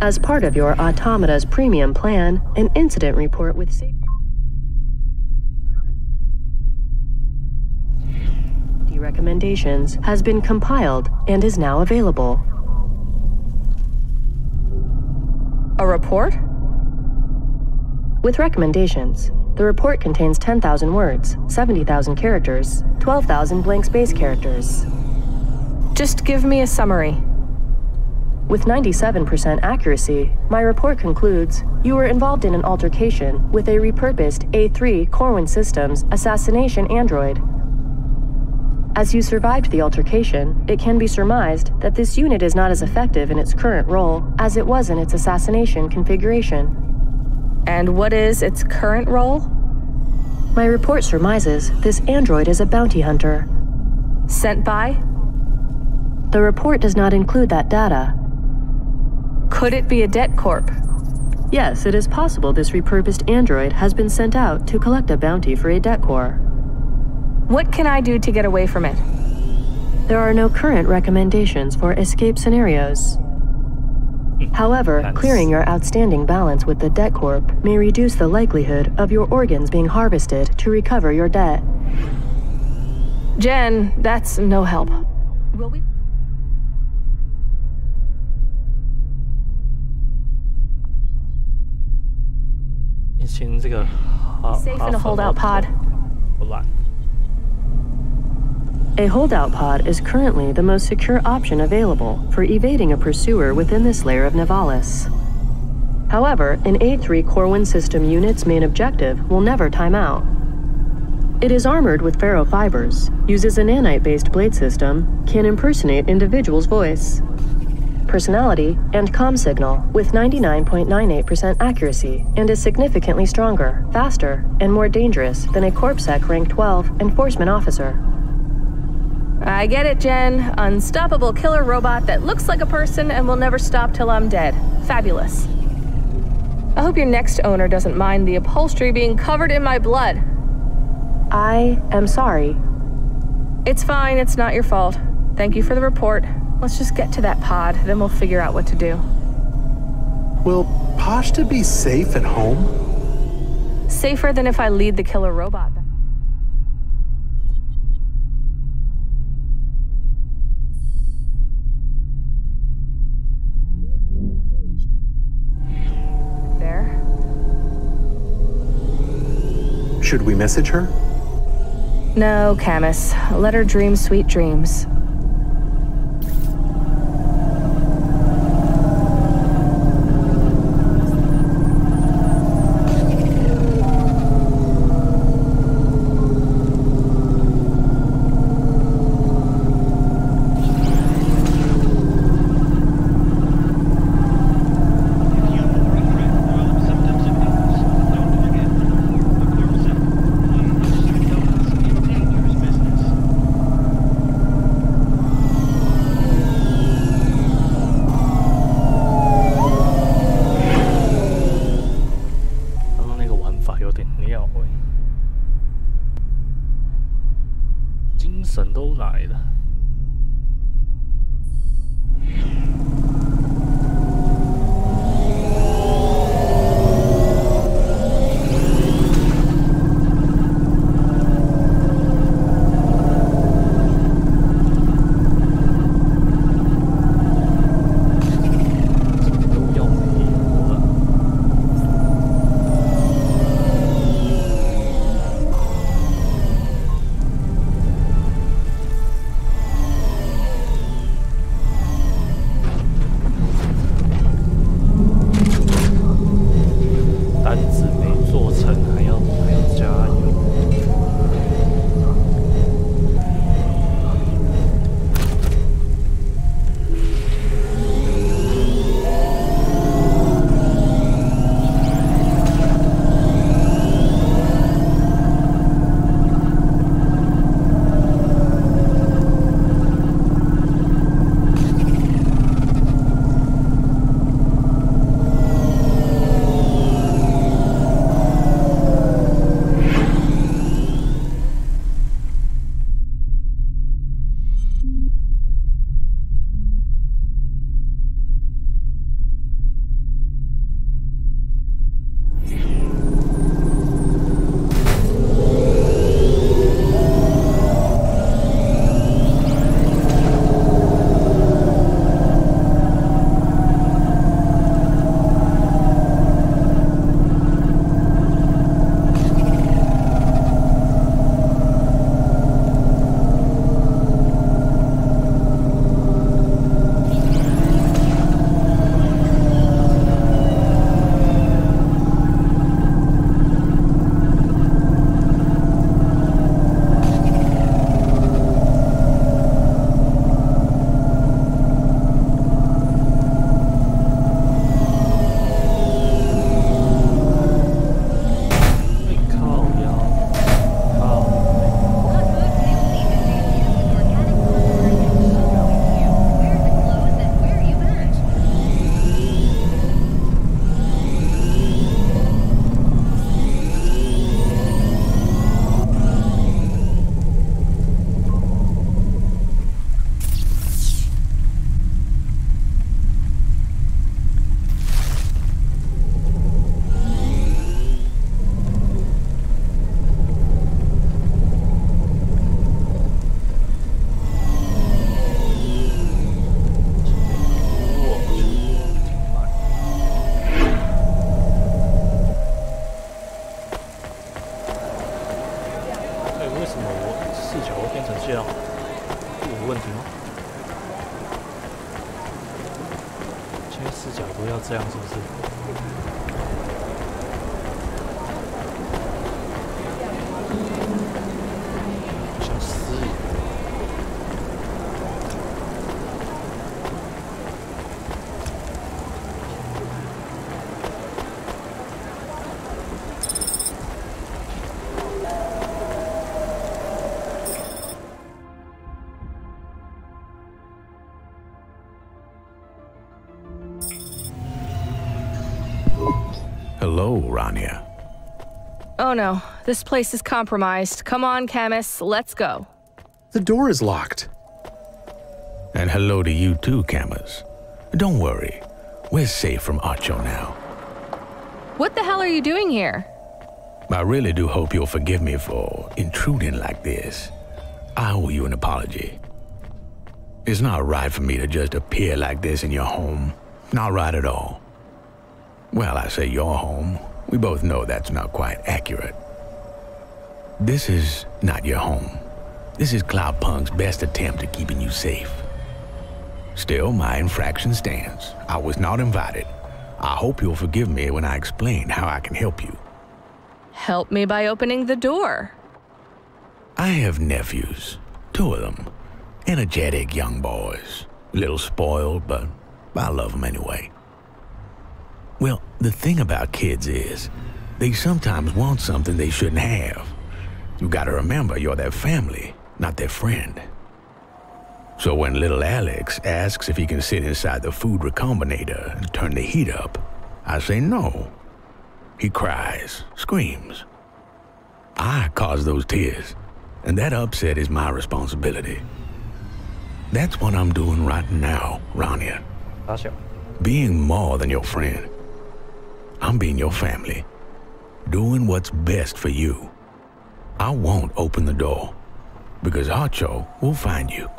As part of your Automata's premium plan, an incident report with safety recommendations has been compiled and is now available. A report? With recommendations, the report contains 10,000 words, 70,000 characters, 12,000 blank space characters. Just give me a summary. With 97% accuracy, my report concludes you were involved in an altercation with a repurposed A3 Corwin Systems assassination android. As you survived the altercation, it can be surmised that this unit is not as effective in its current role as it was in its assassination configuration. And what is its current role? My report surmises this android is a bounty hunter. Sent by? The report does not include that data. Could it be a debt corp? Yes, it is possible this repurposed android has been sent out to collect a bounty for a debt corps. What can I do to get away from it? There are no current recommendations for escape scenarios. However, clearing your outstanding balance with the debt corp may reduce the likelihood of your organs being harvested to recover your debt. Jen, that's no help. Will we? Safe in a holdout pod. A holdout pod is currently the most secure option available for evading a pursuer within this layer of Nivalis. However, an A3 Corwin system unit's main objective will never time out. It is armored with ferrofibers, uses a nanite-based blade system, can impersonate individual's voice, personality, and comm signal with 99.98% accuracy, and is significantly stronger, faster, and more dangerous than a CorpSec rank 12 enforcement officer. I get it, Jen. Unstoppable killer robot that looks like a person and will never stop till I'm dead. Fabulous. I hope your next owner doesn't mind the upholstery being covered in my blood. I am sorry. It's fine, it's not your fault. Thank you for the report. Let's just get to that pod, then we'll figure out what to do. Will Pashta be safe at home? Safer than if I lead the killer robot. There. Should we message her? No, Camus. Let her dream sweet dreams.神都来了。这样是不是？ Hello, Rania. Oh no, this place is compromised. Come on, Camus, let's go. The door is locked. And hello to you too, Camus. Don't worry, we're safe from Acho now. What the hell are you doing here? I really do hope you'll forgive me for intruding like this. I owe you an apology. It's not right for me to just appear like this in your home. Not right at all. Well, I say your home. We both know that's not quite accurate. This is not your home. This is Cloudpunk's best attempt at keeping you safe. Still, my infraction stands. I was not invited. I hope you'll forgive me when I explain how I can help you. Help me by opening the door. I have nephews, 2 of them. Energetic young boys. A little spoiled, but I love them anyway. Well, the thing about kids is, they sometimes want something they shouldn't have. You gotta remember you're their family, not their friend. So when little Alex asks if he can sit inside the food recombinator and turn the heat up, I say no. He cries, screams. I cause those tears, and that upset is my responsibility. That's what I'm doing right now, Rania. Being more than your friend. I'm being your family. Doing what's best for you. I won't open the door, because Acho will find you.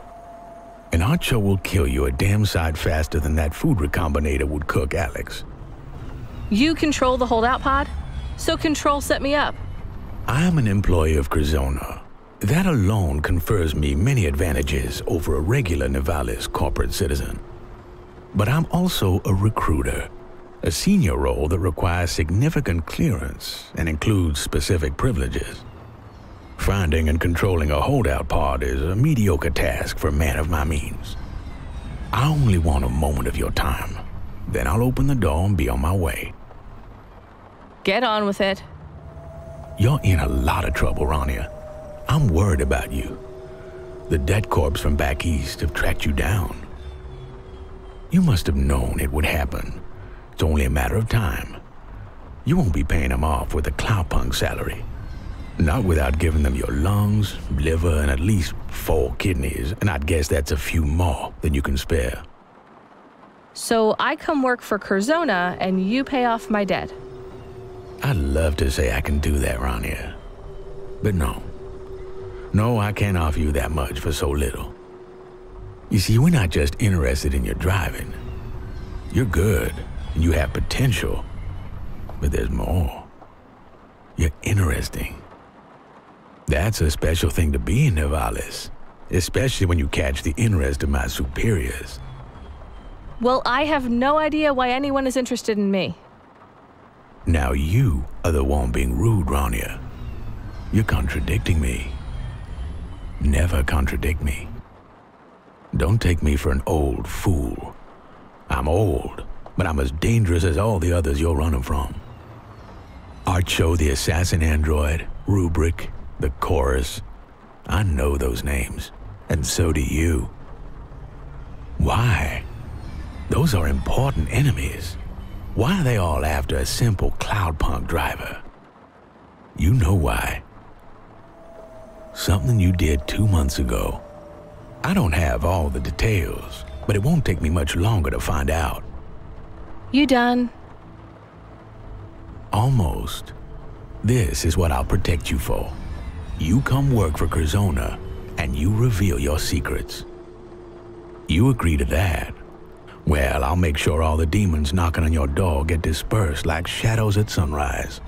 And Acho will kill you a damn sight faster than that food recombinator would cook Alex. You control the holdout pod? So Control set me up. I'm an employee of Curzona. That alone confers me many advantages over a regular Nivalis corporate citizen. But I'm also a recruiter, a senior role that requires significant clearance and includes specific privileges. Finding and controlling a holdout pod is a mediocre task for a man of my means. I only want a moment of your time. Then I'll open the door and be on my way. Get on with it. You're in a lot of trouble, Rania. I'm worried about you. The debt corps from back east have tracked you down. You must have known it would happen. It's only a matter of time. You won't be paying them off with a Cloudpunk salary. Not without giving them your lungs, liver, and at least 4 kidneys, and I'd guess that's a few more than you can spare. So I come work for Curzona and you pay off my debt. I'd love to say I can do that, Rania. But no. No, I can't offer you that much for so little. You see, we're not just interested in your driving. You're good, and you have potential. But there's more. You're interesting. That's a special thing to be in Nivalis, especially when you catch the interest of my superiors. Well, I have no idea why anyone is interested in me. Now you are the one being rude, Rania. You're contradicting me. Never contradict me. Don't take me for an old fool. I'm old, but I'm as dangerous as all the others you're running from. Acho the assassin android, Rubric, the Chorus. I know those names, and so do you. Why? Those are important enemies. Why are they all after a simple Cloudpunk driver? You know why. Something you did 2 months ago. I don't have all the details, but it won't take me much longer to find out. You done? Almost. This is what I'll protect you for. You come work for Curzona, and you reveal your secrets. You agree to that. Well, I'll make sure all the demons knocking on your door get dispersed like shadows at sunrise.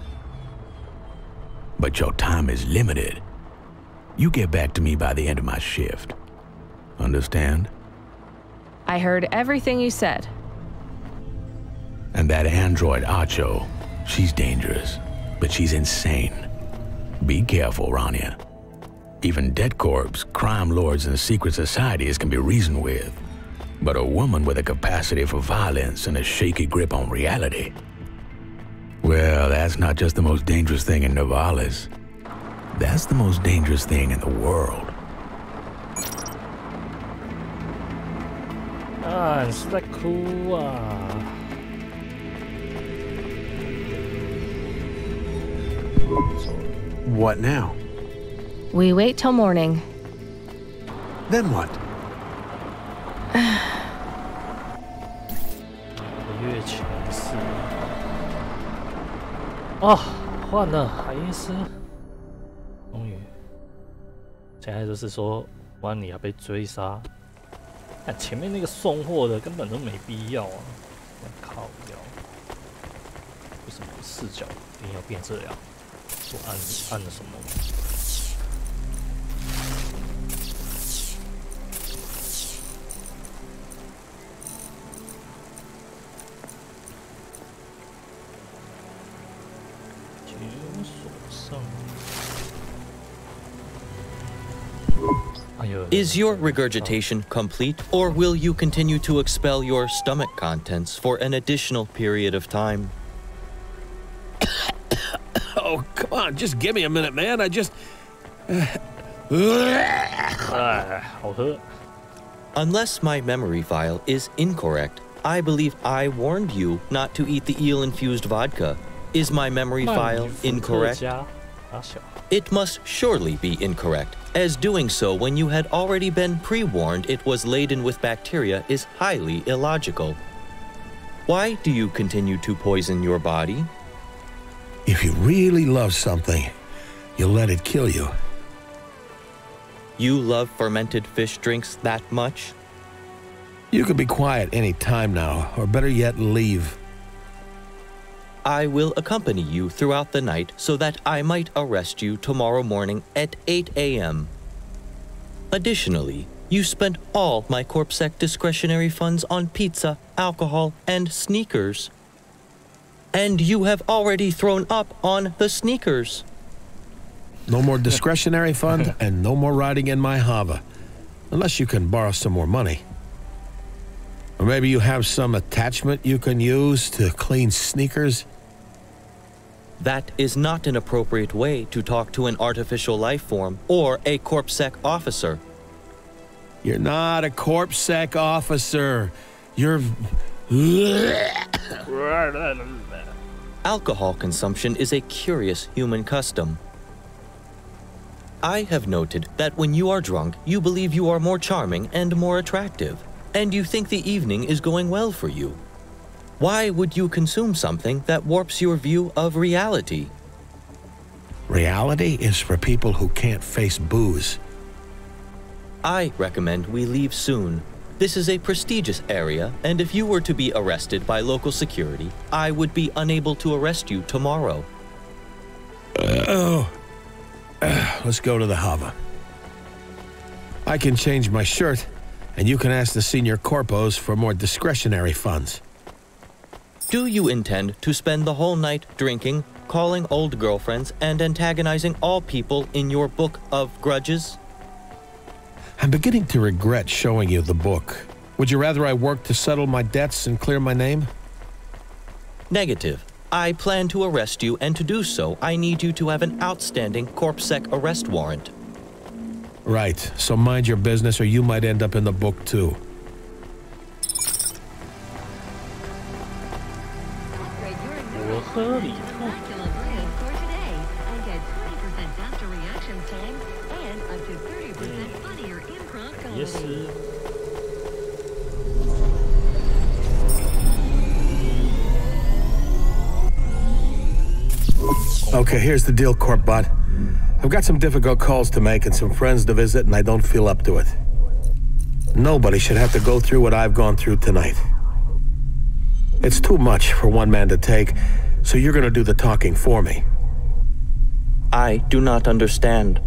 But your time is limited. You get back to me by the end of my shift. Understand? I heard everything you said. And that android Acho, she's dangerous, but she's insane. Be careful, Rania. Even debt corps, crime lords, and secret societies can be reasoned with. But a woman with a capacity for violence and a shaky grip on reality, well, that's not just the most dangerous thing in Nivalis. That's the most dangerous thing in the world. Ah, 真是在哭啊！ What now? We wait till morning. Then what? 月前是哦，换了海因斯，终于，现在就是说，万里要被追杀，但前面那个送货的根本都没必要啊！我靠腰，为什么视角一定要变这样？我按了什么？ Is your regurgitation complete, or will you continue to expel your stomach contents for an additional period of time? Oh, come on, just give me a minute, man. I just... Unless my memory file is incorrect, I believe I warned you not to eat the eel-infused vodka. Is my memory file incorrect? It must surely be incorrect, as doing so when you had already been pre-warned it was laden with bacteria is highly illogical. Why do you continue to poison your body? If you really love something, you'll let it kill you. You love fermented fish drinks that much? You can be quiet any time now, or better yet, leave. I will accompany you throughout the night so that I might arrest you tomorrow morning at 8 a.m. Additionally, you spent all my CorpSec discretionary funds on pizza, alcohol, and sneakers. And you have already thrown up on the sneakers. No more discretionary fund and no more riding in my Hava. Unless you can borrow some more money. Or maybe you have some attachment you can use to clean sneakers? That is not an appropriate way to talk to an artificial life form or a CorpSec officer. You're not a CorpSec officer. You're... Alcohol consumption is a curious human custom. I have noted that when you are drunk, you believe you are more charming and more attractive, and you think the evening is going well for you. Why would you consume something that warps your view of reality? Reality is for people who can't face booze. I recommend we leave soon. This is a prestigious area, and if you were to be arrested by local security, I would be unable to arrest you tomorrow. Let's go to the Hava. I can change my shirt, and you can ask the senior corpos for more discretionary funds. Do you intend to spend the whole night drinking, calling old girlfriends, and antagonizing all people in your book of grudges? I'm beginning to regret showing you the book. Would you rather I work to settle my debts and clear my name? Negative. I plan to arrest you, and to do so, I need you to have an outstanding CorpSec arrest warrant. Right. So mind your business, or you might end up in the book, too. Okay, here's the deal, Corpbot. I've got some difficult calls to make and some friends to visit, and I don't feel up to it. Nobody should have to go through what I've gone through tonight. It's too much for one man to take, so you're gonna do the talking for me. I do not understand.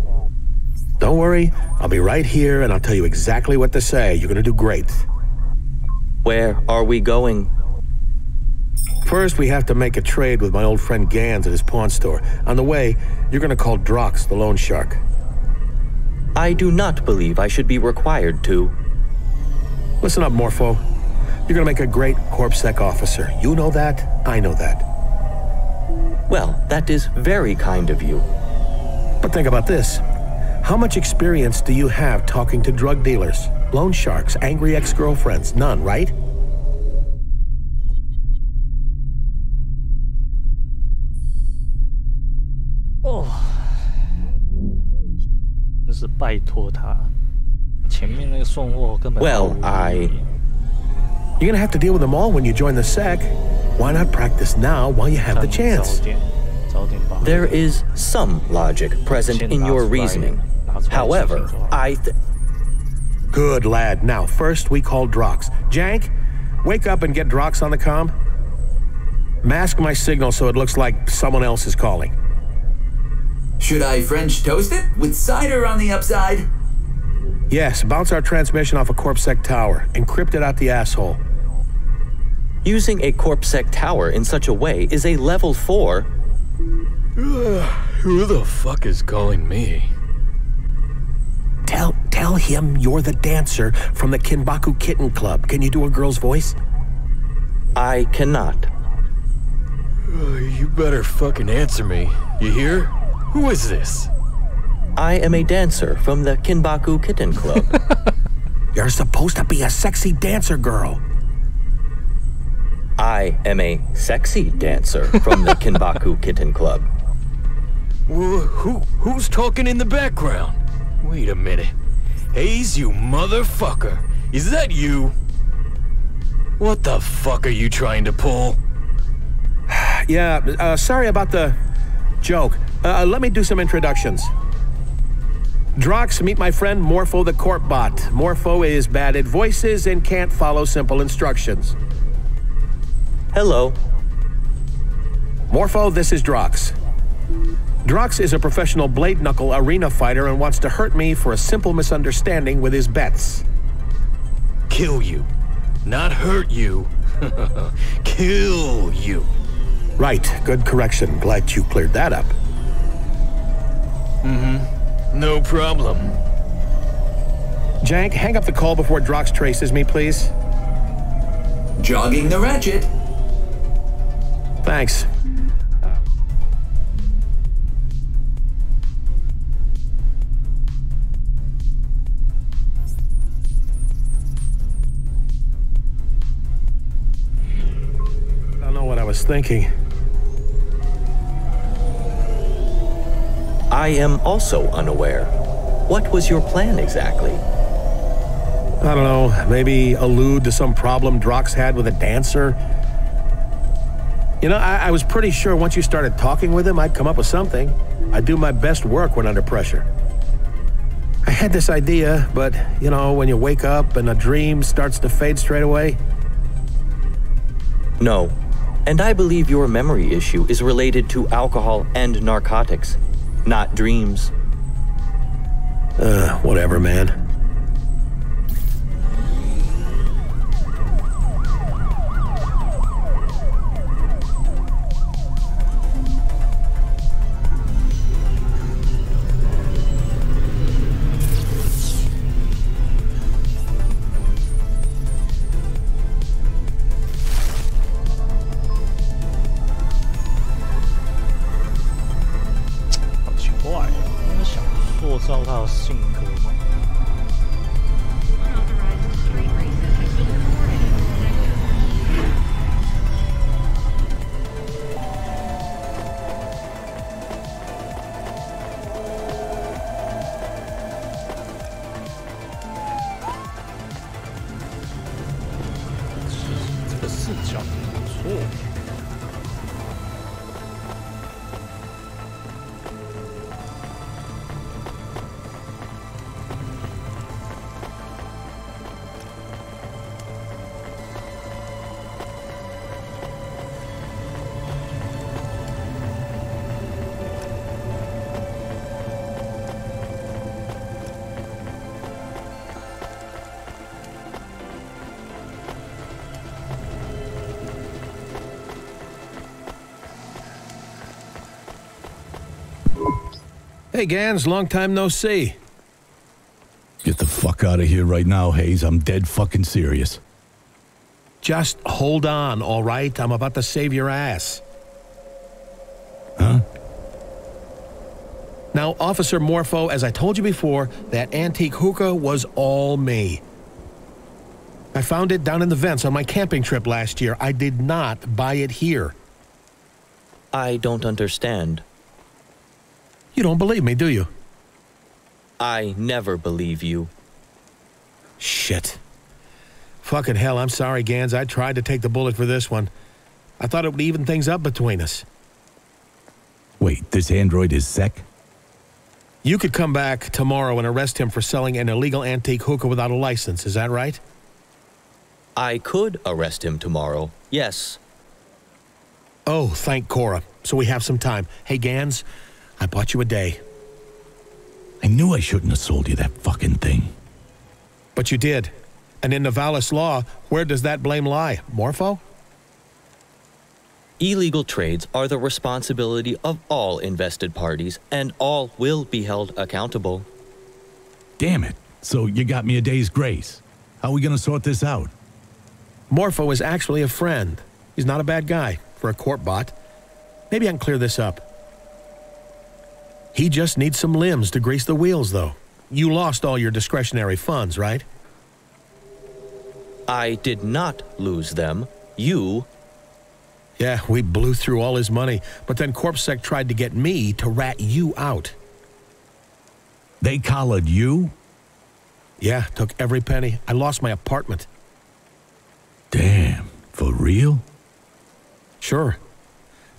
Don't worry, I'll be right here and I'll tell you exactly what to say. You're gonna do great. Where are we going? First, we have to make a trade with my old friend Gans at his pawn store. On the way, you're gonna call Drox, the loan shark. I do not believe I should be required to. Listen up, Morpho. You're gonna make a great CorpSec officer. You know that, I know that. Well, that is very kind of you. But think about this. How much experience do you have talking to drug dealers, loan sharks, angry ex-girlfriends? None, right? 就是拜托他，前面那个送货根本 Well, You're gonna have to deal with them all when you join the sec. Why not practice now while you have the chance? There is some logic present in your reasoning. However, Good lad. Now, first we call Drox. Jank, wake up and get Drox on the comm. Mask my signal so it looks like someone else is calling. Should I French toast it with cider on the upside? Yes, bounce our transmission off a CorpSec tower. Encrypt it out the asshole. Using a CorpSec tower in such a way is a level 4. Who the fuck is calling me? Tell him you're the dancer from the Kinbaku Kitten Club. Can you do a girl's voice? I cannot. You better fucking answer me. You hear? Who is this? I am a dancer from the Kinbaku Kitten Club. You're supposed to be a sexy dancer girl. I am a sexy dancer from the Kinbaku Kitten Club. Who's talking in the background? Wait a minute. Hayes, you motherfucker. Is that you? What the fuck are you trying to pull? Yeah, sorry about the joke. Let me do some introductions. Drox, meet my friend Morpho the Corp Bot. Morpho is bad at voices and can't follow simple instructions. Hello. Morpho, this is Drox. Drox is a professional blade knuckle arena fighter and wants to hurt me for a simple misunderstanding with his bets. Kill you. Not hurt you. Kill you. Right, good correction. Glad you cleared that up. No problem. Jank, hang up the call before Drox traces me, please. Jogging the ratchet. Thanks. I don't know what I was thinking. I am also unaware. What was your plan exactly? I don't know, maybe allude to some problem Drox had with a dancer. You know, I was pretty sure once you started talking with him, I'd come up with something. I do my best work when under pressure. I had this idea, but, you know, when you wake up and a dream starts to fade straight away. No. And I believe your memory issue is related to alcohol and narcotics, not dreams. Whatever, man. Hey, Gans, long time no see. Get the fuck out of here right now, Hayes. I'm dead fucking serious. Just hold on, all right? I'm about to save your ass. Huh? Now, Officer Morpho, as I told you before, that antique hookah was all me. I found it down in the vents on my camping trip last year. I did not buy it here. I don't understand. You don't believe me, do you? I never believe you. Shit. Fucking hell, I'm sorry, Gans. I tried to take the bullet for this one. I thought it would even things up between us. Wait, this android is Sec? You could come back tomorrow and arrest him for selling an illegal antique hookah without a license, is that right? I could arrest him tomorrow, yes. Oh, thank Cora. So we have some time. Hey, Gans, I bought you a day. I knew I shouldn't have sold you that fucking thing. But you did. And in Navalis law, where does that blame lie? Morpho? Illegal trades are the responsibility of all invested parties, and all will be held accountable. Damn it. So you got me a day's grace. How are we gonna sort this out? Morpho is actually a friend. He's not a bad guy for a corp bot. Maybe I can clear this up. He just needs some limbs to grease the wheels, though. You lost all your discretionary funds, right? I did not lose them. You... Yeah, we blew through all his money, but then CorpSec tried to get me to rat you out. They collared you? Yeah, took every penny. I lost my apartment. Damn, for real? Sure.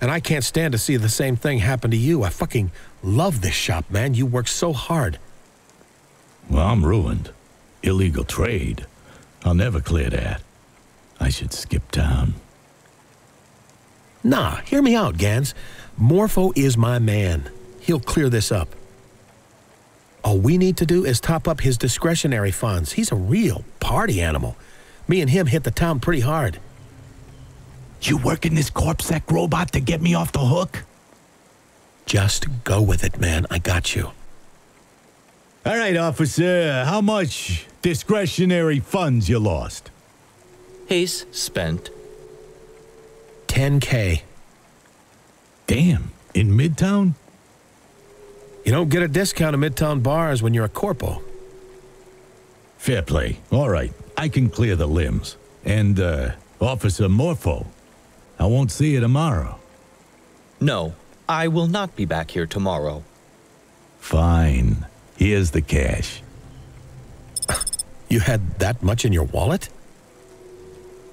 And I can't stand to see the same thing happen to you. I fucking love this shop, man. You work so hard. Well, I'm ruined. Illegal trade. I'll never clear that. I should skip town. Nah, hear me out, Gans. Morpho is my man. He'll clear this up. All we need to do is top up his discretionary funds. He's a real party animal. Me and him hit the town pretty hard. You working this CorpSec robot to get me off the hook? Just go with it, man. I got you. All right, officer. How much discretionary funds you lost? Hayes spent $10K. Damn, in Midtown? You don't get a discount at Midtown bars when you're a corpo. Fair play. All right, I can clear the limbs. And, Officer Morpho, I won't see you tomorrow. No, I will not be back here tomorrow. Fine. Here's the cash. You had that much in your wallet?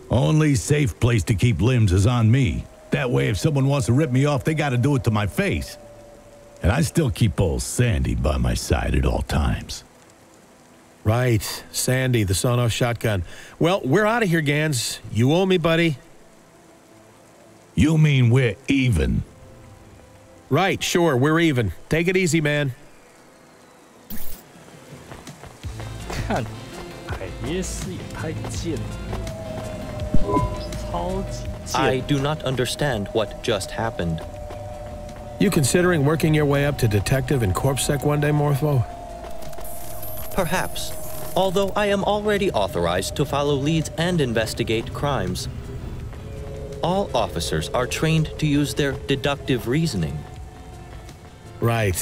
Only safe place to keep limbs is on me. That way, if someone wants to rip me off, they gotta do it to my face. And I still keep old Sandy by my side at all times. Right. Sandy, the sawn-off shotgun. Well, we're out of here, Gans. You owe me, buddy. You mean we're even? Right, sure, we're even. Take it easy, man. 看，海耶斯也太贱了，超级贱。 I do not understand what just happened. You considering working your way up to detective in CorpSec one day, Morpho? Perhaps, although I am already authorized to follow leads and investigate crimes. All officers are trained to use their deductive reasoning. Right.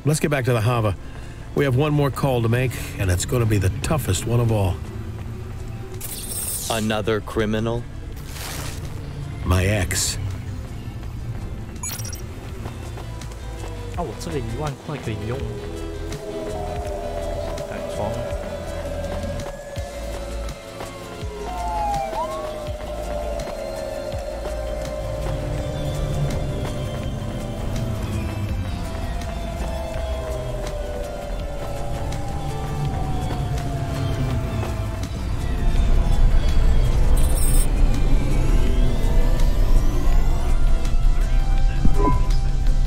Let's get back to the Hava. We have one more call to make, and it's going to be the toughest one of all. Another criminal? My ex. 啊，我这个1万块可以用改装。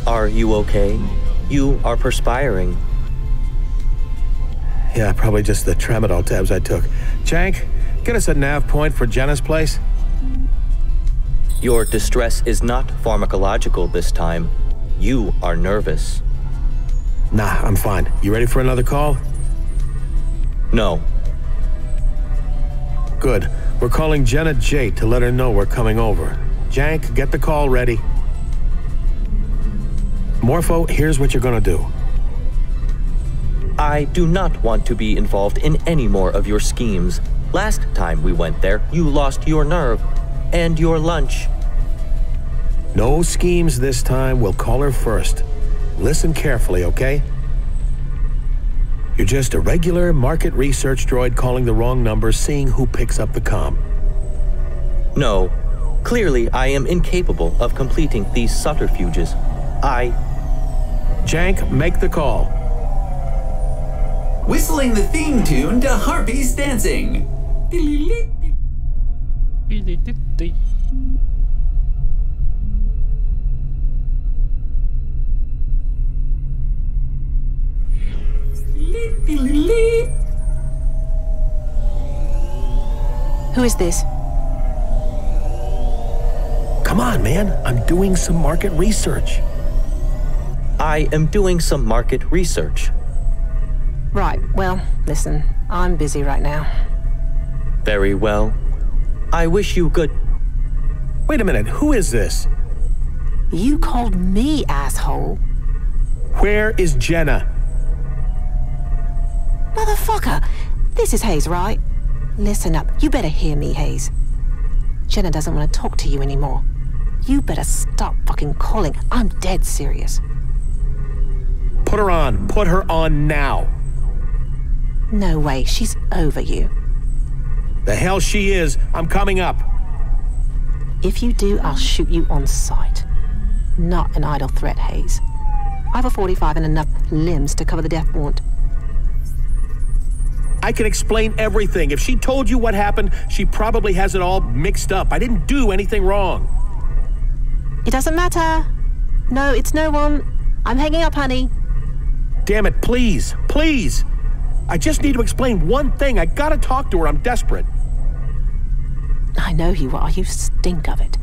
Are you okay? You are perspiring. Yeah, probably just the tramadol tabs I took. Jank, get us a nav point for Jenna's place. Your distress is not pharmacological this time. You are nervous. Nah, I'm fine. You ready for another call? No. Good. We're calling Jenna Jate to let her know we're coming over. Jank, get the call ready. Morpho, here's what you're gonna do. I do not want to be involved in any more of your schemes. Last time we went there, you lost your nerve and your lunch. No schemes this time. We'll call her first. Listen carefully, okay? You're just a regular market research droid calling the wrong number, seeing who picks up the comm. No. Clearly, I am incapable of completing these subterfuges. Jank, make the call. Whistling the theme tune to Harpies Dancing. Who is this? Come on, man. I'm doing some market research. I am doing some market research. Right, well, listen, I'm busy right now. Very well. I wish you good... Wait a minute, who is this? You called me asshole. Where is Jenna? Motherfucker! This is Hayes, right? Listen up, you better hear me, Hayes. Jenna doesn't want to talk to you anymore. You better stop fucking calling. I'm dead serious. Put her on. Put her on now. No way, she's over you. The hell she is. I'm coming up. If you do, I'll shoot you on sight. Not an idle threat, Hayes. I have a 45 and enough limbs to cover the death warrant. I can explain everything. If she told you what happened, she probably has it all mixed up. I didn't do anything wrong. It doesn't matter. No, it's no one. I'm hanging up, honey. Damn it, please, please. I just need to explain one thing. I gotta talk to her. I'm desperate. I know you are. You stink of it.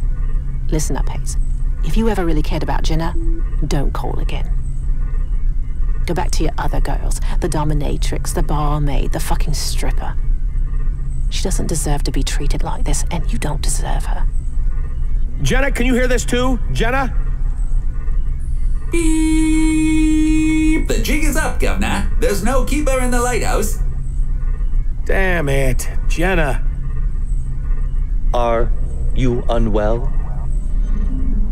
Listen up, Hayes. If you ever really cared about Jenna, don't call again. Go back to your other girls. The dominatrix, the barmaid, the fucking stripper. She doesn't deserve to be treated like this, and you don't deserve her. Jenna, can you hear this too? Jenna? Beep. The jig is up, Governor. There's no keeper in the lighthouse. Damn it. Jenna. Are you unwell?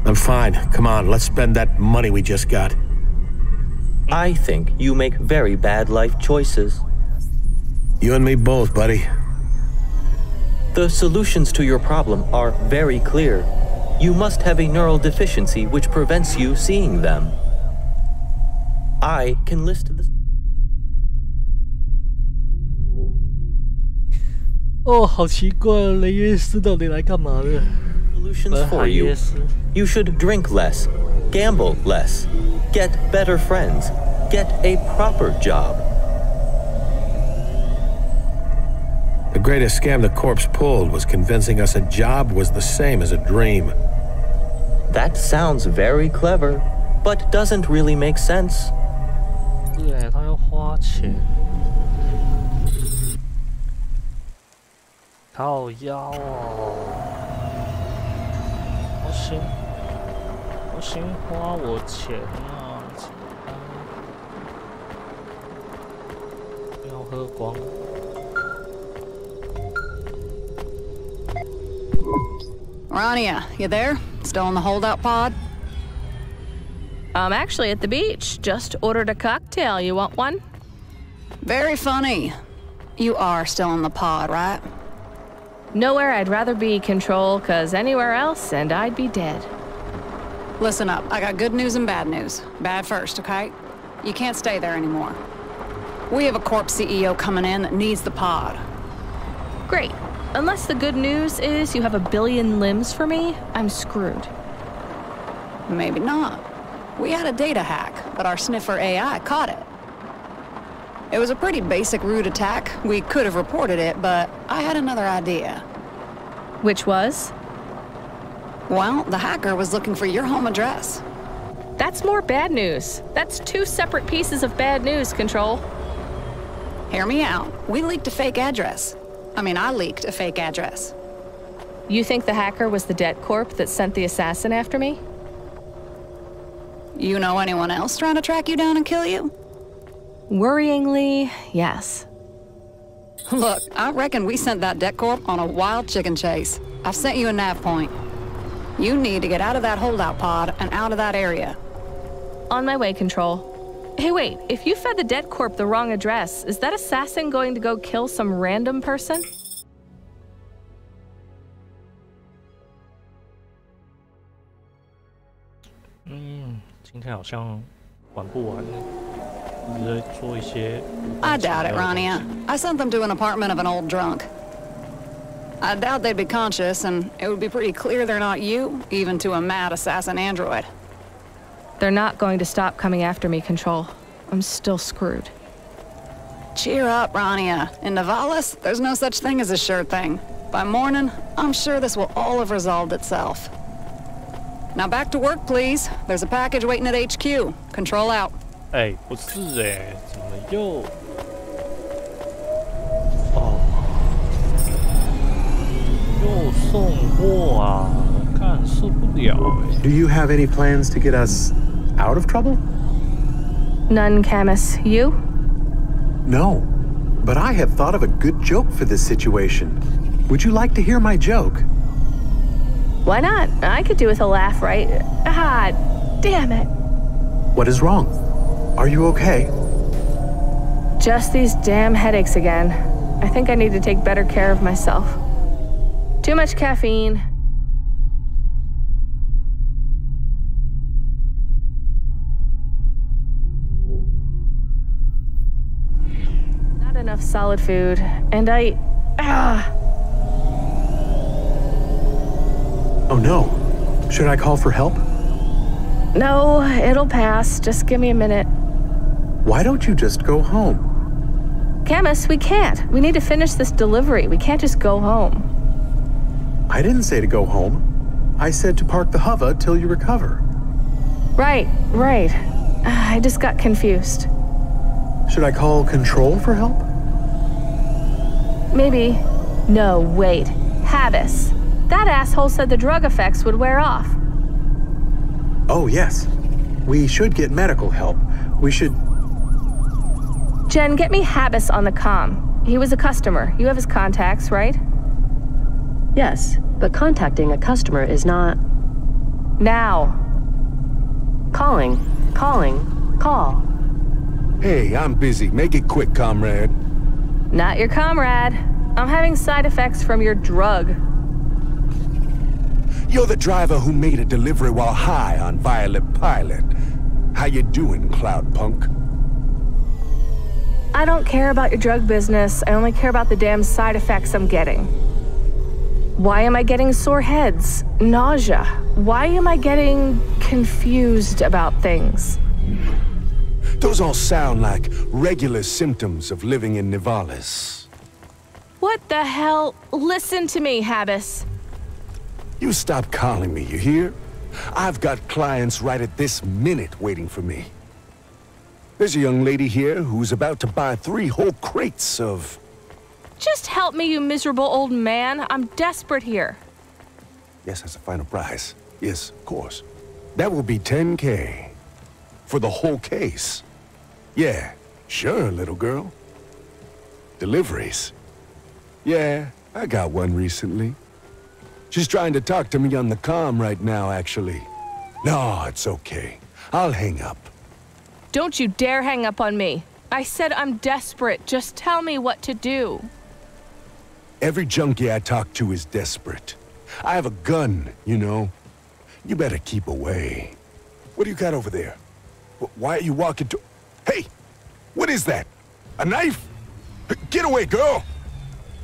I'm fine. Come on, let's spend that money we just got. I think you make very bad life choices. You and me both, buddy. The solutions to your problem are very clear. You must have a neural deficiency which prevents you seeing them. I can list the...哦，好奇怪，雷约斯到底来干嘛的？ Solutions for you. You should drink less, gamble less, get better friends, get a proper job. The greatest scam the corpse pulled was convincing us a job was the same as a dream. That sounds very clever, but doesn't really make sense. 对，他要花钱。靠腰哦，好心花我钱啊！不要喝光。Rania, you there? Still in the holdout pod? I'm actually at the beach. Just ordered a cocktail. You want one? Very funny. You are still in the pod, right? Nowhere I'd rather be, Control, 'cause anywhere else and I'd be dead. Listen up, I got good news and bad news. Bad first, okay? You can't stay there anymore. We have a corp CEO coming in that needs the pod. Great. Unless the good news is you have 1 billion limbs for me, I'm screwed. Maybe not. We had a data hack, but our sniffer AI caught it. It was a pretty basic rude attack. We could have reported it, but I had another idea. Which was? Well, the hacker was looking for your home address. That's more bad news. That's 2 separate pieces of bad news, Control. Hear me out. We leaked a fake address. I leaked a fake address. You think the hacker was the debt corp that sent the assassin after me? You know anyone else trying to track you down and kill you? Worryingly, yes. Look, I reckon we sent that debt corp on a wild chicken chase. I've sent you a nav point. You need to get out of that holdout pod and out of that area. On my way, Control. Hey, wait, if you fed the dead corp the wrong address, is that assassin going to go kill some random person? I doubt it, Rania. I sent them to an apartment of an old drunk. I doubt they'd be conscious, and it would be pretty clear they're not you, even to a mad assassin android. They're not going to stop coming after me, Control. I'm still screwed. Cheer up, Rania. In Nivalis, there's no such thing as a sure thing. By morning, I'm sure this will all have resolved itself. Now back to work, please. There's a package waiting at HQ. Control out. 哎，不是哎，怎么又？哦，又送货啊！干受不了哎。Do you have any plans to get us out of trouble? None, Camus. You? No, but I have thought of a good joke for this situation. Would you like to hear my joke? Why not? I could do with a laugh, right? Ah, damn it. What is wrong? Are you okay? Just these damn headaches again. I think I need to take better care of myself. Too much caffeine. Not enough solid food, and Oh no. Should I call for help? No, it'll pass. Just give me a minute. Why don't you just go home? Camus, we can't. We need to finish this delivery. We can't just go home. I didn't say to go home. I said to park the hover till you recover. Right. I just got confused. Should I call Control for help? Maybe. No, wait. Habis. That asshole said the drug effects would wear off. Oh, yes. We should get medical help. We should... Jen, get me Habis on the comm. He was a customer. You have his contacts, right? Yes, but contacting a customer is not... Now. Calling. Call. Hey, I'm busy. Make it quick, comrade. Not your comrade. I'm having side effects from your drug. You're the driver who made a delivery while high on Violet Pilot. How you doing, Cloud Punk? I don't care about your drug business. I only care about the damn side effects I'm getting. Why am I getting sore heads? Nausea? Why am I getting confused about things? Those all sound like regular symptoms of living in Nivalis. What the hell? Listen to me, Habis. You stop calling me, you hear? I've got clients right at this minute waiting for me. There's a young lady here who's about to buy 3 whole crates of... Just help me, you miserable old man. I'm desperate here. Yes, that's a final price. Yes, of course. That will be $10K. For the whole case. Yeah, sure, little girl. Deliveries. Yeah, I got one recently. She's trying to talk to me on the comm right now, actually. No, it's okay. I'll hang up. Don't you dare hang up on me. I said I'm desperate. Just tell me what to do. Every junkie I talk to is desperate. I have a gun, you know. You better keep away. What do you got over there? Why are you walking to... Hey! What is that? A knife? Get away, girl!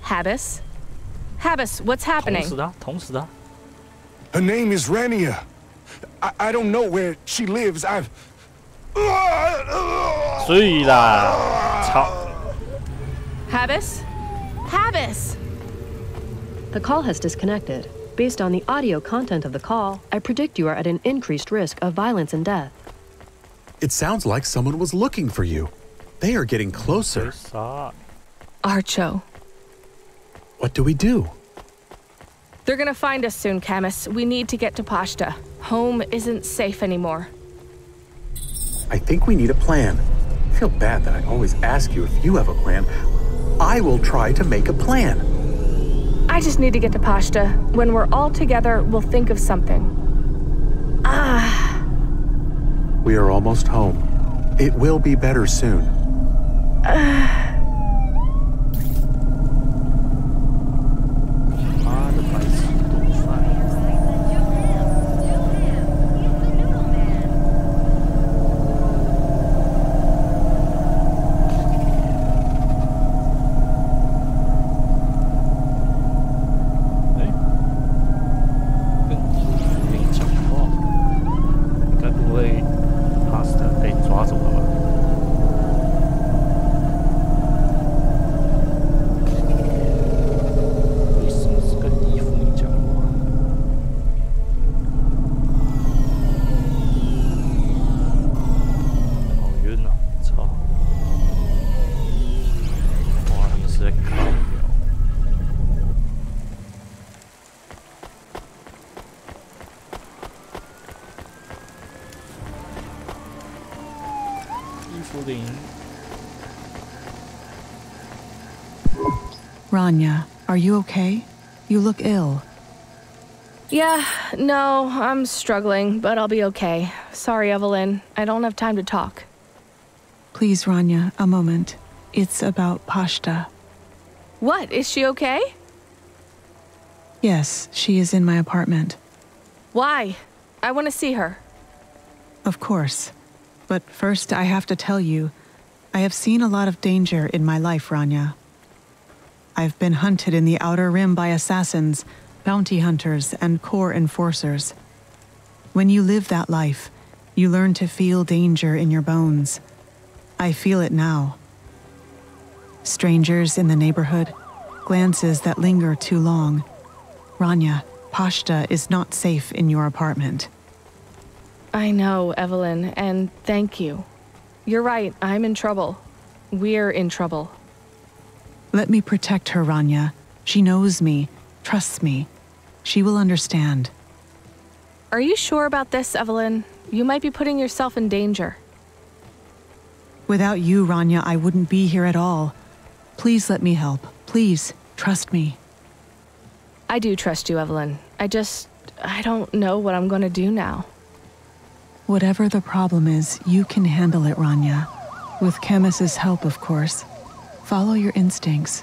Habis? Habis, what's happening? 捅死他. Her name is Rania. I don't know where she lives. I've... 睡啦，操！ Habis? Habis! The call has disconnected. Based on the audio content of the call, I predict you are at an increased risk of violence and death. It sounds like someone was looking for you. They are getting closer. Archo. What do we do? They're gonna find us soon, Camus. We need to get to Pashta. Home isn't safe anymore. I think we need a plan. I feel bad that I always ask you if you have a plan. I will try to make a plan. I just need to get to Pashta. When we're all together, we'll think of something. We are almost home. It will be better soon. Rania, are you okay? You look ill. Yeah, no, I'm struggling, but I'll be okay. Sorry, Evelyn. I don't have time to talk. Please, Rania, a moment. It's about Pashta. What? Is she okay? Yes, she is in my apartment. Why? I want to see her. Of course. But first, I have to tell you, I have seen a lot of danger in my life, Rania. I've been hunted in the Outer Rim by assassins, bounty hunters, and core enforcers. When you live that life, you learn to feel danger in your bones. I feel it now. Strangers in the neighborhood, glances that linger too long. Rania, Pashta is not safe in your apartment. I know, Evelyn, and thank you. You're right, I'm in trouble. We're in trouble. Let me protect her, Rania. She knows me, trusts me. She will understand. Are you sure about this, Evelyn? You might be putting yourself in danger. Without you, Rania, I wouldn't be here at all. Please let me help. Please, trust me. I do trust you, Evelyn. I don't know what I'm going to do now. Whatever the problem is, you can handle it, Rania. With Chemis's help, of course. Follow your instincts.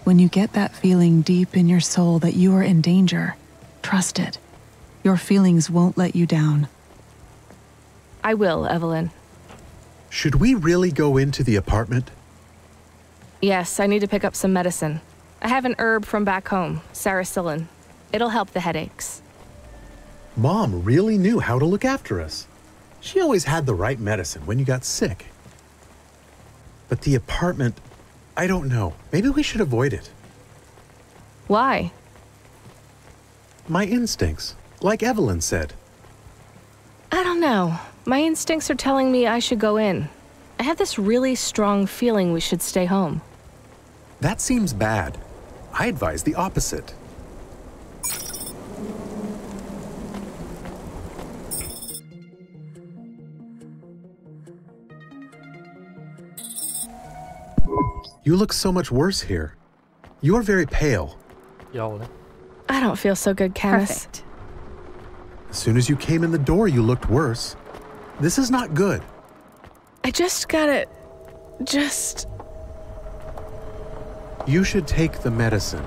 When you get that feeling deep in your soul that you are in danger, trust it. Your feelings won't let you down. I will, Evelyn. Should we really go into the apartment? Yes, I need to pick up some medicine. I have an herb from back home, salicylin. It'll help the headaches. Mom really knew how to look after us. She always had the right medicine when you got sick. But the apartment, I don't know. Maybe we should avoid it. Why? My instincts, like Evelyn said. I don't know. My instincts are telling me I should go in. I have this really strong feeling we should stay home. That seems bad. I advise the opposite. You look so much worse here. You are very pale. I don't feel so good, Chemis. Perfect. As soon as you came in the door, you looked worse. This is not good. I just gotta... You should take the medicine.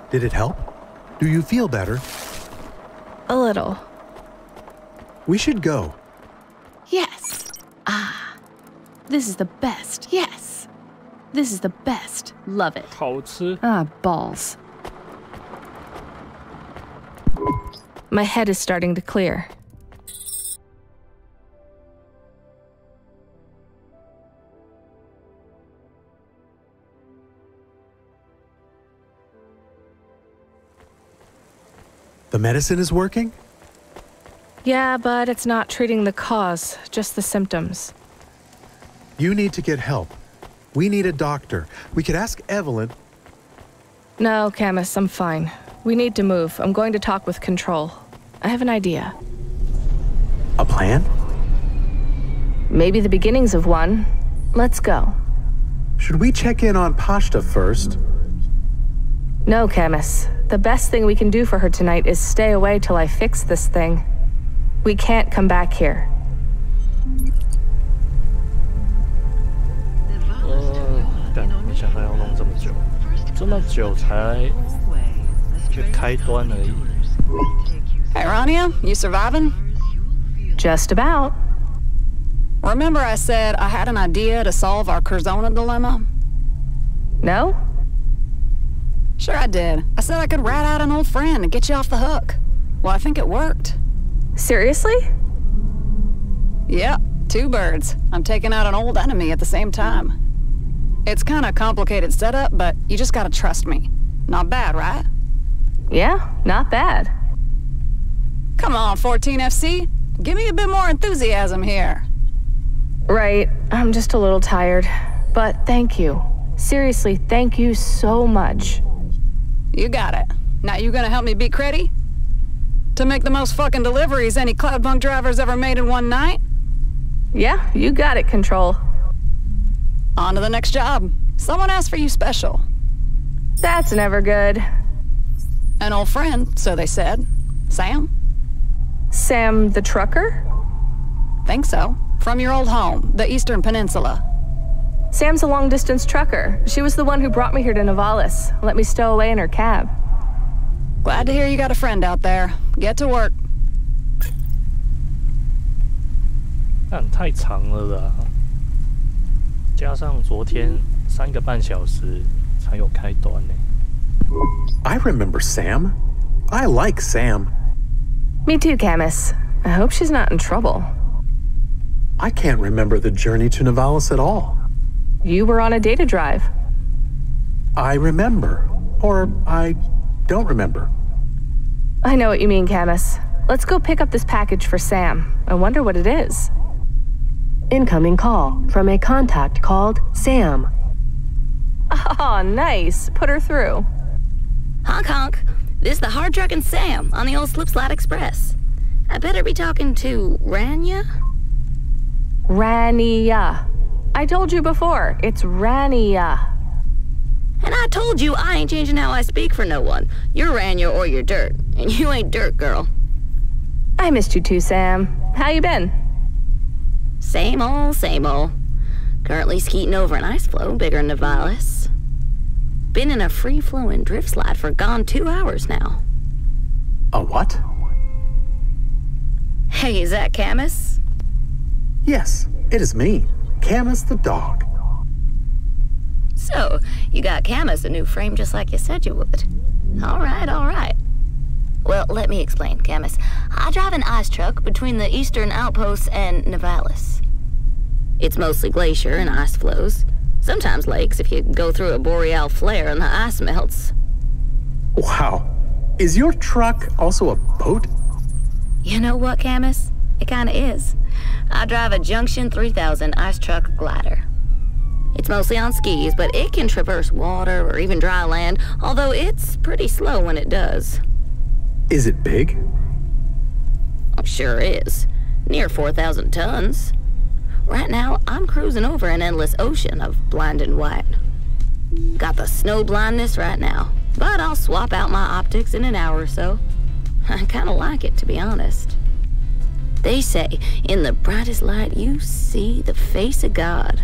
Did it help? Do you feel better? A little. We should go. Yes. This is the best. Yes. This is the best. Love it. 好吃. Balls. My head is starting to clear. The medicine is working? Yeah, but it's not treating the cause, just the symptoms. You need to get help. We need a doctor. We could ask Evelyn. No, Chemis, I'm fine. We need to move. I'm going to talk with Control. I have an idea. A plan? Maybe the beginnings of one. Let's go. Should we check in on Pashta first? No, Chemis. The best thing we can do for her tonight is stay away till I fix this thing. We can't come back here. 干，没想到要弄这么久，这么久才开端而已。Hey, Rania, you surviving? Just about. Remember I said I had an idea to solve our Curzona dilemma? No? Sure I did. I said I could rat out an old friend and get you off the hook. Well, I think it worked. Seriously? Yep, 2 birds. I'm taking out an old enemy at the same time. It's kind of complicated setup, but you just gotta trust me. Not bad, right? Yeah, not bad. Come on, 14FC. Give me a bit more enthusiasm here. Right, I'm just a little tired. But thank you. Seriously, thank you so much. You got it. Now you gonna help me beat Creddy? To make the most fucking deliveries any Cloudpunk driver's ever made in one night? Yeah, you got it, Control. On to the next job. Someone asked for you special. That's never good. An old friend, so they said. Sam? Sam the trucker? Think so. From your old home, the Eastern Peninsula. Sam's a long-distance trucker. She was the one who brought me here to Navalis. Let me stow away in her cab. Glad to hear you got a friend out there. Get to work. 但太长了啦，加上昨天3个半小时才有开端呢。I remember Sam. I like Sam. Me too, Camus. I hope she's not in trouble. I can't remember the journey to Navalis at all. You were on a data drive. I remember. Or I don't remember. I know what you mean, Camus. Let's go pick up this package for Sam. I wonder what it is. Incoming call from a contact called Sam. Oh, nice. Put her through. Honk honk. This the hard truckin' Sam on the old Slipslide Express. I better be talking to Rania? Rania. I told you before, it's Rania. And I told you I ain't changing how I speak for no one. You're Rania or you're dirt. And you ain't dirt, girl. I missed you too, Sam. How you been? Same old, same old. Currently skeeting over an ice floe bigger than Navalis. Been in a free-flowing drift slide for gone 2 hours now. A what? Hey, is that Camus? Yes, it is me, Camus the dog. So, you got Camus a new frame just like you said you would. All right, all right. Well, let me explain, Camus. I drive an ice truck between the eastern outposts and Navalis. It's mostly glacier and ice flows. Sometimes lakes if you go through a boreal flare and the ice melts. Wow. Is your truck also a boat? You know what, Camus? It kinda is. I drive a Junction 3000 ice truck glider. It's mostly on skis, but it can traverse water or even dry land, although it's pretty slow when it does. Is it big? Oh, sure is. Near 4,000 tons. Right now, I'm cruising over an endless ocean of blinding white. Got the snow blindness right now, but I'll swap out my optics in an hour or so. I kinda like it, to be honest. They say, in the brightest light, you see the face of God.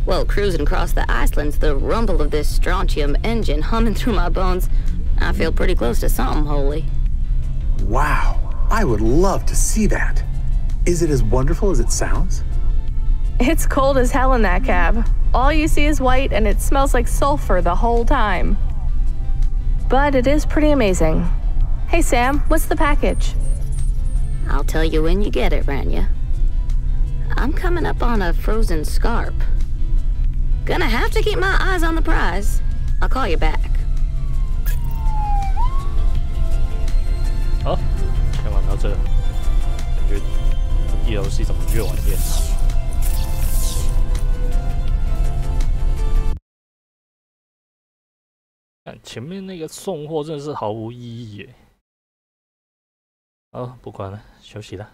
Well, cruising across the Icelands, the rumble of this strontium engine humming through my bones, I feel pretty close to something holy. Wow, I would love to see that. Is it as wonderful as it sounds? It's cold as hell in that cab. All you see is white and it smells like sulfur the whole time. But it is pretty amazing. Hey Sam, what's the package? I'll tell you when you get it, Rania. I'm coming up on a frozen scarp. Gonna have to keep my eyes on the prize. I'll call you back. 好，先玩到这，感觉DLC怎么越玩越难？看前面那个送货真的是毫无意义耶。好，不管了，休息了。